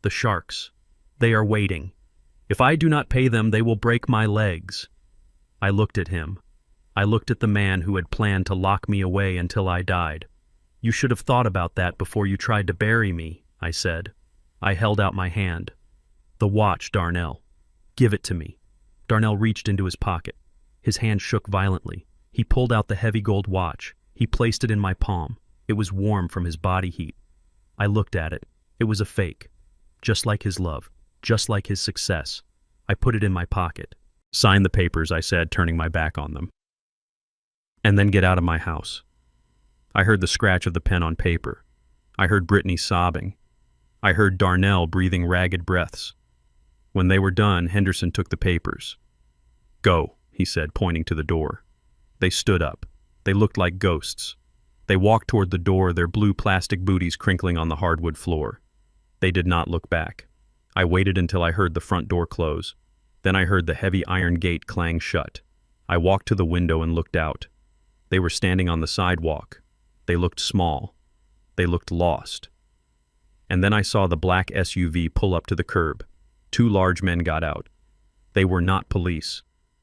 The sharks. They are waiting. If I do not pay them, they will break my legs. I looked at him. I looked at the man who had planned to lock me away until I died. You should have thought about that before you tried to bury me, I said. I held out my hand. The watch, Darnell. Give it to me. Darnell reached into his pocket. His hand shook violently. He pulled out the heavy gold watch. He placed it in my palm. It was warm from his body heat. I looked at it. It was a fake. Just like his love. Just like his success. I put it in my pocket. Sign the papers, I said, turning my back on them. And then get out of my house. I heard the scratch of the pen on paper. I heard Brittany sobbing. I heard Darnell breathing ragged breaths. When they were done, Henderson took the papers. Go, he said, pointing to the door. They stood up. They looked like ghosts. They walked toward the door, their blue plastic booties crinkling on the hardwood floor. They did not look back. I waited until I heard the front door close. Then I heard the heavy iron gate clang shut. I walked to the window and looked out. They were standing on the sidewalk. They looked small. They looked lost. And then I saw the black SUV pull up to the curb. Two large men got out. They were not police.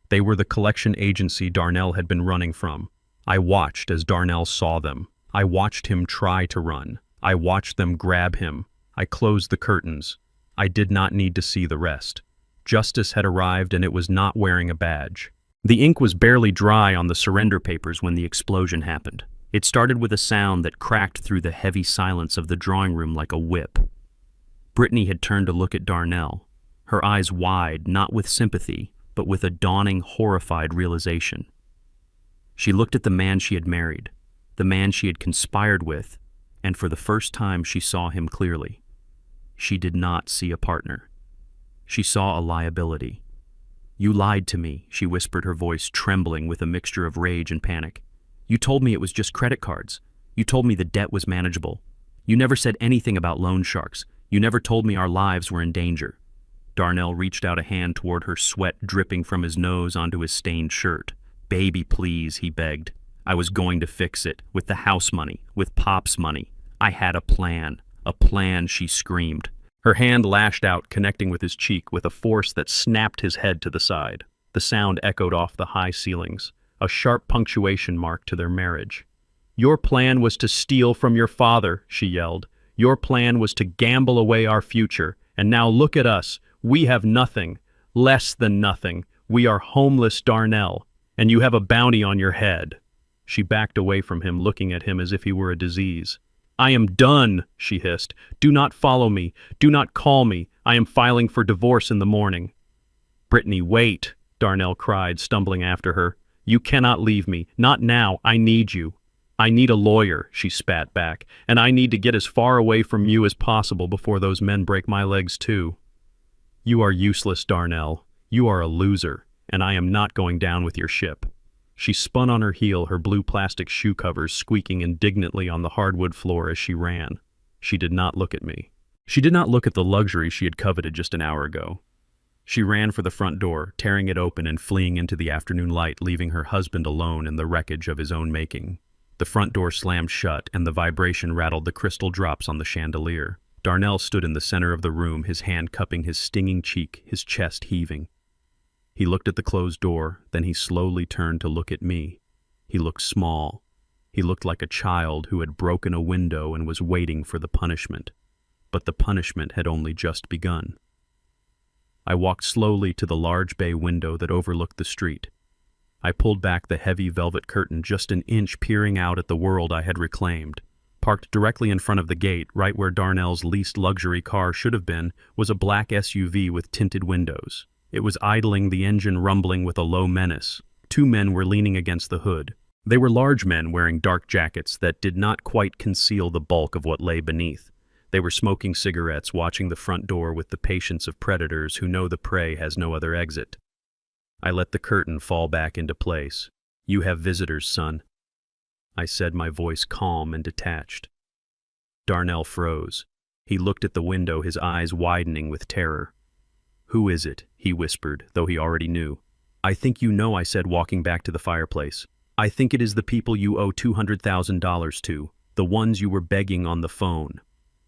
They were the collection agency Darnell had been running from. I watched as Darnell saw them. I watched him try to run. I watched them grab him. I closed the curtains. I did not need to see the rest. Justice had arrived and it was not wearing a badge. The ink was barely dry on the surrender papers when the explosion happened. It started with a sound that cracked through the heavy silence of the drawing room like a whip. Brittany had turned to look at Darnell, her eyes wide, not with sympathy, but with a dawning, horrified realization. She looked at the man she had married, the man she had conspired with, and for the first time she saw him clearly. She did not see a partner. She saw a liability. You lied to me, she whispered, her voice trembling with a mixture of rage and panic. You told me it was just credit cards. You told me the debt was manageable. You never said anything about loan sharks. You never told me our lives were in danger. Darnell reached out a hand toward her, sweat dripping from his nose onto his stained shirt. Baby, please, he begged. I was going to fix it, with the house money, with Pop's money. I had a plan, she screamed. Her hand lashed out, connecting with his cheek with a force that snapped his head to the side. The sound echoed off the high ceilings, a sharp punctuation mark to their marriage. Your plan was to steal from your father, she yelled. Your plan was to gamble away our future, and now look at us. We have nothing, less than nothing. We are homeless, Darnell, and you have a bounty on your head. She backed away from him, looking at him as if he were a disease. I am done, she hissed. Do not follow me. Do not call me. I am filing for divorce in the morning. Brittany, wait, Darnell cried, stumbling after her. You cannot leave me. Not now. I need you. I need a lawyer, she spat back, and I need to get as far away from you as possible before those men break my legs too. You are useless, Darnell. You are a loser, and I am not going down with your ship. She spun on her heel, her blue plastic shoe covers squeaking indignantly on the hardwood floor as she ran. She did not look at me. She did not look at the luxury she had coveted just an hour ago. She ran for the front door, tearing it open and fleeing into the afternoon light, leaving her husband alone in the wreckage of his own making. The front door slammed shut, and the vibration rattled the crystal drops on the chandelier. Darnell stood in the center of the room, his hand cupping his stinging cheek, his chest heaving. He looked at the closed door, then he slowly turned to look at me. He looked small. He looked like a child who had broken a window and was waiting for the punishment. But the punishment had only just begun. I walked slowly to the large bay window that overlooked the street. I pulled back the heavy velvet curtain just an inch, peering out at the world I had reclaimed. Parked directly in front of the gate, right where Darnell's leased luxury car should have been, was a black SUV with tinted windows. It was idling, the engine rumbling with a low menace. Two men were leaning against the hood. They were large men wearing dark jackets that did not quite conceal the bulk of what lay beneath. They were smoking cigarettes, watching the front door with the patience of predators who know the prey has no other exit. I let the curtain fall back into place. "You have visitors, son," I said, my voice calm and detached. Darnell froze. He looked at the window, his eyes widening with terror. "Who is it?" he whispered, though he already knew. "I think you know," I said, walking back to the fireplace. "I think it is the people you owe $200,000 to, the ones you were begging on the phone."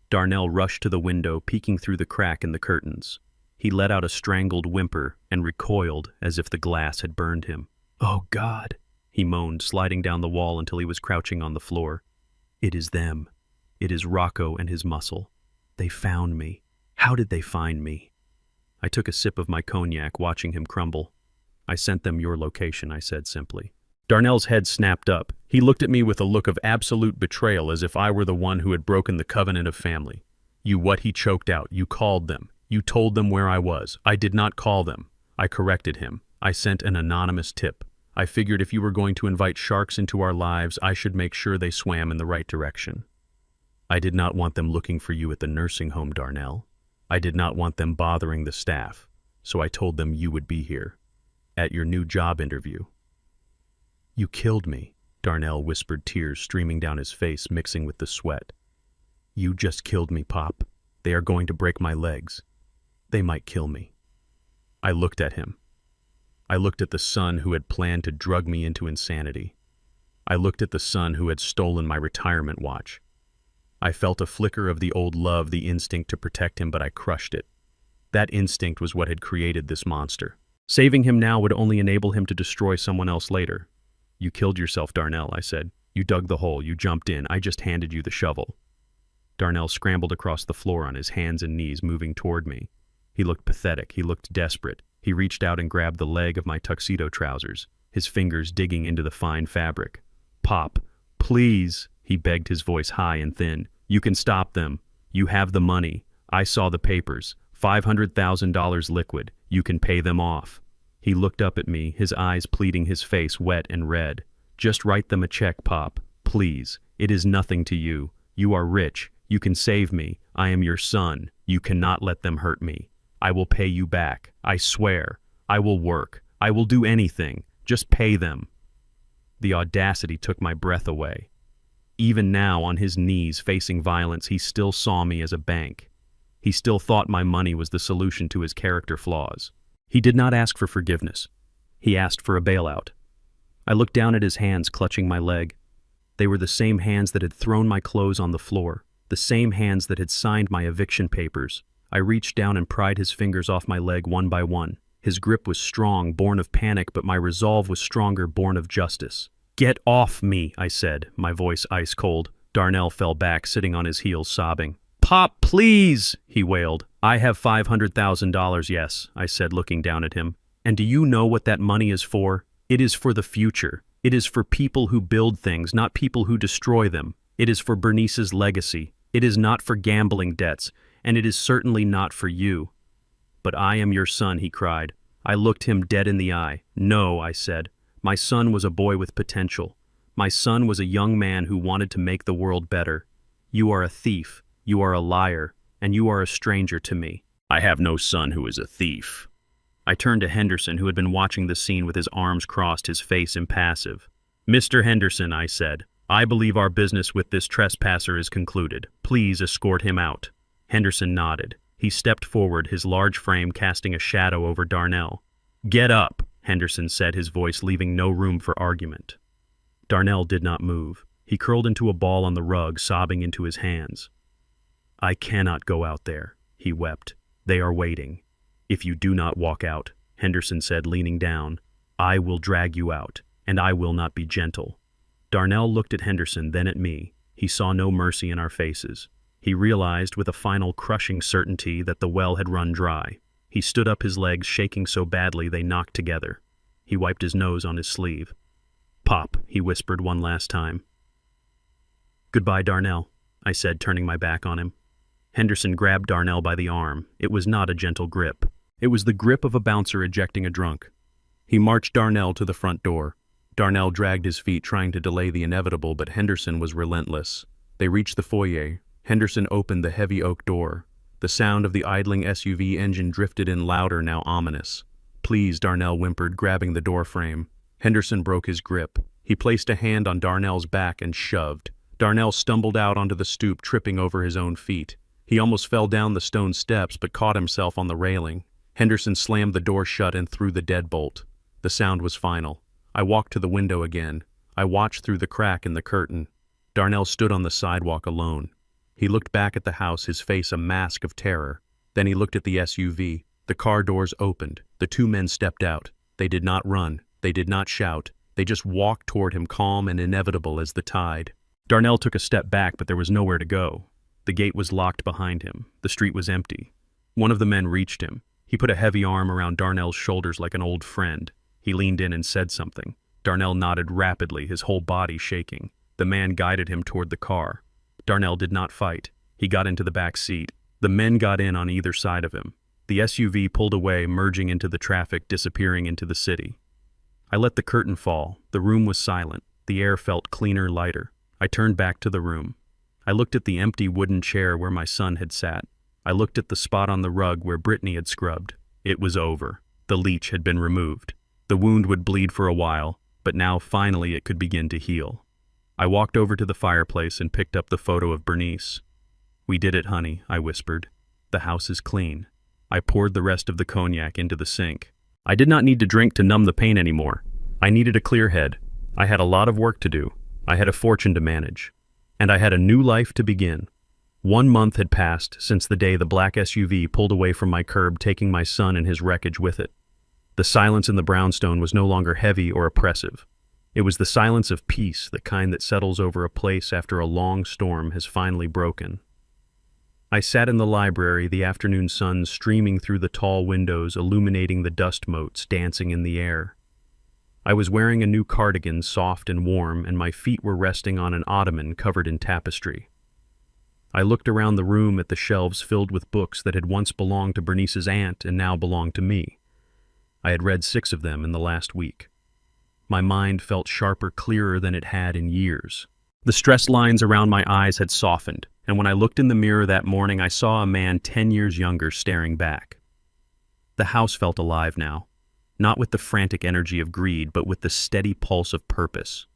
Darnell rushed to the window, peeking through the crack in the curtains. He let out a strangled whimper and recoiled as if the glass had burned him. "Oh, God," he moaned, sliding down the wall until he was crouching on the floor. "It is them. It is Rocco and his muscle. They found me. How did they find me?" I took a sip of my cognac, watching him crumble. "I sent them your location," I said simply. Darnell's head snapped up. He looked at me with a look of absolute betrayal, as if I were the one who had broken the covenant of family. "You what?" he choked out. "You called them. You told them where I was." "I did not call them." I corrected him. "I sent an anonymous tip. I figured if you were going to invite sharks into our lives, I should make sure they swam in the right direction. I did not want them looking for you at the nursing home, Darnell. I did not want them bothering the staff, so I told them you would be here, at your new job interview." "You killed me," Darnell whispered, tears streaming down his face, mixing with the sweat. "You just killed me, Pop. They are going to break my legs. They might kill me." I looked at him. I looked at the son who had planned to drug me into insanity. I looked at the son who had stolen my retirement watch. I felt a flicker of the old love, the instinct to protect him, but I crushed it. That instinct was what had created this monster. Saving him now would only enable him to destroy someone else later. "You killed yourself, Darnell," I said. "You dug the hole, you jumped in, I just handed you the shovel." Darnell scrambled across the floor on his hands and knees, moving toward me. He looked pathetic, he looked desperate. He reached out and grabbed the leg of my tuxedo trousers, his fingers digging into the fine fabric. "Pop, please," he begged, his voice high and thin. "You can stop them. You have the money. I saw the papers. $500,000 liquid. You can pay them off." He looked up at me, his eyes pleading, his face wet and red. "Just write them a check, Pop. Please. It is nothing to you. You are rich. You can save me. I am your son. You cannot let them hurt me. I will pay you back. I swear. I will work. I will do anything. Just pay them." The audacity took my breath away. Even now, on his knees, facing violence, he still saw me as a bank. He still thought my money was the solution to his character flaws. He did not ask for forgiveness. He asked for a bailout. I looked down at his hands clutching my leg. They were the same hands that had thrown my clothes on the floor, the same hands that had signed my eviction papers. I reached down and pried his fingers off my leg one by one. His grip was strong, born of panic, but my resolve was stronger, born of justice. "Get off me," I said, my voice ice cold. Darnell fell back, sitting on his heels, sobbing. "Pop, please," he wailed. "I have $500,000, yes," I said, looking down at him. "And do you know what that money is for? It is for the future. It is for people who build things, not people who destroy them. It is for Bernice's legacy. It is not for gambling debts, and it is certainly not for you." "But I am your son," he cried. I looked him dead in the eye. "No," I said. "My son was a boy with potential. My son was a young man who wanted to make the world better. You are a thief. You are a liar, and you are a stranger to me." "I have no son who is a thief." I turned to Henderson, who had been watching the scene with his arms crossed, his face impassive. "Mr. Henderson," I said, "I believe our business with this trespasser is concluded. Please escort him out." Henderson nodded. He stepped forward, his large frame casting a shadow over Darnell. "Get up," Henderson said, his voice leaving no room for argument. Darnell did not move. He curled into a ball on the rug, sobbing into his hands. "I cannot go out there," he wept. "They are waiting. If you do not walk out," Henderson said, leaning down, "I will drag you out, and I will not be gentle." Darnell looked at Henderson, then at me. He saw no mercy in our faces. He realized with a final crushing certainty that the well had run dry. He stood up, his legs shaking so badly they knocked together. He wiped his nose on his sleeve. "Pop," he whispered one last time. "Goodbye, Darnell," I said, turning my back on him. Henderson grabbed Darnell by the arm. It was not a gentle grip. It was the grip of a bouncer ejecting a drunk. He marched Darnell to the front door. Darnell dragged his feet, trying to delay the inevitable, but Henderson was relentless. They reached the foyer. Henderson opened the heavy oak door. The sound of the idling SUV engine drifted in louder, now ominous. "Please," Darnell whimpered, grabbing the door frame. Henderson broke his grip. He placed a hand on Darnell's back and shoved. Darnell stumbled out onto the stoop, tripping over his own feet. He almost fell down the stone steps, but caught himself on the railing. Henderson slammed the door shut and threw the deadbolt. The sound was final. I walked to the window again. I watched through the crack in the curtain. Darnell stood on the sidewalk alone. He looked back at the house, his face a mask of terror. Then he looked at the SUV. The car doors opened. The two men stepped out. They did not run. They did not shout. They just walked toward him, calm and inevitable as the tide. Darnell took a step back, but there was nowhere to go. The gate was locked behind him. The street was empty. One of the men reached him. He put a heavy arm around Darnell's shoulders like an old friend. He leaned in and said something. Darnell nodded rapidly, his whole body shaking. The man guided him toward the car. Darnell did not fight. He got into the back seat. The men got in on either side of him. The SUV pulled away, merging into the traffic, disappearing into the city. I let the curtain fall. The room was silent. The air felt cleaner, lighter. I turned back to the room. I looked at the empty wooden chair where my son had sat. I looked at the spot on the rug where Brittany had scrubbed. It was over. The leech had been removed. The wound would bleed for a while, but now finally it could begin to heal. I walked over to the fireplace and picked up the photo of Bernice. "We did it, honey," I whispered. "The house is clean." I poured the rest of the cognac into the sink. I did not need to drink to numb the pain anymore. I needed a clear head. I had a lot of work to do. I had a fortune to manage. And I had a new life to begin. 1 month had passed since the day the black SUV pulled away from my curb, taking my son and his wreckage with it. The silence in the brownstone was no longer heavy or oppressive. It was the silence of peace, the kind that settles over a place after a long storm has finally broken. I sat in the library, the afternoon sun streaming through the tall windows, illuminating the dust motes dancing in the air. I was wearing a new cardigan, soft and warm, and my feet were resting on an ottoman covered in tapestry. I looked around the room at the shelves filled with books that had once belonged to Bernice's aunt and now belonged to me. I had read 6 of them in the last week. My mind felt sharper, clearer than it had in years. The stress lines around my eyes had softened, and when I looked in the mirror that morning, I saw a man 10 years younger staring back. The house felt alive now, not with the frantic energy of greed, but with the steady pulse of purpose.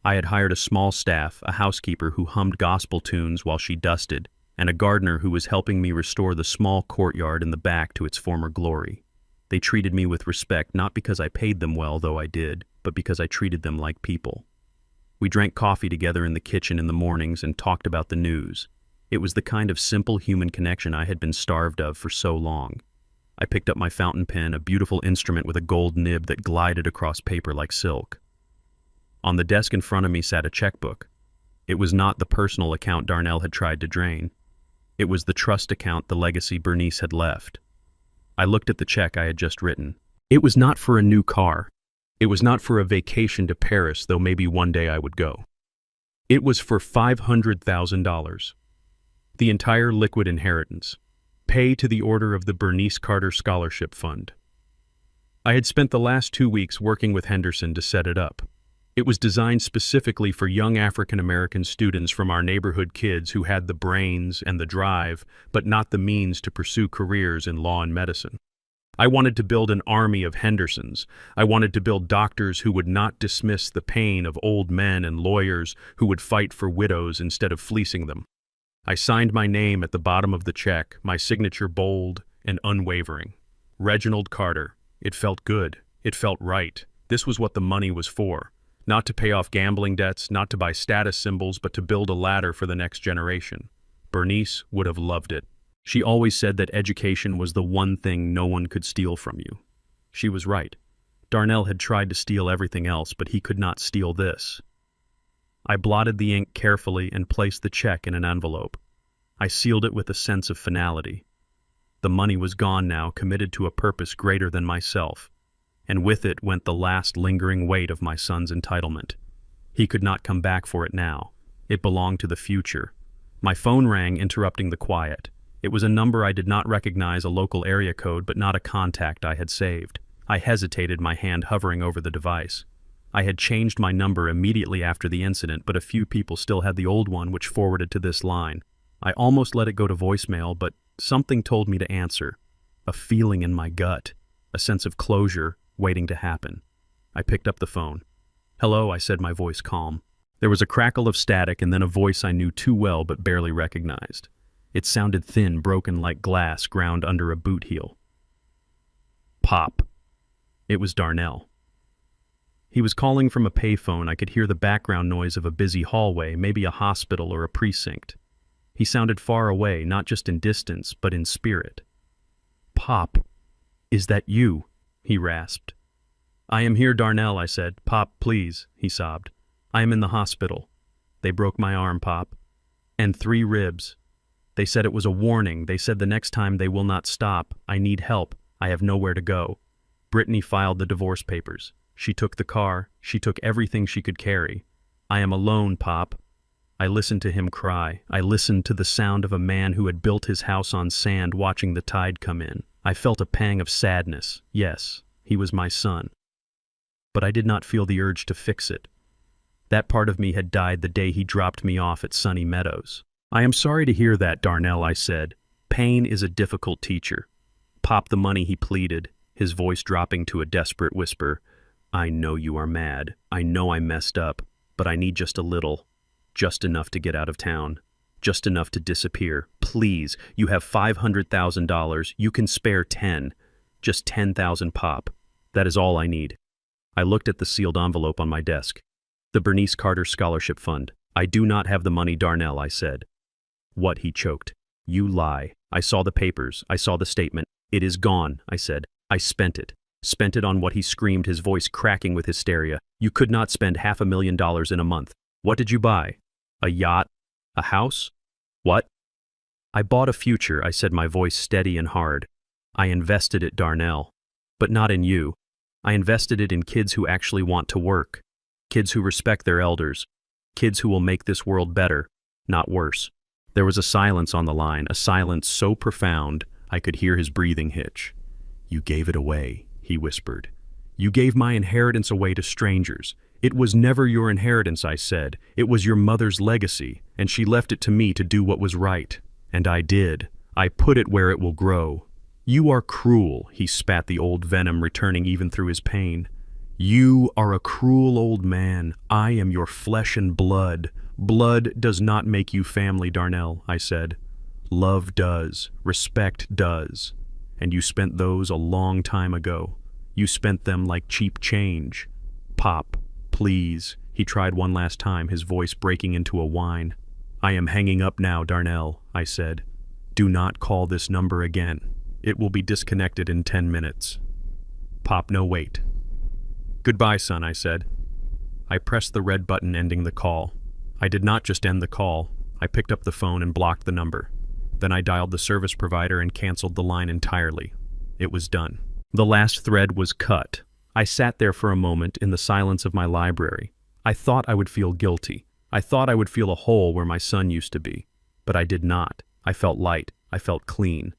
I had hired a small staff, a housekeeper who hummed gospel tunes while she dusted, and a gardener who was helping me restore the small courtyard in the back to its former glory. They treated me with respect, not because I paid them well, though I did, but because I treated them like people. We drank coffee together in the kitchen in the mornings and talked about the news. It was the kind of simple human connection I had been starved of for so long. I picked up my fountain pen, a beautiful instrument with a gold nib that glided across paper like silk. On the desk in front of me sat a checkbook. It was not the personal account Darnell had tried to drain. It was the trust account, the legacy Bernice had left. I looked at the check I had just written. It was not for a new car. It was not for a vacation to Paris, though maybe one day I would go. It was for $500,000. The entire liquid inheritance. Pay to the order of the Bernice Carter Scholarship Fund. I had spent the last 2 weeks working with Henderson to set it up. It was designed specifically for young African-American students from our neighborhood, kids who had the brains and the drive, but not the means to pursue careers in law and medicine. I wanted to build an army of Hendersons. I wanted to build doctors who would not dismiss the pain of old men and lawyers who would fight for widows instead of fleecing them. I signed my name at the bottom of the check, my signature bold and unwavering. Reginald Carter. It felt good. It felt right. This was what the money was for. Not to pay off gambling debts, not to buy status symbols, but to build a ladder for the next generation. Bernice would have loved it. She always said that education was the one thing no one could steal from you. She was right. Darnell had tried to steal everything else, but he could not steal this. I blotted the ink carefully and placed the check in an envelope. I sealed it with a sense of finality. The money was gone now, committed to a purpose greater than myself. and with it went the last lingering weight of my son's entitlement. He could not come back for it now. It belonged to the future. My phone rang, interrupting the quiet. It was a number I did not recognize, a local area code, but not a contact I had saved. I hesitated, my hand hovering over the device. I had changed my number immediately after the incident, but a few people still had the old one, which forwarded to this line. I almost let it go to voicemail, but something told me to answer. A feeling in my gut, a sense of closure waiting to happen. I picked up the phone. "Hello," I said, my voice calm. There was a crackle of static and then a voice I knew too well but barely recognized. It sounded thin, broken like glass ground under a boot heel. "Pop." It was Darnell. He was calling from a payphone. I could hear the background noise of a busy hallway, maybe a hospital or a precinct. He sounded far away, not just in distance, but in spirit. "Pop, is that you?" he rasped. "I am here, Darnell," I said. "Pop, please," he sobbed. "I am in the hospital. They broke my arm, Pop. And 3 ribs. They said it was a warning. They said the next time they will not stop. I need help. I have nowhere to go." Brittany filed the divorce papers. She took the car. She took everything she could carry. "I am alone, Pop." I listened to him cry. I listened to the sound of a man who had built his house on sand, watching the tide come in. I felt a pang of sadness. Yes, he was my son. But I did not feel the urge to fix it. That part of me had died the day he dropped me off at Sunny Meadows. "I am sorry to hear that, Darnell," I said. "Pain is a difficult teacher." "Pop the money," he pleaded, his voice dropping to a desperate whisper. "I know you are mad. I know I messed up, but I need just a little. Just enough to get out of town. Just enough to disappear. Please, you have $500,000. You can spare 10. Just 10,000, Pop. That is all I need." I looked at the sealed envelope on my desk. "The Bernice Carter Scholarship Fund. I do not have the money, Darnell," I said. "What?" he choked. "You lie. I saw the papers. I saw the statement. It is gone," I said. "I spent it. Spent it on what?" he screamed, his voice cracking with hysteria. "You could not spend $500,000 in a month. What did you buy? A yacht? A house? What?" "I bought a future," I said, my voice steady and hard. "I invested it, Darnell. But not in you. I invested it in kids who actually want to work. Kids who respect their elders. Kids who will make this world better, not worse." There was a silence on the line, a silence so profound I could hear his breathing hitch. "You gave it away," he whispered. "You gave my inheritance away to strangers. It was never your inheritance," I said. "It was your mother's legacy, and she left it to me to do what was right. And I did. I put it where it will grow." "You are cruel," he spat, the old venom returning even through his pain. "You are a cruel old man. I am your flesh and blood. Blood does not make you family, Darnell," I said. "Love does. Respect does. And you spent those a long time ago. You spent them like cheap change. Pop, please." He tried one last time, his voice breaking into a whine. "I am hanging up now, Darnell," I said. "Do not call this number again. It will be disconnected in 10 minutes. Pop, no, wait." "Goodbye, son," I said. I pressed the red button ending the call. I did not just end the call. I picked up the phone and blocked the number. Then I dialed the service provider and canceled the line entirely. It was done. The last thread was cut. I sat there for a moment in the silence of my library. I thought I would feel guilty. I thought I would feel a hole where my son used to be. But I did not. I felt light. I felt clean.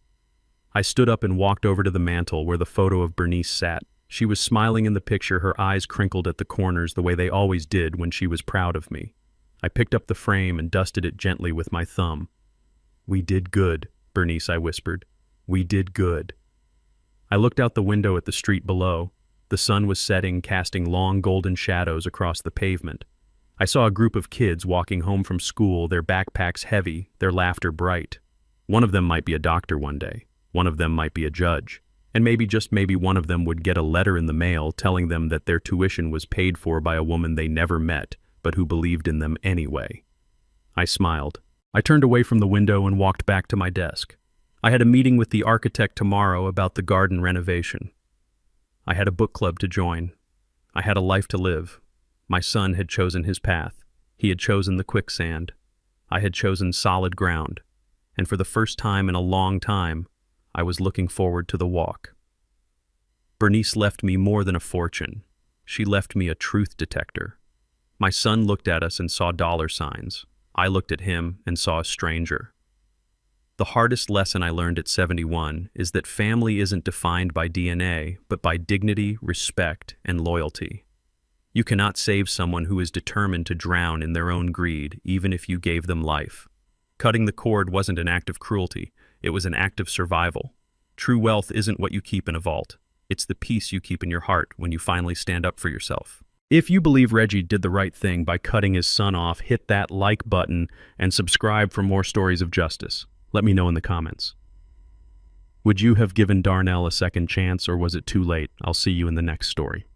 I stood up and walked over to the mantel where the photo of Bernice sat. She was smiling in the picture, her eyes crinkled at the corners the way they always did when she was proud of me. I picked up the frame and dusted it gently with my thumb. "We did good, Bernice," I whispered. "We did good." I looked out the window at the street below. The sun was setting, casting long golden shadows across the pavement. I saw a group of kids walking home from school, their backpacks heavy, their laughter bright. One of them might be a doctor one day. One of them might be a judge. And maybe, just maybe, one of them would get a letter in the mail telling them that their tuition was paid for by a woman they never met, but who believed in them anyway. I smiled. I turned away from the window and walked back to my desk. I had a meeting with the architect tomorrow about the garden renovation. I had a book club to join. I had a life to live. My son had chosen his path. He had chosen the quicksand. I had chosen solid ground. And for the first time in a long time, I was looking forward to the walk. Bernice left me more than a fortune. She left me a truth detector. My son looked at us and saw dollar signs. I looked at him and saw a stranger. The hardest lesson I learned at 71 is that family isn't defined by DNA, but by dignity, respect, and loyalty. You cannot save someone who is determined to drown in their own greed, even if you gave them life. Cutting the cord wasn't an act of cruelty, it was an act of survival. True wealth isn't what you keep in a vault. It's the peace you keep in your heart when you finally stand up for yourself. If you believe Reggie did the right thing by cutting his son off, hit that like button and subscribe for more stories of justice. Let me know in the comments. Would you have given Darnell a second chance, or was it too late? I'll see you in the next story.